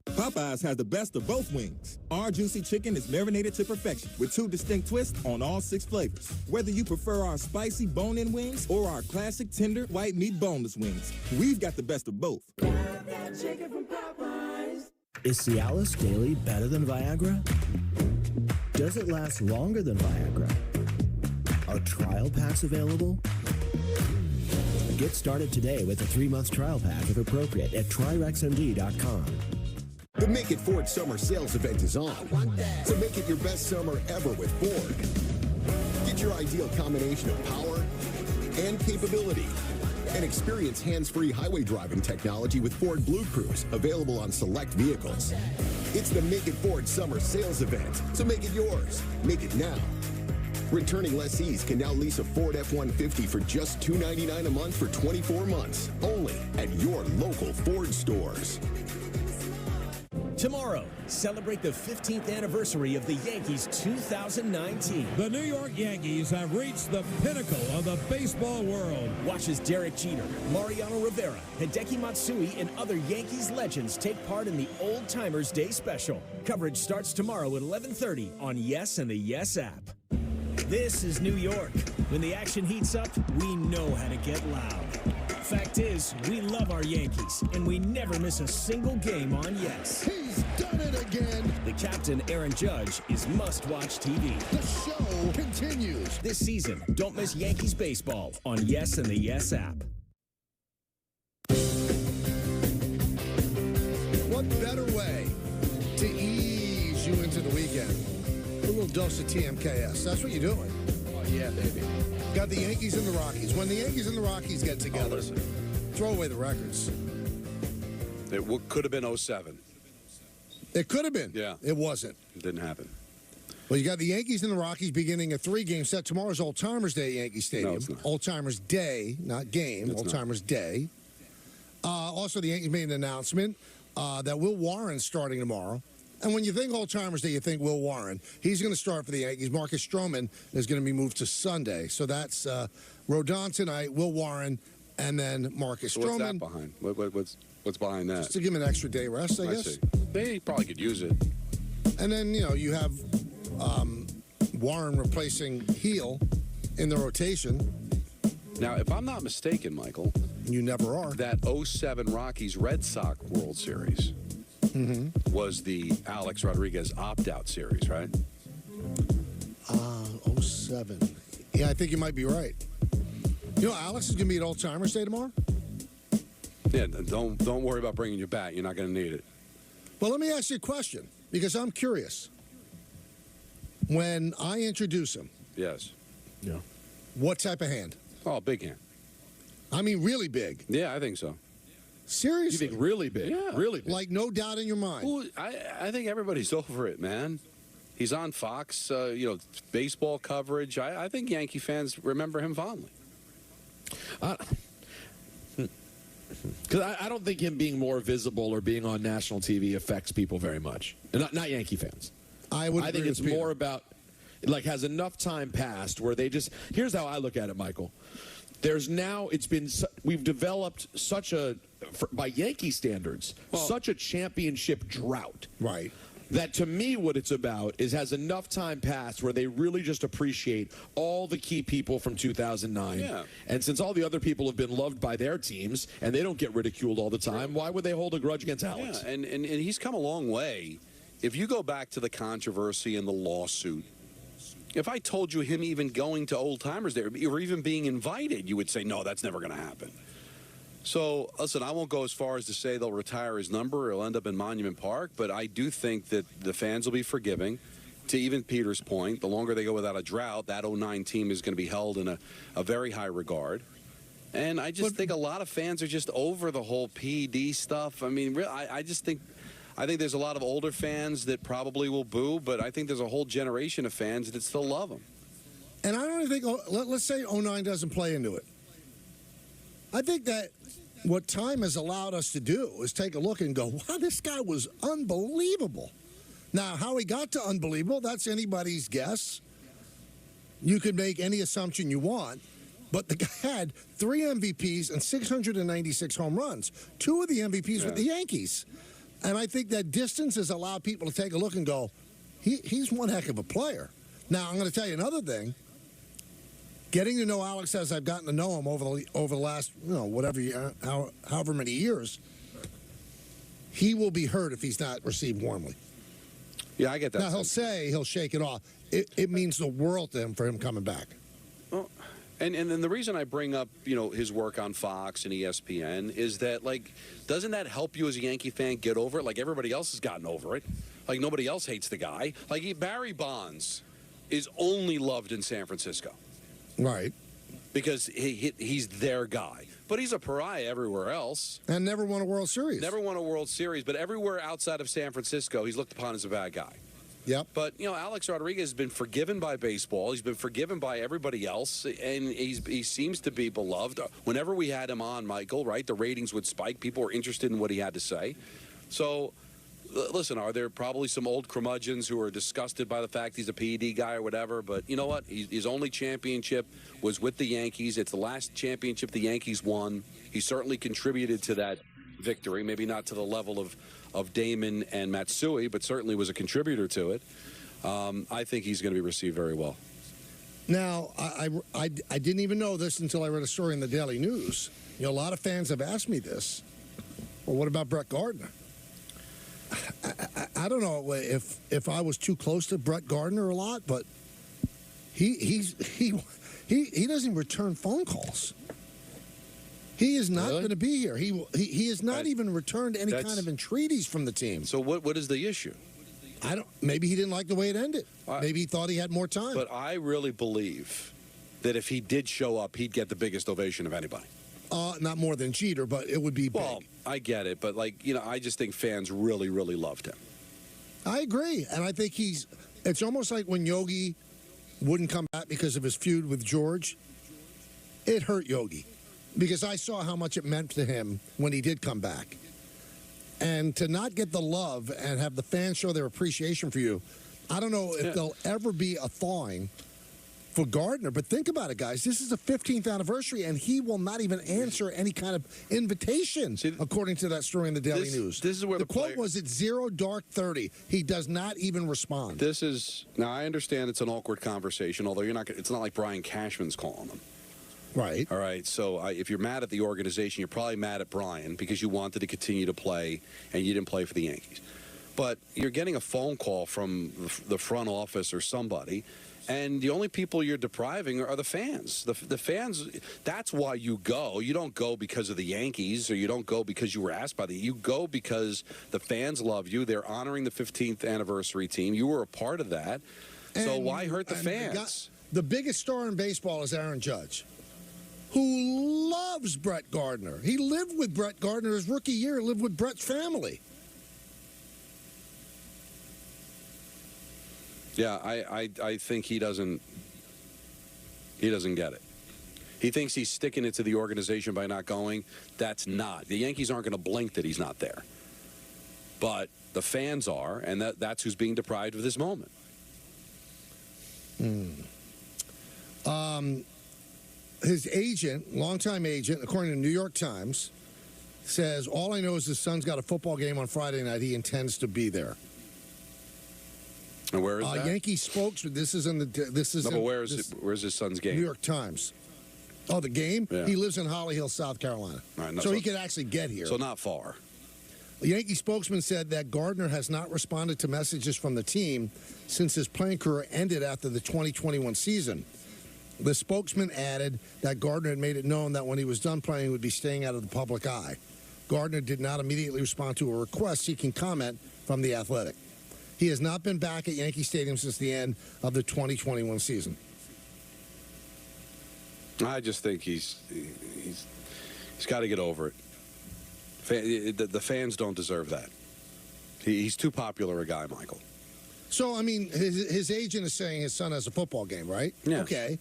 Popeyes has the best of both wings. Our juicy chicken is marinated to perfection with 2 distinct twists on all 6 flavors. Whether you prefer our spicy bone-in wings or our classic tender white meat boneless wings, we've got the best of both. Is Cialis Daily better than Viagra? Does it last longer than Viagra? Are trial packs available? Get started today with a 3-month trial pack if appropriate at TryRexMD.com. The Make It Ford Summer Sales Event is on. So make it your best summer ever with Ford. Get your ideal combination of power and capability. And experience hands-free highway driving technology with Ford Blue Cruise, available on select vehicles. It's the Make It Ford Summer Sales Event, so make it yours. Make it now. Returning lessees can now lease a Ford F-150 for just $299 a month for 24 months, only at your local Ford stores. Tomorrow, celebrate the 15th anniversary of the Yankees 2019. The New York Yankees have reached the pinnacle of the baseball world. Watch as Derek Jeter, Mariano Rivera, Hideki Matsui, and other Yankees legends take part in the Old Timers Day Special. Coverage starts tomorrow at 11:30 on Yes and the Yes app. This is New York. When the action heats up, we know how to get loud. Fact is, we love our Yankees, and we never miss a single game on Yes. He's done it again. The captain, Aaron Judge, is must-watch TV. The show continues. This season, don't miss Yankees baseball on Yes and the Yes app. What better way to ease you into the weekend? A little dose of TMKS. That's what you're doing. Oh, yeah, baby. Got the Yankees and the Rockies. When the Yankees and the Rockies get together, throw away the records. It could have been 07. It could have been. Yeah. It wasn't. It didn't happen. Well, you got the Yankees and the Rockies beginning a 3-game set. Tomorrow's Old Timers Day at Yankee Stadium. No, it's not. Old Timers Day, not game. Old Timers Day. Also, the Yankees made an announcement that Will Warren's starting tomorrow. And when you think Old Timers Day, you think Will Warren. He's going to start for the Yankees. Marcus Stroman is going to be moved to Sunday. So that's Rodon tonight, Will Warren, and then Marcus So Stroman. what's that behind? What's behind that? Just to give him an extra day rest, I guess. See. They probably could use it. And then, you have Warren replacing Heel in the rotation. Now, if I'm not mistaken, Michael. You never are. That 07 Rockies-Red Sox World Series was the Alex Rodriguez opt-out series, right? 07. Yeah, I think you might be right. Alex is going to be at Old Timers Day tomorrow? Yeah, don't worry about bringing your bat. You're not going to need it. Well, let me ask you a question, because I'm curious. When I introduce him, Yes. Yeah. What type of hand? Oh, big hand. I mean, really big. Yeah, I think so. Seriously? You think really big? Yeah. Really big. Like, no doubt in your mind. Well, I think everybody's over it, man. He's on Fox, baseball coverage. I think Yankee fans remember him fondly. Because I don't think him being more visible or being on national TV affects people very much. Not Yankee fans. I think it's more about, has enough time passed where they just, here's how I look at it, Michael. We've developed by Yankee standards, such a championship drought. Right. That to me, what it's about is has enough time passed where they really just appreciate all the key people from 2009. Yeah. And since all the other people have been loved by their teams and they don't get ridiculed all the time, why would they hold a grudge against Alex? Yeah, and he's come a long way. If you go back to the controversy and the lawsuit, if I told you him even going to Old Timers Day or even being invited, you would say, no, that's never going to happen. So, listen, I won't go as far as to say they'll retire his number or he'll end up in Monument Park, but I do think that the fans will be forgiving. To even Peter's point, the longer they go without a drought, that 09 team is going to be held in a very high regard. And I just think a lot of fans are just over the whole PD stuff. I mean, I just think... I think there's a lot of older fans that probably will boo, but I think there's a whole generation of fans that still love him. And I don't even think, let's say 09 doesn't play into it. I think that what time has allowed us to do is take a look and go, wow, this guy was unbelievable. Now, how he got to unbelievable, that's anybody's guess. You could make any assumption you want, but the guy had 3 MVPs and 696 home runs. 2 of the MVPs with the Yankees. And I think that distance has allowed people to take a look and go, he's one heck of a player. Now, I'm going to tell you another thing. Getting to know Alex as I've gotten to know him over the last, however many years, he will be hurt if he's not received warmly. Yeah, I get that. Now, he'll shake it off. It means the world to him for him coming back. Well, and the reason I bring up, his work on Fox and ESPN is that, doesn't that help you as a Yankee fan get over it? Like, everybody else has gotten over it. Like, nobody else hates the guy. Like, Barry Bonds is only loved in San Francisco. Right. Because he's their guy. But he's a pariah everywhere else. And never won a World Series. Never won a World Series, but everywhere outside of San Francisco, he's looked upon as a bad guy. Yep. But, Alex Rodriguez has been forgiven by baseball. He's been forgiven by everybody else, and he seems to be beloved. Whenever we had him on, Michael, right, the ratings would spike. People were interested in what he had to say. So, listen, are there probably some old curmudgeons who are disgusted by the fact he's a PED guy or whatever? But you know what? His only championship was with the Yankees. It's the last championship the Yankees won. He certainly contributed to that victory, maybe not to the level of Damon and Matsui, but certainly was a contributor to it. I think he's going to be received very well. Now, I didn't even know this until I read a story in the Daily News. A lot of fans have asked me this. Well, what about Brett Gardner? I don't know if I was too close to Brett Gardner a lot, but he doesn't even return phone calls. He is not going to be here. He has not even returned any kind of entreaties from the team. So what is the issue? Maybe he didn't like the way it ended. Maybe he thought he had more time. But I really believe that if he did show up, he'd get the biggest ovation of anybody. Not more than Jeter, but it would be big. Well, I get it, but I just think fans really, really loved him. I agree, and I think it's almost like when Yogi wouldn't come back because of his feud with George. It hurt Yogi because I saw how much it meant to him when he did come back. And to not get the love and have the fans show their appreciation for you, I don't know if there'll ever be a thawing for Gardner. But think about it, guys. This is the 15th anniversary, and he will not even answer any kind of invitation, according to that story in the Daily News. This is where the quote was, "It's 0-30." He does not even respond. Now, I understand it's an awkward conversation, although it's not like Brian Cashman's calling him. Right. All right. So if you're mad at the organization, you're probably mad at Brian because you wanted to continue to play and you didn't play for the Yankees. But you're getting a phone call from the front office or somebody, and the only people you're depriving are the fans. The fans, that's why you go. You don't go because of the Yankees, or you don't go because you were asked by you go because the fans love you. They're honoring the 15th anniversary team. You were a part of that. So why hurt the fans? The biggest star in baseball is Aaron Judge, who loves Brett Gardner. He lived with Brett Gardner his rookie year, lived with Brett's family. Yeah, I think he doesn't get it. He thinks he's sticking it to the organization by not going. That's not. The Yankees aren't going to blink that he's not there. But the fans are, and that's who's being deprived of this moment. His agent, longtime agent, according to the New York Times, says, all I know is his son's got a football game on Friday night. He intends to be there. And where is that? Yankee spokesman. This is in the. This is. No, but where's his son's game? New York Times. Oh, the game? Yeah. He lives in Holly Hill, South Carolina. Right, no, so he could actually get here. So not far. The Yankee spokesman said that Gardner has not responded to messages from the team since his playing career ended after the 2021 season. The spokesman added that Gardner had made it known that when he was done playing, he would be staying out of the public eye. Gardner did not immediately respond to a request seeking comment from The Athletic. He has not been back at Yankee Stadium since the end of the 2021 season. I just think he's got to get over it. The fans don't deserve that. He's too popular a guy, Michael. So, I mean, his agent is saying his son has a football game, right? Yeah. Okay.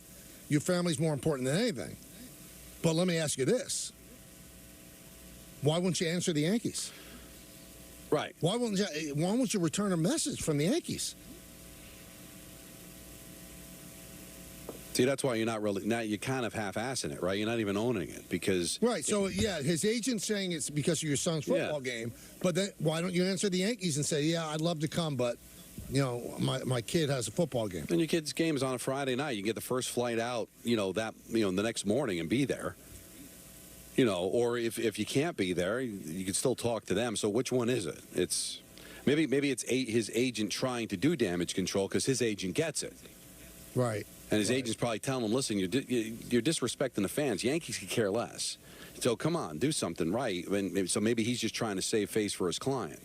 Your family's more important than anything. But let me ask you this. Why wouldn't you answer the Yankees? Right. Why won't you return a message from the Yankees? See, that's why you're not really, now you're kind of half-assing it, right? You're not even owning it because... Right, so, yeah, his agent's saying it's because of your son's football game, but then why don't you answer the Yankees and say, yeah, I'd love to come, but, you know, my kid has a football game. And your kid's game is on a Friday night. You get the first flight out, the next morning and be there. Or if you can't be there, you can still talk to them. So which one is it? It's maybe it's his agent trying to do damage control because his agent gets it. Right. And his agent's probably telling him, listen, you're disrespecting the fans. Yankees could care less. So come on, do something right. So maybe he's just trying to save face for his client.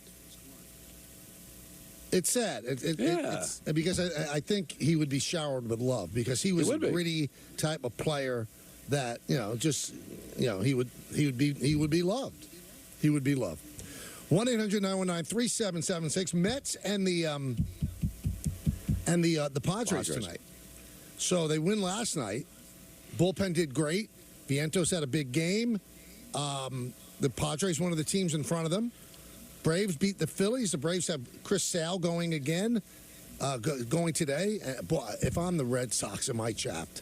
It's sad. It's because I think he would be showered with love because he was a gritty type of player that he would be loved. He would be loved. 1-800-919-3776. Mets and the Padres tonight. So they win last night. Bullpen did great. Vientos had a big game. The Padres, one of the teams in front of them. Braves beat the Phillies. The Braves have Chris Sale going again, going today. Boy, if I'm the Red Sox, am I chapped?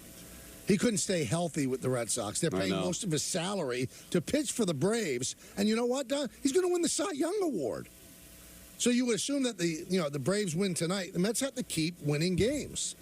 He couldn't stay healthy with the Red Sox. They're paying most of his salary to pitch for the Braves. And you know what, Don? He's going to win the Cy Young Award. So you would assume that the Braves win tonight. The Mets have to keep winning games.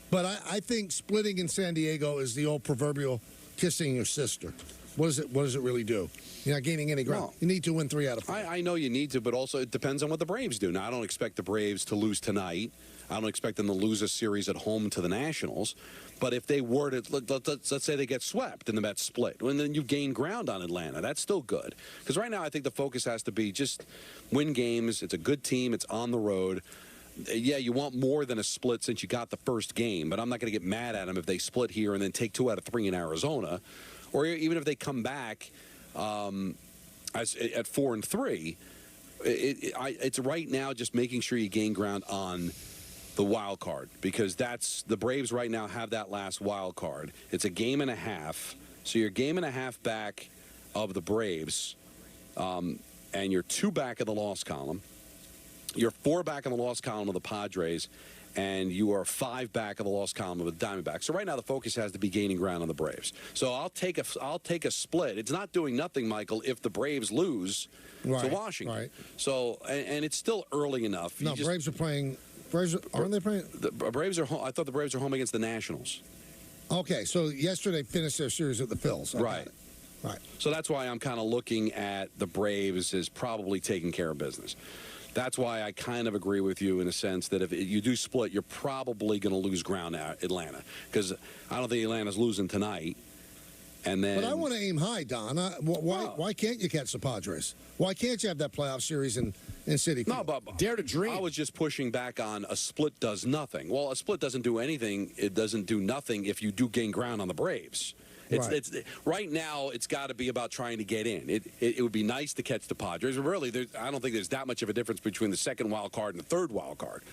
But I think splitting in San Diego is the old proverbial kissing your sister. What does it really do? You're not gaining any ground. No. You need to win 3 out of 4. I know you need to, but also it depends on what the Braves do. Now, I don't expect the Braves to lose tonight. I don't expect them to lose a series at home to the Nationals. But if they were to, let's say they get swept and the Mets split, and then you gain ground on Atlanta, that's still good. Because right now I think the focus has to be just win games. It's a good team. It's on the road. Yeah, you want more than a split since you got the first game, but I'm not going to get mad at them if they split here and then take 2 out of 3 in Arizona. Or even if they come back at 4-3, it's right now just making sure you gain ground on the wild card because that's the Braves right now have that last wild card. It's a game and a half, so you're a game and a half back of the Braves, and you're 2 back of the loss column. You're 4 back in the loss column of the Padres, and you are 5 back of the loss column of the Diamondbacks. So right now the focus has to be gaining ground on the Braves. So I'll take a split. It's not doing nothing, Michael, if the Braves lose to Washington. Right. So and it's still early enough. No, Braves are playing. Aren't they playing? The Braves are home. I thought the Braves are home against the Nationals. Okay, so yesterday finished their series with the Phils. Right. Right. So that's why I'm kind of looking at the Braves as probably taking care of business. That's why I kind of agree with you in a sense that if you do split, you're probably going to lose ground at Atlanta because I don't think Atlanta's losing tonight. And then, but I want to aim high, Don. Why can't you catch the Padres? Why can't you have that playoff series in Citi Field? No, but dare to dream. I was just pushing back on a split does nothing. Well, a split doesn't do anything. It doesn't do nothing if you do gain ground on the Braves. Right now, it's got to be about trying to get in. It would be nice to catch the Padres. Really, I don't think there's that much of a difference between the second wild card and the third wild card.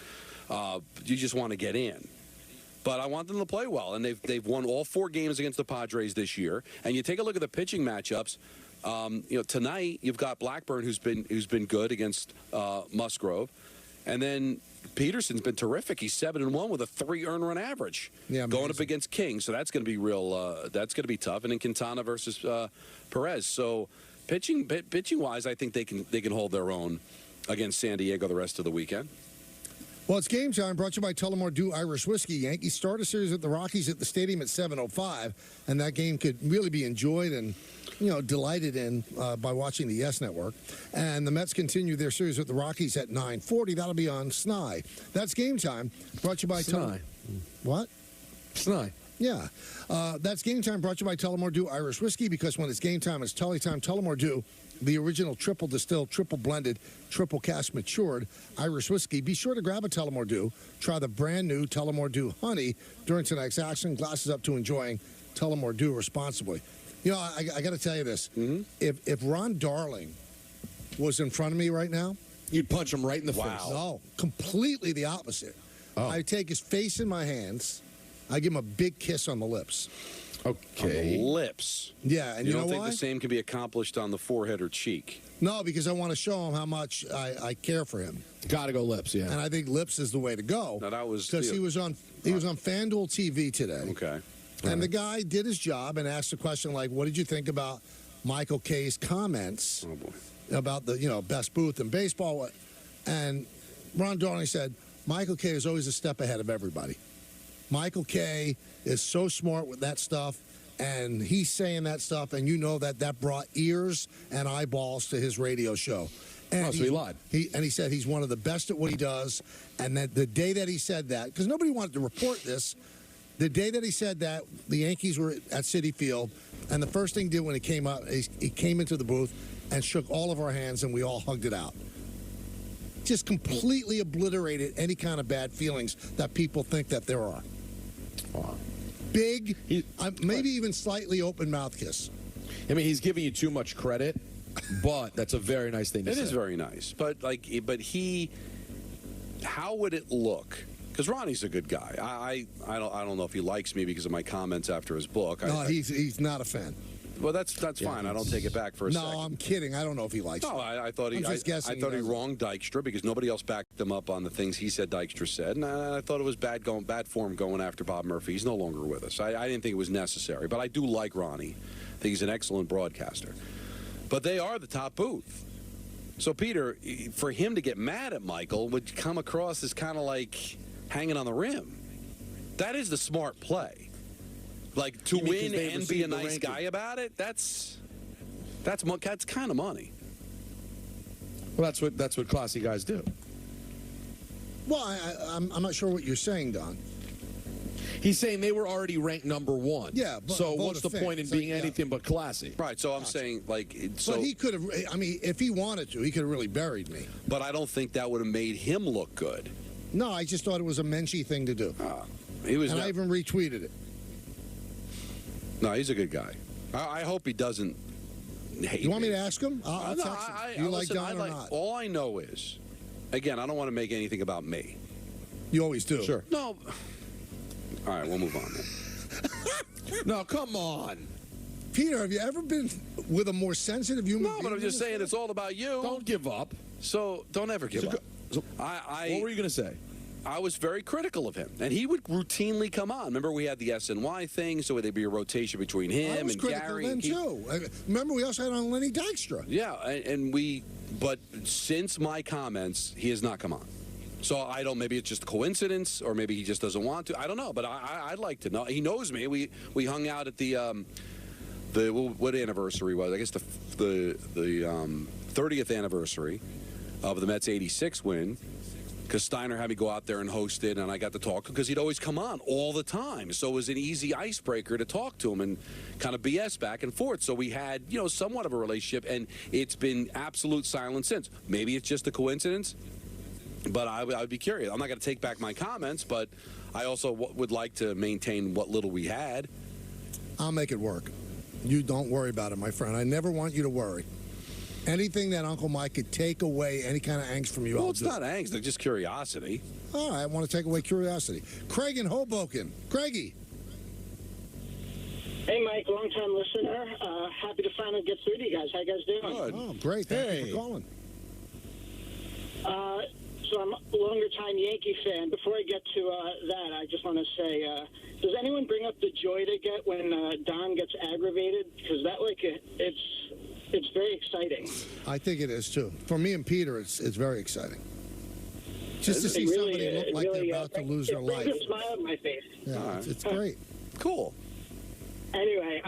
You just want to get in. But I want them to play well, and they've won all 4 games against the Padres this year. And you take a look at the pitching matchups. Tonight you've got Blackburn, who's been good against Musgrove, and then Peterson's been terrific. He's 7-1 with a 3 earned run average. Yeah, going up against King, so that's going to be real. That's going to be tough. And then Quintana versus Perez. So pitching wise, I think they can hold their own against San Diego the rest of the weekend. Well, it's game time, brought to you by Tullamore Dew Irish Whiskey. Yankees start a series with the Rockies at the stadium at 7:05, and that game could really be enjoyed and delighted in by watching the Yes Network. And the Mets continue their series with the Rockies at 9:40. That'll be on SNY. That's game time, brought to you by SNY. What? SNY. Yeah. That's game time, brought to you by Tullamore Dew Irish Whiskey, because when it's game time, it's Tully time. Tullamore Dew, the original triple distilled, triple blended, triple cask matured Irish whiskey. Be sure to grab a Tullamore Dew. Try the brand new Tullamore Dew Honey during tonight's action. Glasses up to enjoying Tullamore Dew responsibly. I got to tell you this. Mm-hmm. If Ron Darling was in front of me right now, you'd punch him right in the face. No, completely the opposite. I'd take his face in my hands. I'd give him a big kiss on the lips. Okay. On the lips. Yeah, and you know don't think why? the same can be accomplished on the forehead or cheek? No, because I want to show him how much I care for him. Got to go lips, yeah. And I think lips is the way to go. Now that was because he was on FanDuel TV today. Okay. And the guy did his job and asked a question like, "What did you think about Michael Kay's comments about the best booth in baseball?" And Ron Darling said, "Michael Kay is always a step ahead of everybody. Michael Kay is so smart with that stuff." And he's saying that stuff, and you know that brought ears and eyeballs to his radio show. And so he lied. He said he's one of the best at what he does, and that the day that he said that, because nobody wanted to report this, the day that he said that, the Yankees were at Citi Field, and the first thing he did when he came up, he came into the booth and shook all of our hands, and we all hugged it out. Just completely obliterated any kind of bad feelings that people think that there are. Wow. Big, maybe even slightly open mouth kiss. I mean, he's giving you too much credit, but that's a very nice thing to say. It is very nice, but how would it look? Because Ronnie's a good guy. I don't know if he likes me because of my comments after his book. No, he's not a fan. Well, that's fine. I don't take it back for a second. No, I'm kidding. I don't know if he likes No, me. I thought he. I'm just guessing I thought he doesn't. wronged Dykstra because nobody else backed him up on the things he said Dykstra said, and I thought it was bad form going after Bob Murphy. He's no longer with us. I didn't think it was necessary, but I do like Ronnie. I think he's an excellent broadcaster. But they are the top booth. So Peter, for him to get mad at Michael would come across as kind of like hanging on the rim. That is the smart play. Like to win and be a nice guy about it. That's kind of money. Well, that's what classy guys do. Well, I'm not sure what you're saying, Don. He's saying they were already ranked #1. Yeah, but so what's the point in being anything but classy? Right. So I'm saying But he could have. I mean, if he wanted to, he could have really buried me. But I don't think that would have made him look good. No, I just thought it was a Menchie thing to do. He was. And I even retweeted it. No, he's a good guy. I hope he doesn't hate You want me me to ask him? I'll text him. Do you like Don or not? All I know is, again, I don't want to make anything about me. You always do. Sure. No. All right, we'll move on then. No, come on. Peter, have you ever been with a more sensitive human being? No, but I'm just saying it's all about you. Don't give up. So don't ever give up. What were you going to say? I was very critical of him, and he would routinely come on. Remember, we had the SNY thing, so there'd be a rotation between him and Gary. I was critical then, too. Remember, we also had on Lenny Dykstra. Yeah, but since my comments, he has not come on. So I don't, maybe it's just a coincidence, or maybe he just doesn't want to. I don't know, but I'd like to know. He knows me. We hung out at the what anniversary was? I guess the 30th anniversary of the Mets' '86 win. Because Steiner had me go out there and host it, and I got to talk because he'd always come on all the time. So it was an easy icebreaker to talk to him and kind of BS back and forth. So we had, somewhat of a relationship, and it's been absolute silence since. Maybe it's just a coincidence, but I would be curious. I'm not going to take back my comments, but I also would like to maintain what little we had. I'll make it work. You don't worry about it, my friend. I never want you to worry. Anything that Uncle Mike could take away any kind of angst from you, Well, I'll it's do. not angst. It's just curiosity. All right, I want to take away curiosity. Craig in Hoboken. Craigie. Hey, Mike, long-time listener. Happy to finally get through to you guys. How you guys doing? Good. Oh, great. Thank you for calling. So I'm a longer-time Yankee fan. Before I get to that, I just want to say, does anyone bring up the joy they get when Don gets aggravated? Because it's very exciting. I think it is, too. For me and Peter, it's very exciting. Just to see somebody look like they're about to lose their life. It brings a smile on my face. Yeah, it's great. Cool. Anyway,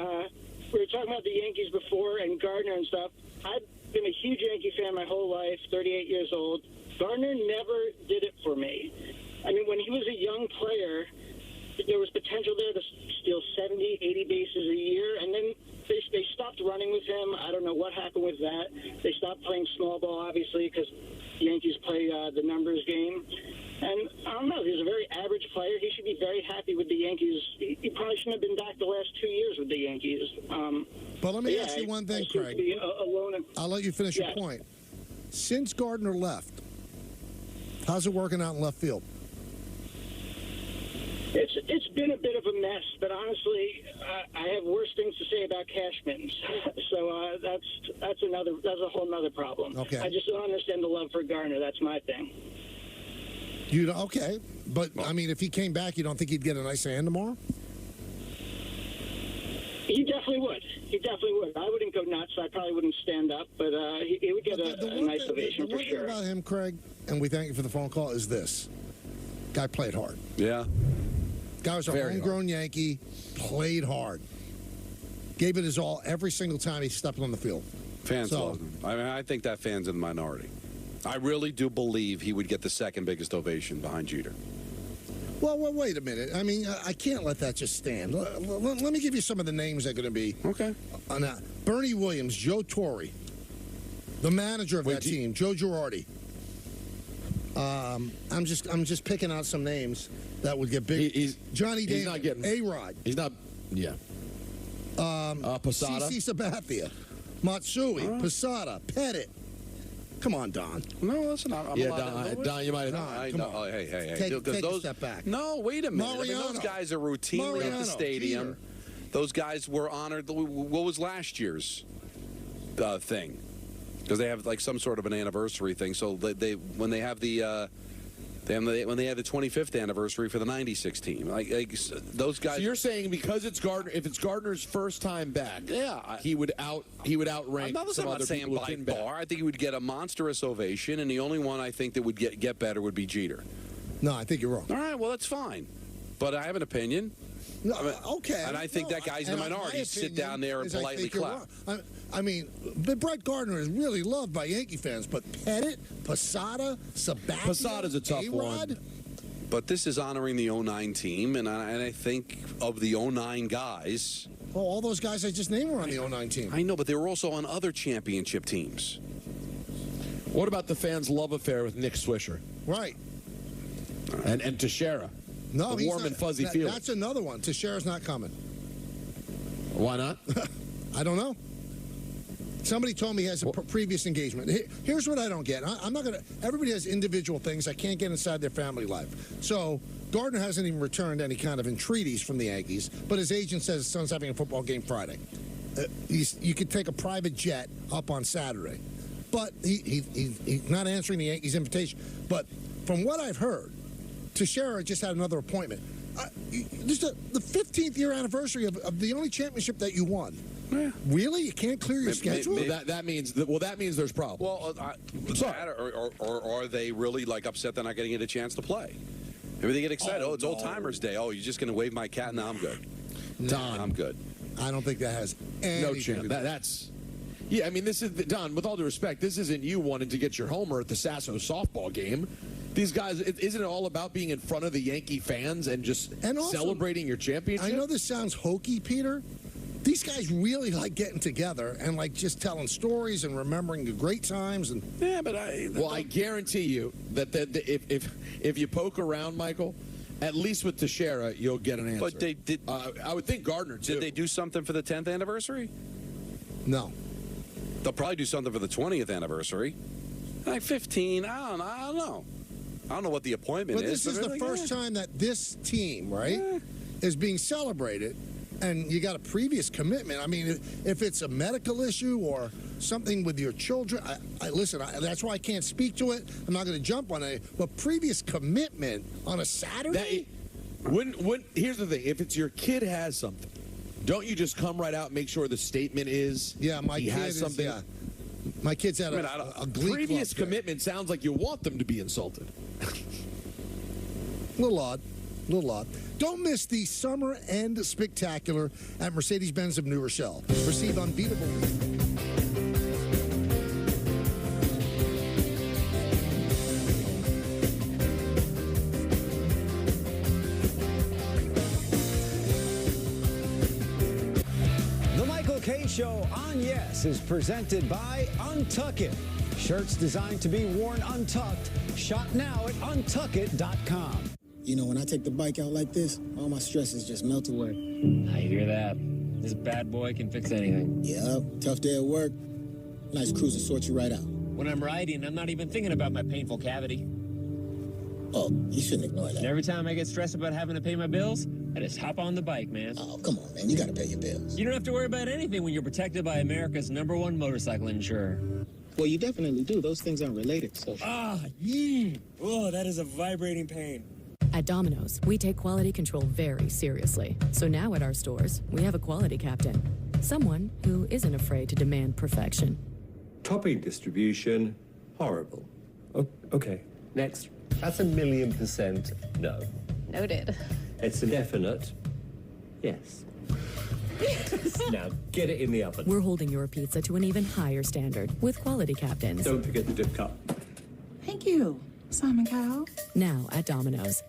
we were talking about the Yankees before and Gardner and stuff. I've been a huge Yankee fan my whole life, 38 years old. Gardner never did it for me. I mean, when he was a young player, there was potential there to steal 70, 80 bases a year, and then they stopped running with him. I don't know what happened with that. They stopped playing small ball, obviously, because the Yankees play the numbers game. And I don't know, he's a very average player. He should be very happy with the Yankees. He probably shouldn't have been back the last 2 years with the Yankees. But let me ask you one thing, Craig. I'll let you finish your point. Since Gardner left, how's it working out in left field? It's been a bit of a mess, but honestly, I have worse things to say about cash mittens. So that's a whole nother problem. Okay. I just don't understand the love for Gardner. That's my thing. Okay, but I mean, if he came back, you don't think he'd get a nice hand tomorrow? He definitely would. He definitely would. I wouldn't go nuts. I probably wouldn't stand up, but he would get a nice ovation for sure. The one thing about him, Craig, and we thank you for the phone call, is this. Guy played hard. Yeah. Guy was a homegrown Yankee, played hard. Gave it his all every single time he stepped on the field. Fans love him. I mean, I think that fan's in the minority. I really do believe he would get the second biggest ovation behind Jeter. Well, wait a minute. I mean, I can't let that just stand. Let me give you some of the names that are going to be. Okay. Bernie Williams, Joe Torre, the manager of that team, Joe Girardi. I'm just picking out some names that would get big. Johnny Damon, not getting A-Rod. He's not. Yeah. Posada. CC Sabathia, Matsui, Posada, Pettit. Come on, Don. No, listen. I'm Don, you might have. Hey. Take a step back. No, wait a minute. Mariano. I mean, those guys are routinely at the stadium. Peter. Those guys were honored. What was last year's thing? Because they have like some sort of an anniversary thing. So when they have the 25th anniversary for the '96 team, like those guys. So you're saying because it's Gardner, if it's Gardner's first time back, he would outrank some other people by far. I think he would get a monstrous ovation, and the only one I think that would get better would be Jeter. No, I think you're wrong. All right, well that's fine, but I have an opinion. No, okay. And I think that guy's in the minority. Sit down there and politely clap. I mean, Brett Gardner is really loved by Yankee fans, but Pettit, Posada, Sabathia, Posada's a tough A-Rod? one. But this is honoring the 09 team, and I think of the 09 guys. Well, all those guys I just named were on the 09 team. I know, but they were also on other championship teams. What about the fans' love affair with Nick Swisher? Right. And Teixeira? No, the warm and fuzzy feeling. That's another one. Teixeira's not coming. Why not? I don't know. Somebody told me he has a previous engagement. Here's what I don't get. I'm not going to... Everybody has individual things. I can't get inside their family life. So, Gardner hasn't even returned any kind of entreaties from the Yankees, but his agent says his son's having a football game Friday. You could take a private jet up on Saturday. But he's not answering the Yankees' invitation. But from what I've heard, Teixeira just had another appointment. Just the 15th year anniversary of the only championship that you won. Yeah. Really? You can't clear your schedule? That means there's problems. Well, or are they really like upset they're not getting a chance to play? Maybe they get excited. Oh, it's Old Timers Day. Oh, you're just going to wave my cat? No, I'm good. Don, I'm good. I don't think that has anything no chance. to do. That's. Yeah, I mean, this is Don. With all due respect, this isn't you wanting to get your homer at the Sasso softball game. These guys, isn't it all about being in front of the Yankee fans and just celebrating your championship? I know this sounds hokey, Peter. These guys really like getting together and like just telling stories and remembering the great times. And yeah, but I guarantee you that if you poke around, Michael, at least with Teixeira, you'll get an answer. But they did. I would think Gardner too. Did they do something for the 10th anniversary? No. They'll probably do something for the 20th anniversary. Like 15. I don't know. I don't know what the appointment is. But this is the first time that this team, right, is being celebrated. And you got a previous commitment. I mean, if it's a medical issue or something with your children, listen, that's why I can't speak to it. I'm not going to jump on it. But previous commitment on a Saturday? Here's the thing. If it's your kid has something, don't you just come right out and make sure the statement is my kid has something? My kid's had a Glee previous club commitment sounds like you want them to be insulted. A little odd. Don't miss the Summer End Spectacular at Mercedes-Benz of New Rochelle. Receive unbeatable... The Michael K. Show on Yes is presented by Untuck It. Shirts designed to be worn untucked. Shop now at untuckit.com. You know, when I take the bike out like this, all my stresses just melt away. I hear that. This bad boy can fix anything. Yep, tough day at work. Nice cruiser sorts you right out. When I'm riding, I'm not even thinking about my painful cavity. Oh, you shouldn't ignore that. And every time I get stressed about having to pay my bills, I just hop on the bike, man. Oh, come on, man. You got to pay your bills. You don't have to worry about anything when you're protected by America's #1 motorcycle insurer. Well, you definitely do. Those things aren't related, so... Oh, that is a vibrating pain. At Domino's, we take quality control very seriously. So now at our stores, we have a quality captain. Someone who isn't afraid to demand perfection. Topping distribution, horrible. Okay, next. That's 1,000,000% no. Noted. It's a definite yes. Now, get it in the oven. We're holding your pizza to an even higher standard with quality captains. Don't forget the dip cup. Thank you, Simon Cowell. Now at Domino's.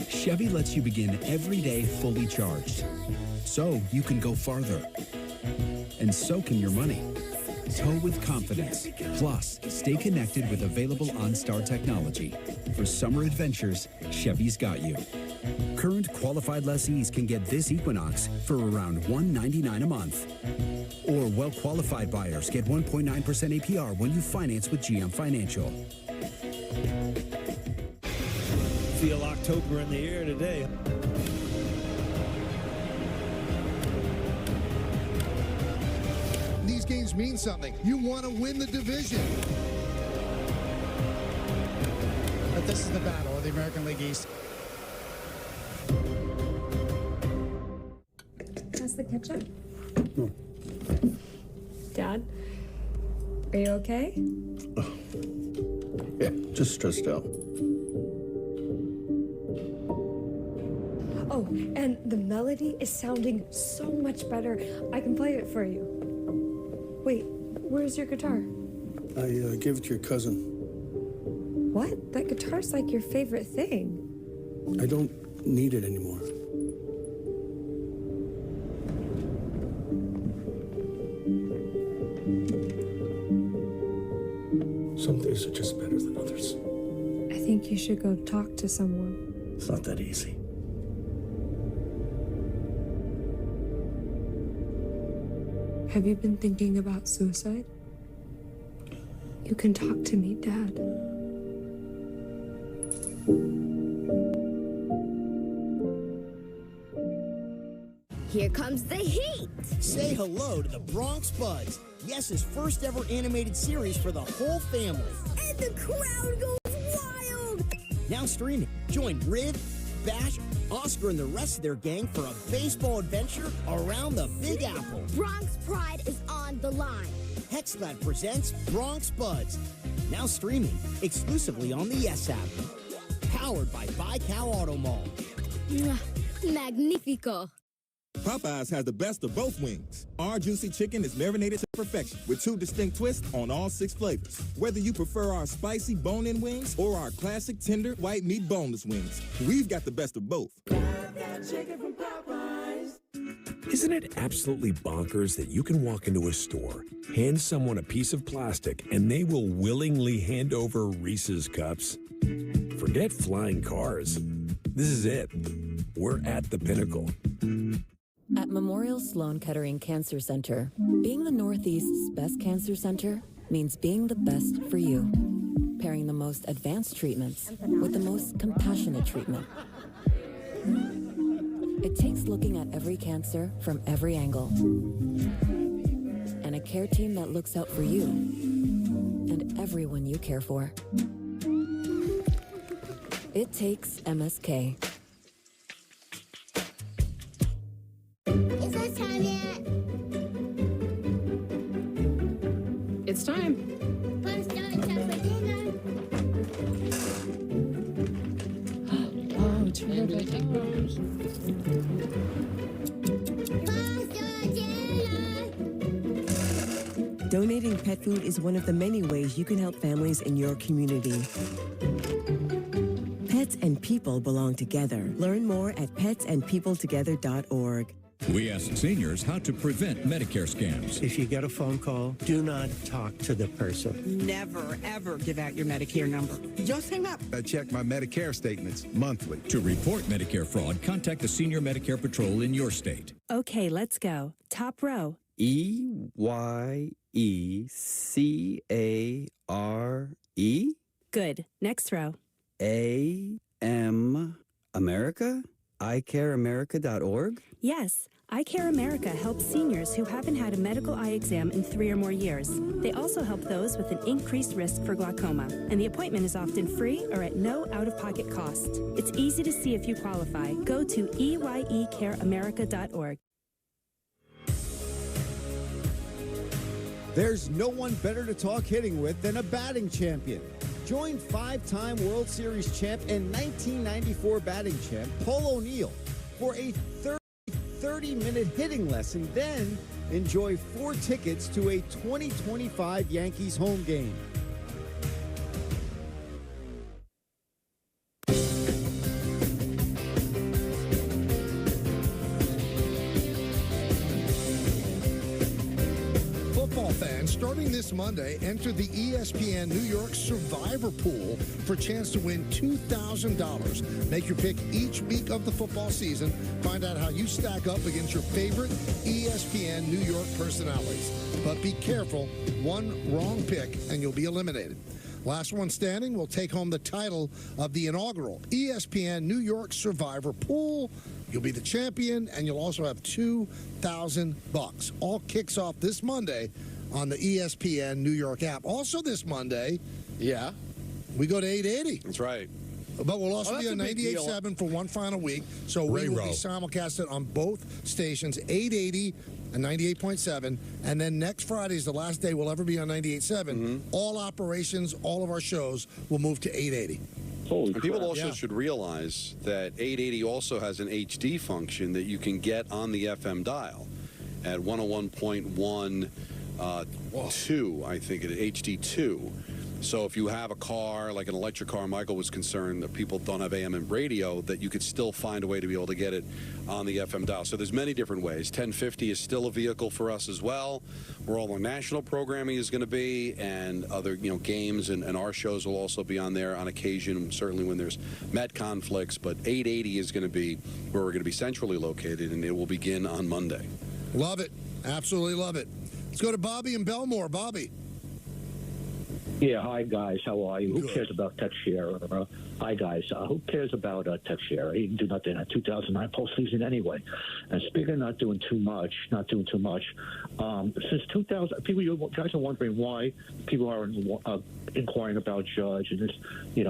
Chevy lets you begin every day fully charged, so you can go farther. And so can your money. Tow with confidence. Plus, stay connected with available OnStar technology. For summer adventures, Chevy's got you. Current qualified lessees can get this Equinox for around $199 a month. Or well-qualified buyers get 1.9% APR when you finance with GM Financial. Feel October in the air today. These games mean something. You want to win the division. But this is the battle of the American League East. How's the ketchup? Dad, are you okay? Yeah, just stressed out. Oh, and the melody is sounding so much better. I can play it for you. Wait, where's your guitar? I gave it to your cousin. What? That guitar's like your favorite thing. I don't need it anymore. Some days are just better than others. I think you should go talk to someone. It's not that easy. Have you been thinking about suicide? You can talk to me, Dad. Here comes the heat. Say hello to the Bronx Buds, Yes's first ever animated series for the whole family. And the crowd goes wild. Now streaming. Join Riv, Bash, Oscar, and the rest of their gang for a baseball adventure around the Big Apple. Bronx Pride is on the line. Hexclad presents Bronx Buds. Now streaming exclusively on the Yes app. Powered by Buy-Cow Auto Mall. Magnifico. Popeyes has the best of both wings. Our juicy chicken is marinated to perfection with 2 distinct twists on all 6 flavors. Whether you prefer our spicy bone-in wings or our classic tender white meat boneless wings, we've got the best of both. Isn't it absolutely bonkers that you can walk into a store, hand someone a piece of plastic, and they will willingly hand over Reese's cups? Forget flying cars. This is it. We're at the pinnacle. At Memorial Sloan Kettering Cancer Center, being the Northeast's best cancer center means being the best for you. Pairing the most advanced treatments with the most compassionate treatment. It takes looking at every cancer from every angle. And a care team that looks out for you and everyone you care for. It takes MSK. Is it time yet? It's time. Punch down time for dinner. Oh, it's really big. Donating pet food is one of the many ways you can help families in your community. Pets and people belong together. Learn more at petsandpeopletogether.org. We ask seniors how to prevent Medicare scams. If you get a phone call, do not talk to the person. Never, ever give out your Medicare number. Just hang up. I check my Medicare statements monthly. To report Medicare fraud, contact the Senior Medicare Patrol in your state. Okay, let's go. Top row. EYECARE? Good. Next row. A.M. America? iCareAmerica.org? Yes. Eye Care America helps seniors who haven't had a medical eye exam in 3 or more years. They also help those with an increased risk for glaucoma, and the appointment is often free or at no out-of-pocket cost. It's easy to see if you qualify. Go to EYECareAmerica.org. There's no one better to talk hitting with than a batting champion. Join 5-time World Series champ and 1994 batting champ Paul O'Neill for a 30-minute hitting lesson, then enjoy 4 tickets to a 2025 Yankees home game. Football fans, starting this Monday, enter the ESPN New York Survivor Pool for a chance to win $2,000. Make your pick each week of the football season. Find out how you stack up against your favorite ESPN New York personalities. But be careful, one wrong pick and you'll be eliminated. Last one standing will take home the title of the inaugural ESPN New York Survivor Pool. You'll be the champion, and you'll also have $2,000. All kicks off this Monday on the ESPN New York app. Also this Monday, we go to 880. That's right. But we'll also be on 98.7 for one final week. So we will be simulcasted on both stations, 880 and 98.7. And then next Friday is the last day we'll ever be on 98.7. All operations, all of our shows will move to 880. And people also should realize that 880 also has an HD function that you can get on the FM dial at 101.1 2, I think it is, HD2. So if you have a car, like an electric car, Michael was concerned that people don't have AM and radio, that you could still find a way to be able to get it on the FM dial. So there's many different ways. 1050 is still a vehicle for us as well, where all our national programming is going to be, and other games and our shows will also be on there on occasion, certainly when there's Met conflicts. But 880 is going to be where we're going to be centrally located, and it will begin on Monday. Love it. Absolutely love it. Let's go to Bobby in Belmore. Bobby. Yeah, hi, guys. How are you? Who cares about Teixeira? Hi, guys. Who cares about Teixeira? He didn't do nothing in the 2009 postseason anyway. And speaking of not doing too much, since 2000, you guys are wondering why people are inquiring about Judge and this,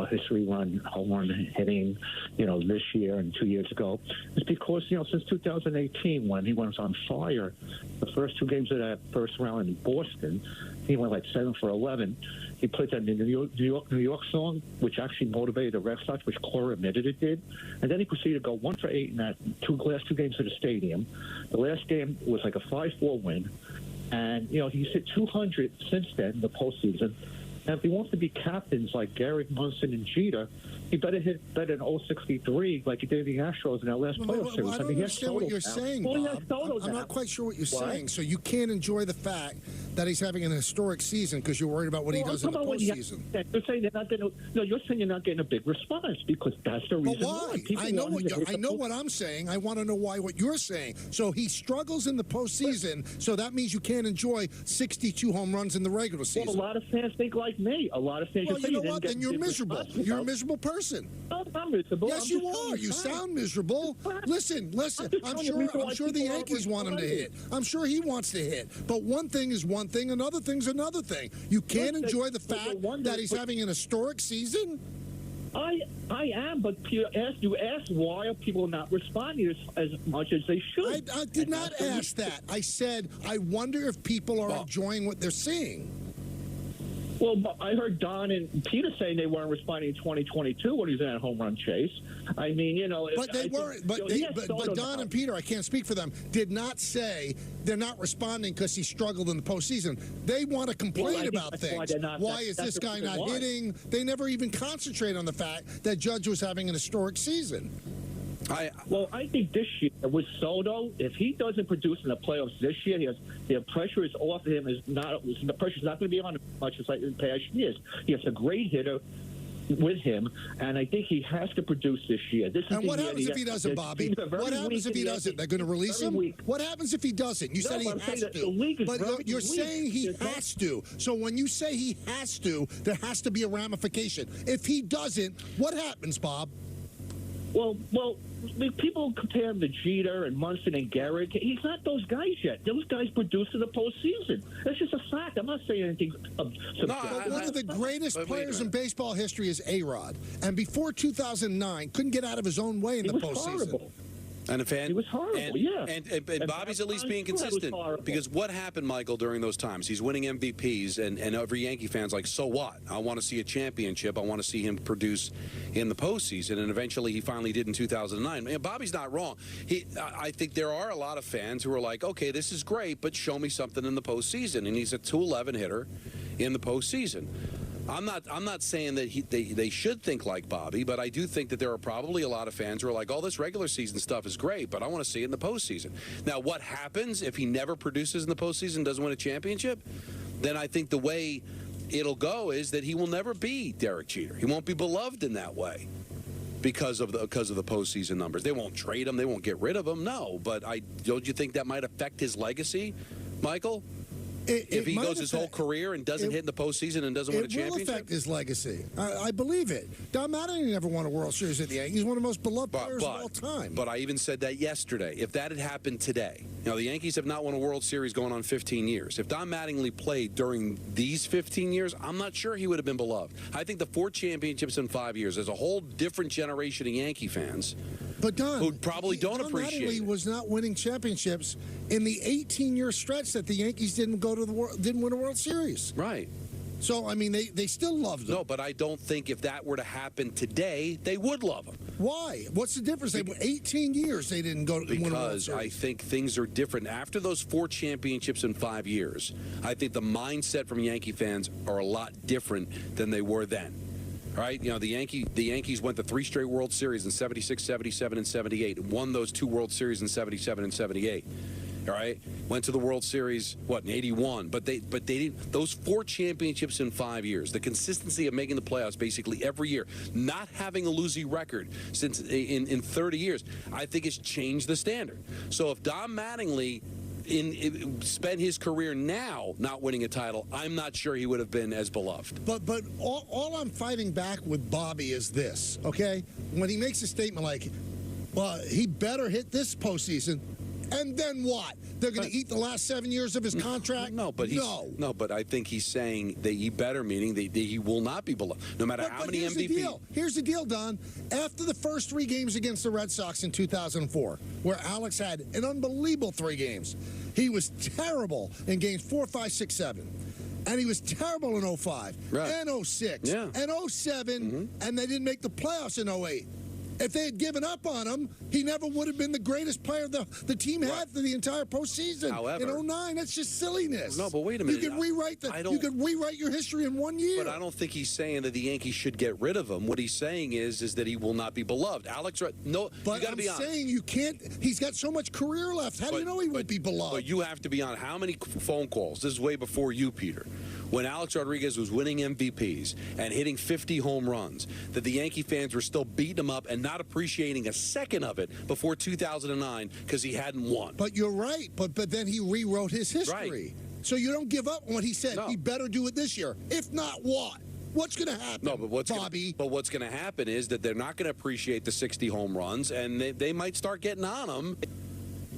history run, home run hitting, this year and 2 years ago. It's because, since 2018, when he was on fire, the first 2 games of that first round in Boston, he went like 7 for 11. He played that New York song, which actually motivated the Red Sox, which Cora admitted it did. And then he proceeded to go 1 for 8 in that last 2 games of the stadium. The last game was like a 5-4 win. And, he's hit 200 since then in the postseason. And if he wants to be captains like Garrett, Munson, and Jeter, he better hit better than 063 like he did in the Astros in that last playoff series. I don't understand what you're saying, Bob. I'm not quite sure what you're saying. So you can't enjoy the fact that he's having an historic season because you're worried about what he does in the postseason. You're saying they're not getting. No, you're saying you're not getting a big response because that's the reason. But why? I know what I'm saying. I want to know why what you're saying. So he struggles in the postseason. So that means you can't enjoy 62 home runs in the regular season. Well, a lot of fans think like me. A lot of fans. Well, you know what? Then you're miserable. You're a miserable person. No, I'm miserable. Yes, you are. You sound miserable. Listen. I'm sure the Yankees want him to hit. I'm sure he wants to hit. But one thing is one thing. Another thing's another thing. You can't enjoy the fact that he's having an historic season. I am, but you asked why are people not responding as much as they should. I did not ask that. I said I wonder if people are enjoying what they're seeing. Well, I heard Don and Peter saying they weren't responding in 2022 when he was in that home run chase. I mean, But they weren't. But Don and Peter, I can't speak for them, did not say they're not responding because he struggled in the postseason. They want to complain about things. Why is this guy not hitting? They never even concentrate on the fact that Judge was having an historic season. I think this year with Soto, if he doesn't produce in the playoffs this year, the pressure is off him. The pressure's not going to be on him as much as like in past years. He has a great hitter. with him, and I think he has to produce this year. This is and what happens if he doesn't, Bobby? What happens if he doesn't? They're going to release him? What happens if he doesn't? You said he has to. But you're saying he has to. So when you say he has to, there has to be a ramification. If he doesn't, what happens, Bob? Well, people compare him to Jeter and Munson and Garrett. He's not those guys yet. Those guys produce in the postseason. That's just a fact. I'm not saying anything subjective. One of the greatest players in baseball history is A-Rod. And before 2009, couldn't get out of his own way in the postseason. Horrible. And a fan, he was horrible, and Bobby's at least being consistent, because what happened, Michael, during those times? He's winning MVPs, and every Yankee fan's like, so what? I want to see a championship. I want to see him produce in the postseason, and eventually he finally did in 2009. And Bobby's not wrong. I think there are a lot of fans who are like, okay, this is great, but show me something in the postseason, and he's a .211 hitter in the postseason. I'm not saying that they should think like Bobby, but I do think that there are probably a lot of fans who are like, oh, this regular season stuff is great, but I want to see it in the postseason. Now, what happens if he never produces in the postseason, doesn't win a championship? Then I think the way it'll go is that he will never be Derek Jeter. He won't be beloved in that way because of the postseason numbers. They won't trade him. They won't get rid of him. No, but don't you think that might affect his legacy, Michael? If he goes his whole career and doesn't hit in the postseason and doesn't win a championship? It will affect his legacy. I believe it. Don Mattingly never won a World Series at the Yankees. He's one of the most beloved players of all time. But I even said that yesterday. If that had happened today, now the Yankees have not won a World Series going on 15 years. If Don Mattingly played during these 15 years, I'm not sure he would have been beloved. I think the 4 championships in 5 years, there's a whole different generation of Yankee fans. But Don, who probably don't appreciate it. Mattingly was not winning championships in the 18-year stretch that the Yankees didn't win a World Series. Right. So, I mean, they still loved him. No, but I don't think if that were to happen today, they would love him. Why? What's the difference? They were 18 years they didn't win a World Series. Because I think things are different. After those 4 championships in 5 years, I think the mindset from Yankee fans are a lot different than they were then. Right? You know, the Yankees went to 3 straight World Series in 76, 77, and 78, and won those 2 World Series in 77 and 78. All right? Went to the World Series, in 81. But they didn't. Those 4 championships in 5 years, the consistency of making the playoffs basically every year, not having a losing record since in 30 years, I think has changed the standard. So if Don Mattingly spent his career now not winning a title, I'm not sure he would have been as beloved. But all I'm fighting back with Bobby is this, okay? When he makes a statement like, well, he better hit this postseason, and then what? They're going to eat the last 7 years of his contract? No, but I think he's saying that he better, meaning that he will not be beloved, no matter how many MVPs. Here's the deal, Don. After the first 3 games against the Red Sox in 2004, where Alex had an unbelievable 3 games, he was terrible in games 4, 5, 6, 7. And he was terrible in 05 and 06 and 07, and they didn't make the playoffs in 08. If they had given up on him, he never would have been the greatest player the team had for the entire postseason. However, in 09, that's just silliness. No, but wait a minute. You could rewrite your history in 1 year. But I don't think he's saying that the Yankees should get rid of him. What he's saying is that he will not be beloved. Alex, no, but you got to be honest. I'm saying you can't. He's got so much career left. How do you know he won't be beloved? But you have to be honest. How many phone calls? This is way before you, Peter. When Alex Rodriguez was winning MVPs and hitting 50 home runs, that the Yankee fans were still beating him up and not appreciating a second of it before 2009 because he hadn't won. But you're right. But then he rewrote his history. Right. So you don't give up on what he said. No. He better do it this year. If not, what? What's going to happen, Bobby? But what's going to happen is that they're not going to appreciate the 60 home runs, and they might start getting on him.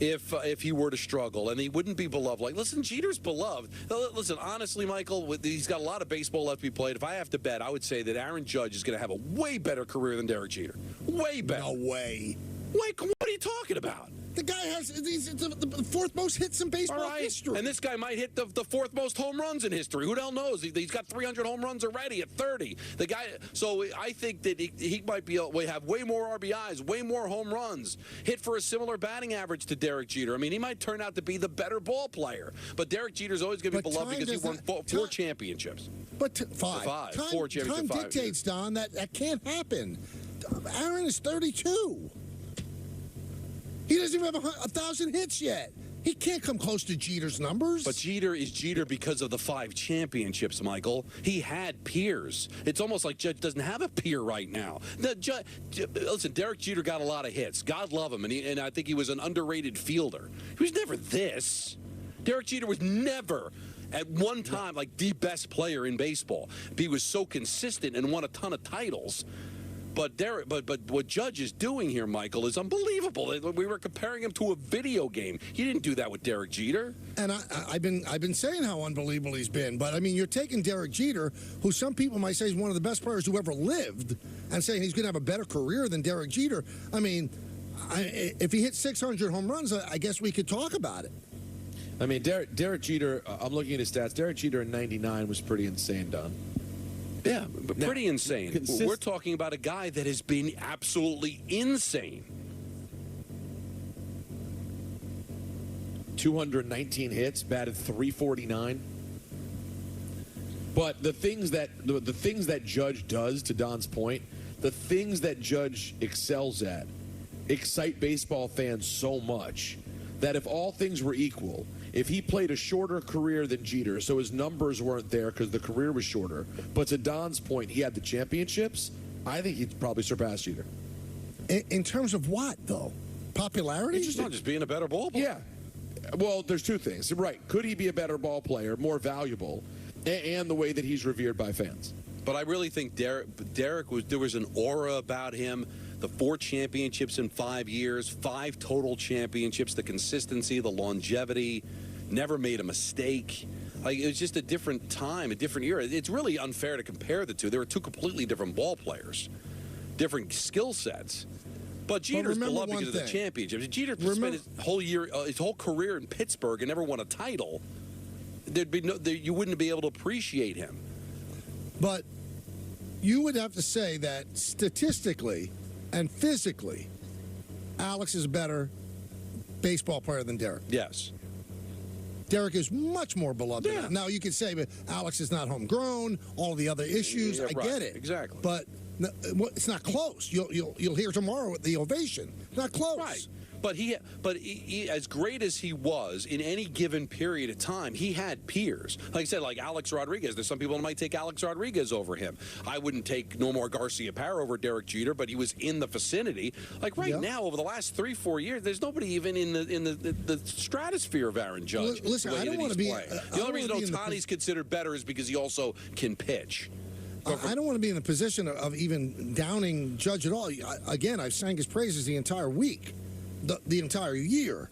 If he were to struggle, and he wouldn't be beloved. Like, listen, Jeter's beloved. Listen, honestly, Michael, he's got a lot of baseball left to be played. If I have to bet, I would say that Aaron Judge is going to have a way better career than Derek Jeter. Way better. No way. Like, what are you talking about? The guy has the 4th most hits in baseball history. And this guy might hit the 4th most home runs in history. Who the hell knows? He's got 300 home runs already at 30. The guy. So I think that he might have way more RBIs, way more home runs, hit for a similar batting average to Derek Jeter. I mean, he might turn out to be the better ball player. But Derek Jeter's always going to be beloved because he won 4 championships. But 5. 4 championships. Time dictates, Don, that can't happen. Aaron is 32. He doesn't even have 1,000 hits yet. He can't come close to Jeter's numbers. But Jeter is Jeter because of the 5 championships, Michael. He had peers. It's almost like Judge doesn't have a peer right now. Listen, Derek Jeter got a lot of hits. God love him, and I think he was an underrated fielder. He was never this. Derek Jeter was never, at one time, like the best player in baseball. He was so consistent and won a ton of titles. But what Judge is doing here, Michael, is unbelievable. We were comparing him to a video game. He didn't do that with Derek Jeter. And I've been saying how unbelievable he's been. But I mean, you're taking Derek Jeter, who some people might say is one of the best players who ever lived, and saying he's going to have a better career than Derek Jeter. I mean, if he hit 600 home runs, I guess we could talk about it. I mean, Derek Jeter. I'm looking at his stats. Derek Jeter in '99 was pretty insane, Don. Yeah, but pretty insane. We're talking about a guy that has been absolutely insane. 219 hits, batted .349. But the things that Judge does, to Don's point, the things that Judge excels at excite baseball fans so much that if all things were equal, if he played a shorter career than Jeter, so his numbers weren't there because the career was shorter, but to Don's point, he had the championships, I think he'd probably surpass Jeter. In terms of what, though? Popularity? It's just being a better ball player. Yeah. Well, there's two things. Right. Could he be a better ball player, more valuable, and the way that he's revered by fans? But I really think there was an aura about him. The 4 championships in 5 years, 5 total championships, the consistency, the longevity, never made a mistake. Like, it was just a different time, a different era. It's really unfair to compare the two. They were 2 completely different ball players, different skill sets. But Jeter's beloved because of the championships. Jeter spent his whole career in Pittsburgh and never won a title. You wouldn't be able to appreciate him. But you would have to say that statistically and physically, Alex is a better baseball player than Derek. Yes. Derek is much more beloved than him. Now, you could say, but Alex is not homegrown, all the other issues. I get it. Exactly. But it's not close. You'll hear tomorrow at the ovation. Not close. Right. But he, as great as he was in any given period of time, he had peers. Like I said, like Alex Rodriguez. There's some people that might take Alex Rodriguez over him. I wouldn't take Nomar Garcia-Parra over Derek Jeter, but he was in the vicinity. Like now, over the last 3-4 years, there's nobody even in the stratosphere of Aaron Judge. Listen, I don't want to be. The only reason Ohtani's considered better is because he also can pitch. I don't want to be in the position of even downing Judge at all. Again, I've sang his praises the entire week. The entire year.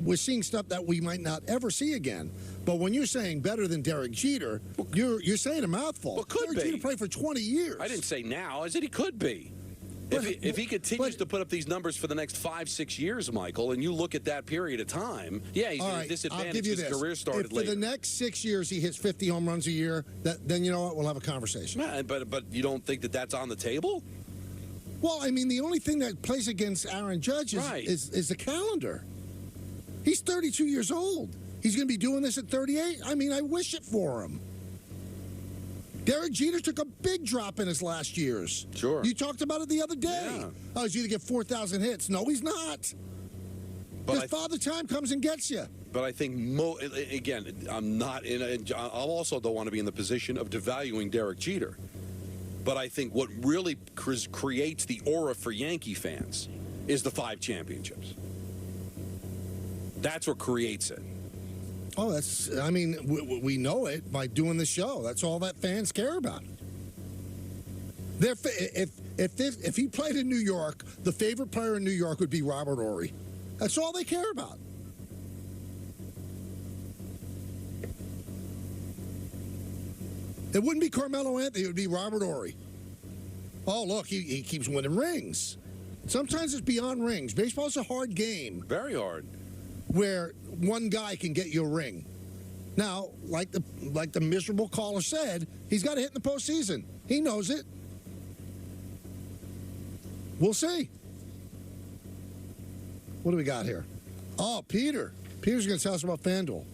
We're seeing stuff that we might not ever see again. But when you're saying better than Derek Jeter, you're saying a mouthful. Well, could Derek Jeter played for 20 years. I didn't say now. I said he could be. If he continues to put up these numbers for the next 5-6 years, Michael, and you look at that period of time, he's at a disadvantage. His career started if later. For the next 6 years he hits 50 home runs a year, then you know what? We'll have a conversation. Yeah, but you don't think that that's on the table? Well, I mean, the only thing that plays against Aaron Judge is the calendar. He's 32 years old. He's going to be doing this at 38. I mean, I wish it for him. Derek Jeter took a big drop in his last years. Sure. You talked about it the other day. Yeah. Oh, he's going to get 4,000 hits. No, he's not. Because Father Time comes and gets you. But I think, again, I also don't want to be in the position of devaluing Derek Jeter. But I think what really creates the aura for Yankee fans is the 5 championships. That's what creates it. Oh, we know it by doing the show. That's all that fans care about. If he played in New York, the favorite player in New York would be Robert Horry. That's all they care about. It wouldn't be Carmelo Anthony. It would be Robert Horry. Oh, look, he keeps winning rings. Sometimes it's beyond rings. Baseball's a hard game. Very hard. Where one guy can get you a ring. Now, like the miserable caller said, he's got to hit in the postseason. He knows it. We'll see. What do we got here? Oh, Peter. Peter's going to tell us about FanDuel.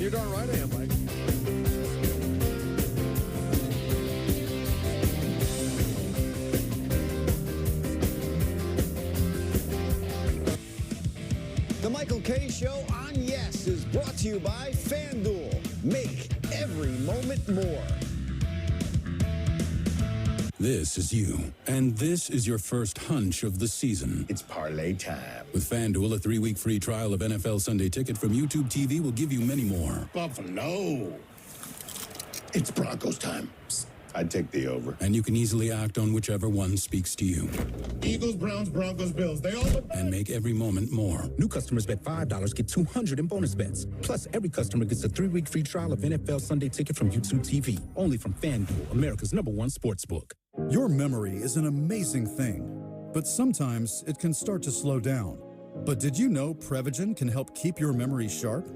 You're darn right I am, Mike. The Michael Kay Show on Yes is brought to you by FanDuel. Make every moment more. This is you, and this is your first hunch of the season. It's parlay time. With FanDuel, a 3-week free trial of NFL Sunday Ticket from YouTube TV will give you many more. Buffalo. It's Broncos time. Psst, I'd take the over. And you can easily act on whichever one speaks to you. Eagles, Browns, Broncos, Bills, they all... And make every moment more. New customers bet $5, get $200 in bonus bets. Plus, every customer gets a 3-week free trial of NFL Sunday Ticket from YouTube TV. Only from FanDuel, America's #1 sportsbook. Your memory is an amazing thing, but sometimes it can start to slow down. But did you know Prevagen can help keep your memory sharp?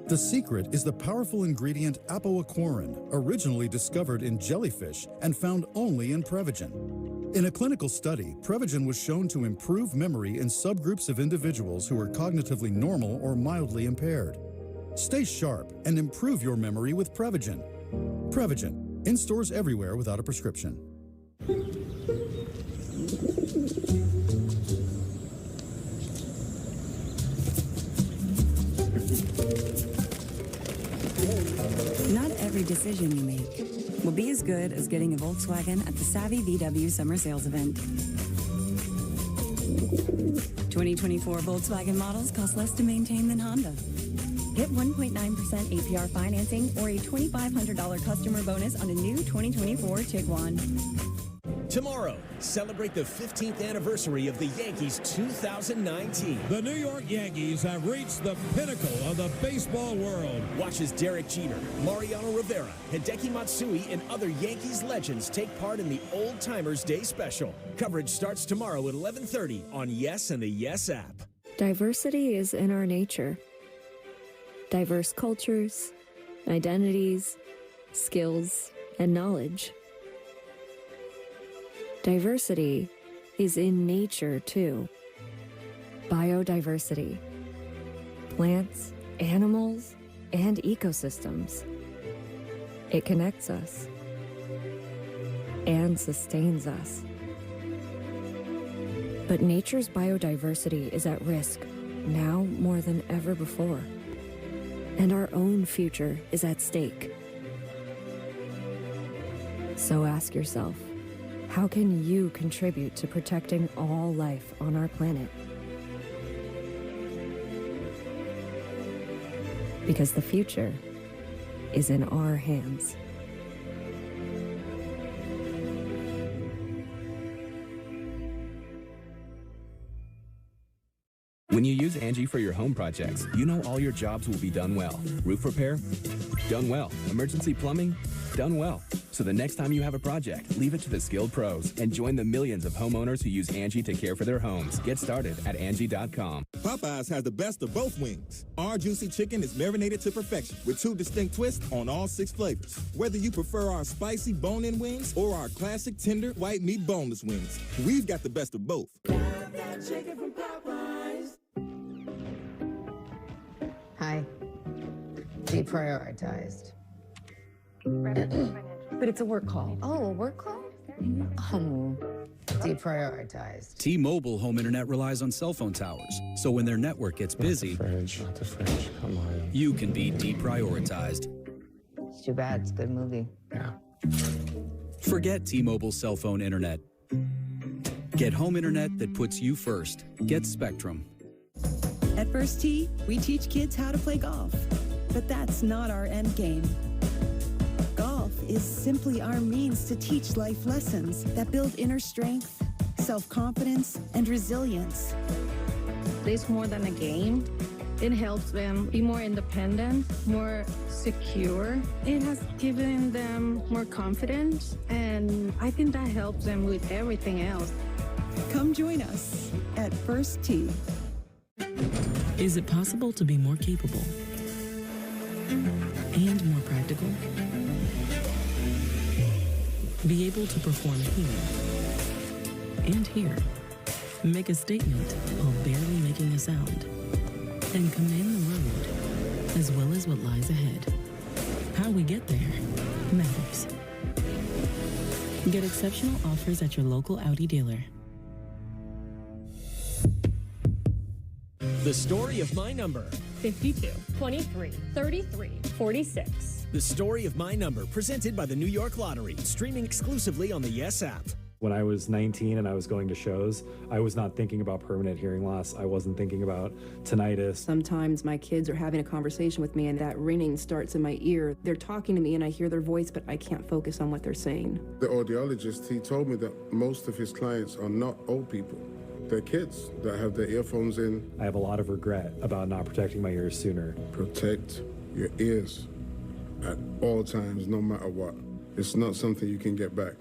The secret is the powerful ingredient apoaquarin, originally discovered in jellyfish and found only in Prevagen. In a clinical study, Prevagen was shown to improve memory in subgroups of individuals who are cognitively normal or mildly impaired. Stay sharp and improve your memory with Prevagen. Prevagen, in stores everywhere without a prescription. Not every decision you make will be as good as getting a Volkswagen at the Savvy VW Summer Sales Event. 2024 Volkswagen models cost less to maintain than Honda. Get 1.9% APR financing or a $2,500 customer bonus on a new 2024 Tiguan. Tomorrow, celebrate the 15th anniversary of the Yankees 2019. The New York Yankees have reached the pinnacle of the baseball world. Watch as Derek Jeter, Mariano Rivera, Hideki Matsui, and other Yankees legends take part in the Old Timers Day Special. Coverage starts tomorrow at 11:30 on Yes and the Yes app. Diversity is in our nature. Diverse cultures, identities, skills, and knowledge. Diversity is in nature, too. Biodiversity. Plants, animals, and ecosystems. It connects us and sustains us. But nature's biodiversity is at risk now more than ever before. And our own future is at stake. So ask yourself, how can you contribute to protecting all life on our planet? Because the future is in our hands. When you use Angie for your home projects, you know all your jobs will be done well. Roof repair? Done well. Emergency plumbing? Done well. So the next time you have a project, leave it to the skilled pros and join the millions of homeowners who use Angie to care for their homes. Get started at Angie.com. Popeyes has the best of both wings. Our juicy chicken is marinated to perfection with 2 distinct twists on all 6 flavors. Whether you prefer our spicy bone-in wings or our classic tender white meat boneless wings, we've got the best of both. Hi. Deprioritized. But it's a work call. Oh, a work call? Deprioritized. T-Mobile home internet relies on cell phone towers, so when their network gets busy, Not the fridge. Come on. you can be deprioritized. It's too bad. It's a good movie. Yeah. Forget T-Mobile cell phone internet. Get home internet that puts you first. Get Spectrum. At First Tee, we teach kids how to play golf, but that's not our end game. Golf is simply our means to teach life lessons that build inner strength, self-confidence, and resilience. It's more than a game. It helps them be more independent, more secure. It has given them more confidence, and I think that helps them with everything else. Come join us at First Tee. Is it possible to be more capable and more practical? Be able to perform here and here. Make a statement while barely making a sound. And command the road, as well as what lies ahead. How we get there matters. Get exceptional offers at your local Audi dealer. The story of my number. 52, 23, 33, 46. The story of my number, presented by the New York Lottery, streaming exclusively on the Yes app. When I was 19 and I was going to shows, I was not thinking about permanent hearing loss. I wasn't thinking about tinnitus. Sometimes my kids are having a conversation with me and that ringing starts in my ear. They're talking to me and I hear their voice, but I can't focus on what they're saying. The audiologist, he told me that most of his clients are not old people. They're kids that have their earphones in. I have a lot of regret about not protecting my ears sooner. Protect your ears at all times, no matter what. It's not something you can get back.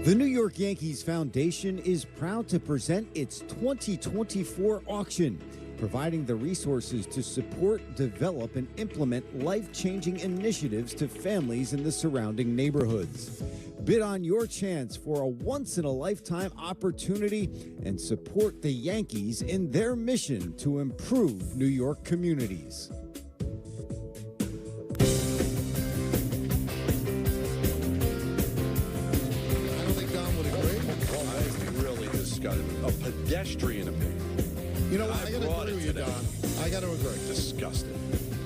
The New York Yankees Foundation is proud to present its 2024 auction, providing the resources to support, develop, and implement life-changing initiatives to families in the surrounding neighborhoods. Bid on your chance for a once-in-a-lifetime opportunity and support the Yankees in their mission to improve New York communities. A pedestrian opinion. You know what? I got to agree with you, Don. I got to agree. Disgusting.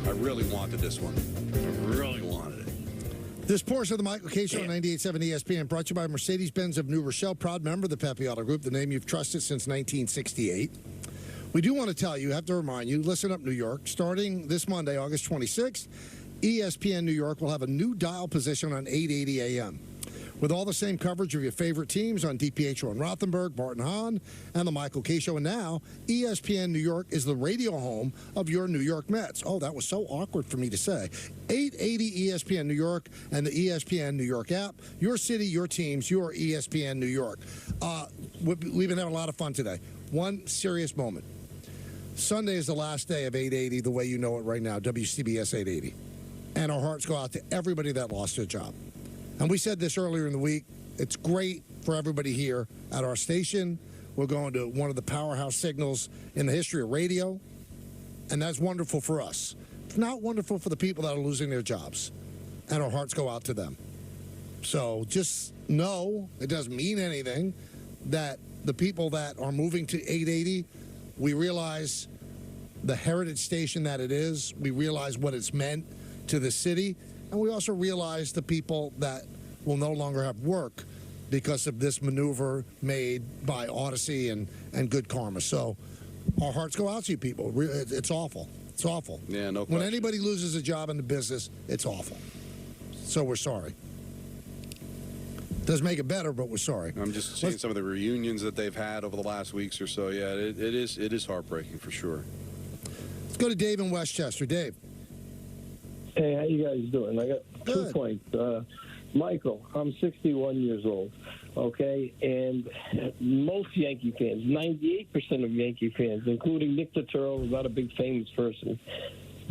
I really wanted this one. I really wanted it. This portion of the Michael K. Show on 98.7 ESPN brought to you by Mercedes-Benz of New Rochelle, proud member of the Pepe Auto Group, the name you've trusted since 1968. We do want to tell you, have to remind you, listen up, New York. Starting this Monday, August 26th, ESPN New York will have a new dial position on 880 AM. With all the same coverage of your favorite teams on DPHO and Rothenberg, Barton Hahn, and the Michael K. Show. And now, ESPN New York is the radio home of your New York Mets. Oh, that was so awkward for me to say. 880 ESPN New York and the ESPN New York app. Your city, your teams, your ESPN New York. We've been having a lot of fun today. One serious moment. Sunday is the last day of 880, the way you know it right now, WCBS 880. And our hearts go out to everybody that lost their job. And we said this earlier in the week. It's great for everybody here at our station. We're going to one of the powerhouse signals in the history of radio. And that's wonderful for us. It's not wonderful for the people that are losing their jobs. And our hearts go out to them. So just know, it doesn't mean anything, that the people that are moving to 880, we realize the heritage station that it is. We realize what it's meant to the city. And we also realize the people that will no longer have work because of this maneuver made by Odyssey and Good Karma. So our hearts go out to you people. It's awful. It's awful. Yeah, no question. When anybody loses a job in the business, it's awful. So we're sorry. Doesn't make it better, but we're sorry. I'm just seeing some of the reunions that they've had over the last weeks or so. Yeah, it is heartbreaking for sure. Let's go to Dave in Westchester. Dave. Hey, how you guys doing? I got 2 points. Michael, I'm 61 years old, okay? And most Yankee fans, 98% of Yankee fans, including Nick Turturro, who's not a big famous person,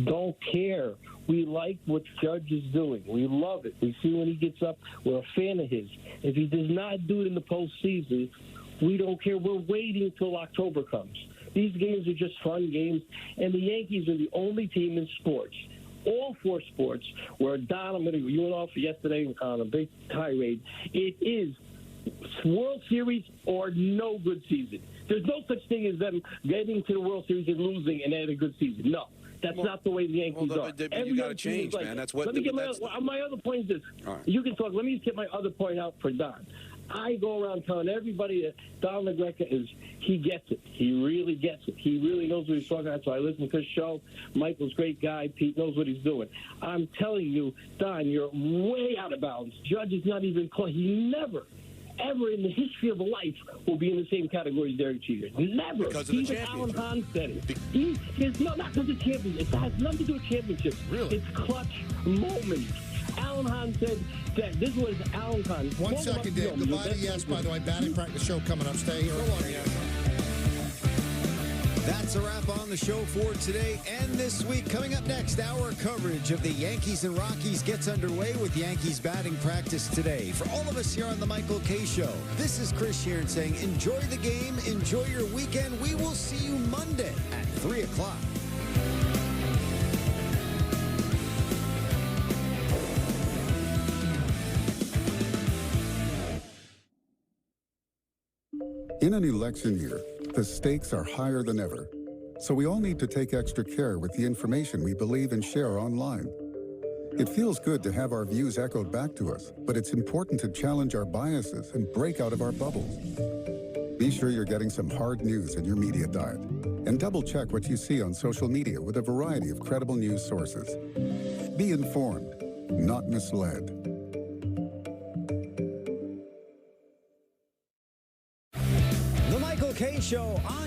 don't care. We like what Judge is doing. We love it. We see when he gets up. We're a fan of his. If he does not do it in the postseason, we don't care. We're waiting till October comes. These games are just fun games, and the Yankees are the only team in sports, all four sports, where Don, I'm going to you went off yesterday on a big tirade. It is World Series or no good season. There's no such thing as them getting to the World Series and losing and had a good season. No. That's not the way the Yankees are. You got to change, man. That's what. Let me get my other point is this. All right. You can talk. Let me just get my other point out for Don. I go around telling everybody that Don LaGreca he gets it. He really gets it. He really knows what he's talking about. So I listen to his show. Michael's a great guy. Pete knows what he's doing. I'm telling you, Don, you're way out of bounds. Judge is not even close. He never, ever in the history of life will be in the same category as Derek Jeter. Never. Because of the Even championship. Alan Hahn said it. It's not because of championship. It has nothing to do with championships. Really? It's clutch moments. Alan Hahn said that this was Alan Hahn. 1 second, Dave. Goodbye to Yes, by the way. Batting practice show coming up. Stay here. Go on, Yes. That's a wrap on the show for today and this week. Coming up next, our coverage of the Yankees and Rockies gets underway with Yankees batting practice today. For all of us here on the Michael K. Show, this is Chris Sheeran saying enjoy the game, enjoy your weekend. We will see you Monday at 3 o'clock. In an election year, the stakes are higher than ever. So we all need to take extra care with the information we believe and share online. It feels good to have our views echoed back to us, but it's important to challenge our biases and break out of our bubbles. Be sure you're getting some hard news in your media diet, and double-check what you see on social media with a variety of credible news sources. Be informed, not misled. The Michael K. Show on